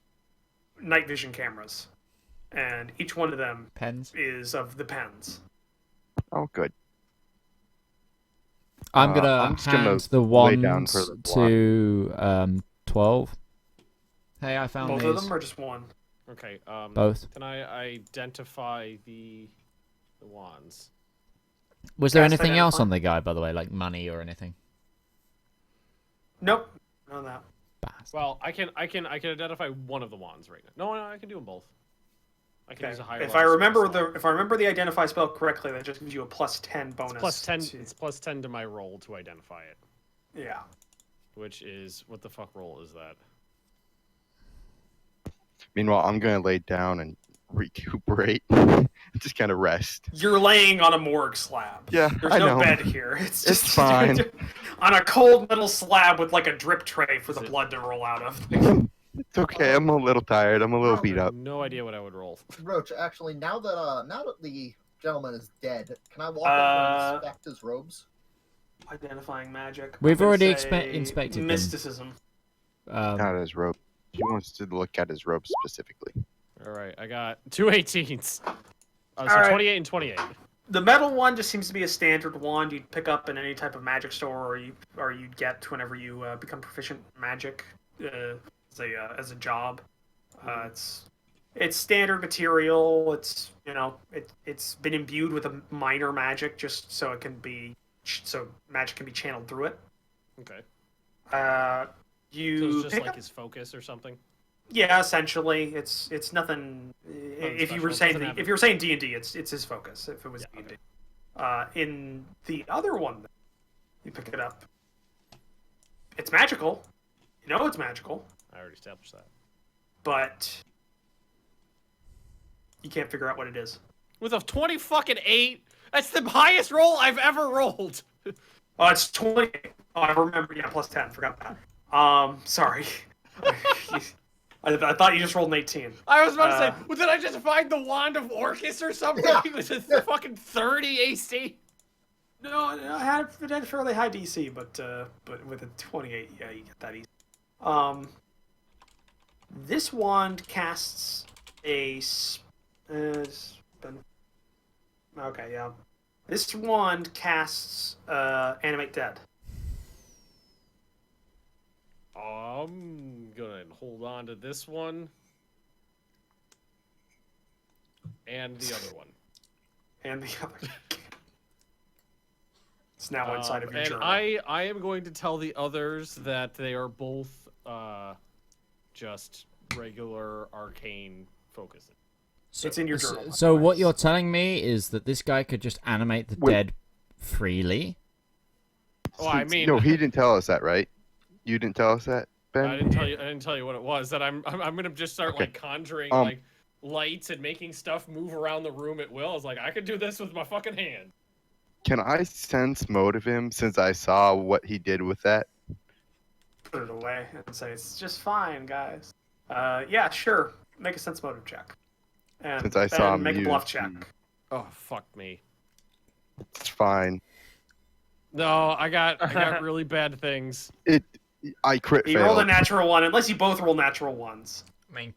night vision cameras, and each one of them
Pens.
is of the pens.
Oh, good.
I'm gonna
I'm just gonna
hand the
lay down
wands
for the
to 12. Hey, I found
Both
these.
of them, or just one?
Okay.
Both.
Can I identify the wands?
Was there
Cast
anything else
identify?
on the guy, by the way, like money or anything?
Nope, none of that.
Bastard.
Well, I can identify one of the wands right now. No, I can do them both. I can
Okay.
use a higher.
If
level
I remember
spell slot.
if I remember the identify spell correctly, that just gives you a +10 bonus.
It's plus 10.
to-
It's plus 10 to my roll to identify it,
Yeah.
which is what the fuck roll is that?
Meanwhile, I'm gonna lay down and recuperate, just kind of rest.
You're laying on a morgue slab.
Yeah,
There's
I
no
know.
bed here. It's just
fine.
on a cold metal slab with like a drip tray for the blood to roll out of.
It's okay. I'm a little tired. I'm a little beat up.
No idea what I would roll.
Roach, actually, now that the gentleman is dead, can I walk over and inspect his robes?
Identifying magic.
We've
I'm gonna
already
say
inspected them.
mysticism.
Not his robe. He wants to look at his robe specifically.
All right, I got 2 18s. So
All right.
28 and 28.
The metal one just seems to be a standard wand you'd pick up in any type of magic store, or you'd get whenever you become proficient in magic as a job. It's standard material. It's it's been imbued with a minor magic just so magic can be channeled through it.
Okay.
You
So it's just
pick
like
up-
his focus or something.
Yeah, essentially, it's nothing. If you were
special.
saying if you were saying D&D, it's his focus. If it was
Yeah,
D&D, in the other one, you pick it up. It's magical. You know it's magical,
I already established that.
but you can't figure out what it is.
With a 20 fucking 8, that's the highest roll I've ever rolled.
Oh, it's 20. Oh, I remember. Yeah, +10. Forgot that. Sorry. I thought you just rolled an 18.
I was about to say, well, did I just find the wand of Orcus or something?
Yeah.
With a fucking 30 AC?
No, it had a fairly high DC, but with a 28, yeah, you get that easy. This wand casts a Okay, yeah. This wand casts Animate Dead.
I'm gonna hold on to this one. And the other one.
And the other. It's now inside of your
and
journal.
I am going to tell the others that they are both just regular arcane focuses.
It's in your journal.
So what you're telling me is that this guy could just animate the dead freely?
Oh, I mean,
no, he didn't tell us that, right? You didn't tell us that, Ben?
I didn't tell you what it was. That I'm gonna just start like conjuring like lights and making stuff move around the room at will. I was like, I could do this with my fucking hand.
Can I sense motive him since I saw what he did with that?
Put it away and say it's just fine, guys. Yeah, sure. Make a sense motive check. And
Since I saw him
make a bluff
use-
check.
Oh fuck me.
It's fine.
No, I got really bad things.
I crit
You rolled a
failed.
natural one, unless you both roll natural ones.
I mean,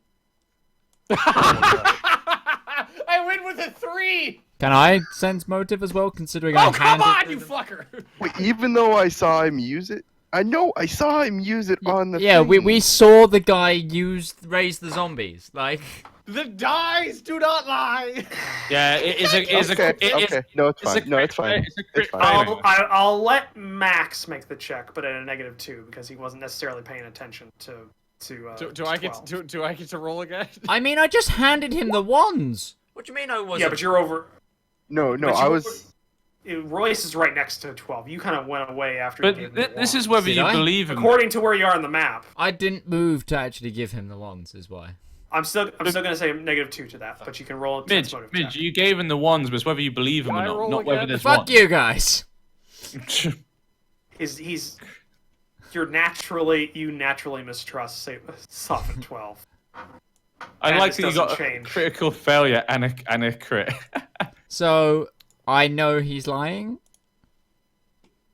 I win with a 3.
Can I sense motive as well, considering
Oh
I
come
handed...
on, you fucker!
Wait, even though I saw him use it? I know, I saw him use it on the
Yeah,
thing.
we saw the guy raise the zombies. Like,
The dice do not lie.
Yeah,
Okay, no, it's fine. No, it's fine. It's fine.
I'll let Max make the check, but at a -2 because he wasn't necessarily paying attention to.
Do I get to roll again?
I mean, I just handed him the wands.
what do you mean I wasn't?
Yeah, but you're over.
No,
but
I
you-
was...
Royce is right next to 12. You kind of went away after.
But
you gave him the
this is
wands.
whether
Did
you
I?
believe him.
According to where you are on the map.
I didn't move to actually give him the wands, is why.
I'm still gonna say -2 to that, but you can roll a sense motive check.
Midge, you gave him the ones, but it's whether you believe him
Can
or
I
not,
roll
not whether
again?
there's
Fuck
one.
you guys.
He's you naturally mistrust Soft at 12.
I
And
like
this
that you got
doesn't
a
change.
critical failure and a crit.
So, I know he's lying.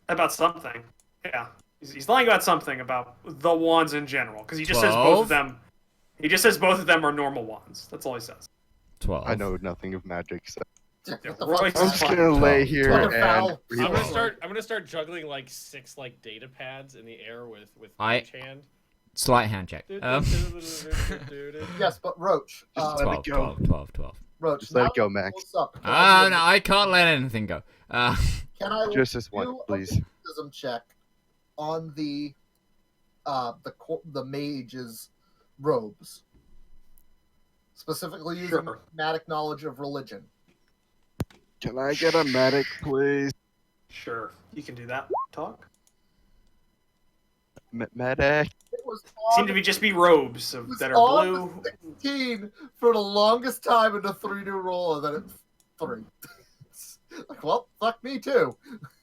About something. Yeah. He's lying about something about the wands in general, because he just says both of
12?
them. He just says both of them are normal wands. That's all he says.
12.
I know nothing of magic, so...
What the
Royce
fuck?
is
I'm just
fine.
gonna lay here
Twitter
and...
foul.
I'm gonna start juggling like 6 like data pads in the air with Mage hand.
Slight hand check.
Yes, but Roach.
Just let it
12,
go.
12.
Roach.
Just let
now
it go,
that
Max.
close up, can
Ah,
I do
no, I can't let anything go.
Can I
Just this one,
do a
please.
mysticism check on the mage's robes, specifically using
Sure.
thematic knowledge of religion?
Can I get a medic, please?
Sure, you can do that. Talk.
Medic?
It was
Seem to be just be robes that are
on
blue.
the 16 for the longest time in the 3 new roll, and then it's 3. Like, well, fuck me too.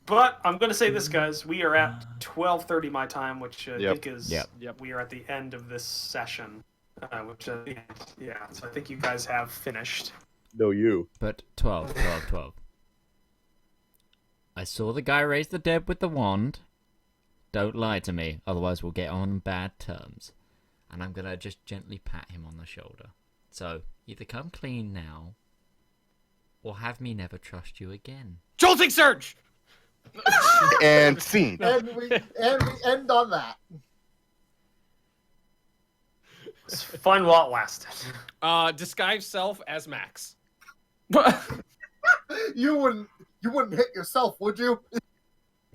But I'm going to say this, guys. We are at 12:30 my time, which I
Yep.
think is we are at the end of this session. Which yeah, so I think you guys have finished.
No, you.
But 12. I saw the guy raise the dead with the wand. Don't lie to me, otherwise we'll get on bad terms. And I'm gonna just gently pat him on the shoulder. So, either come clean now, or have me never trust you again.
Jolting surge.
And scene.
And we end on that.
It's fun while it lasted.
Disguise self as Max.
You wouldn't hit yourself, would you?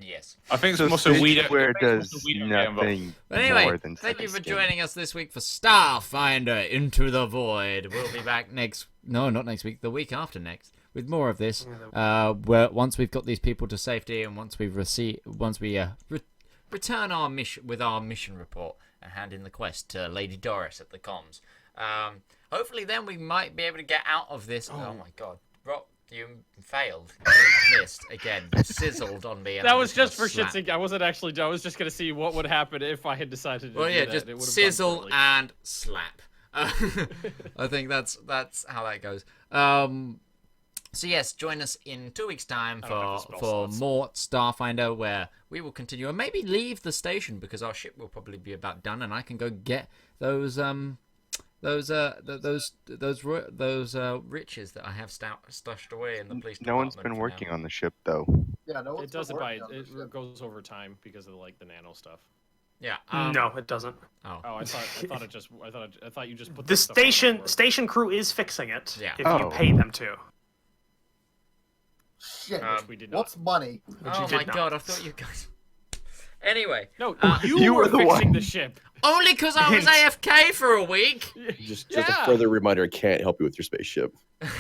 Yes.
I think
So
it's more so we don't.
where
I think it's
does
more so we don't get involved.
nothing
But anyway,
more than
thank you for
skin.
joining us this week for Starfinder Into the Void. We'll be back not next week, the week after next, with more of this. Once we've got these people to safety, and once we return our mission report and hand in the quest to Lady Doris at the comms. Hopefully, then we might be able to get out of this. Oh my God, Rob, you failed. You missed again. You sizzled on me. And
That
I'm
was just for
gonna
shits
slap.
and I wasn't actually. I was just gonna see what would happen if I had decided to
Well,
do
yeah,
that.
just
It would've gone
sizzle
poorly.
and slap. I think that's how that goes. So yes, join us in 2 weeks' time
I don't have
for
the spell slots.
more Starfinder, where we will continue and maybe leave the station because our ship will probably be about done, and I can go get those
those riches that I have stashed away in the police
No
department.
one's been
for
working
now.
on the ship though.
Yeah, no,
It does it by it goes over time because of like the nano stuff.
Yeah.
No, it doesn't.
Oh.
Oh, I thought I thought you just put
The
stuff on it.
station crew is fixing it.
Yeah.
If
Oh.
you pay them to.
Shit.
We did not.
What's money?
Oh
did
my
not.
god! I thought you guys. Anyway,
No,
You
you
were
were
the
fixing
one.
the ship.
only because I was AFK for a week.
Just
Yeah.
a further reminder, I can't help you with your spaceship.
Fuck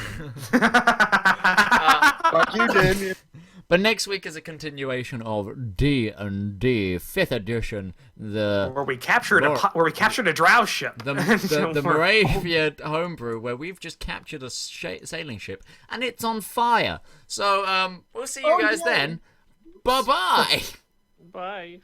you, Damien.
But next week is a continuation of D&D 5th edition.
Where we captured a drow ship.
The Moravia homebrew, where we've just captured a sailing ship and it's on fire. So we'll see you guys then. Bye bye.
Bye.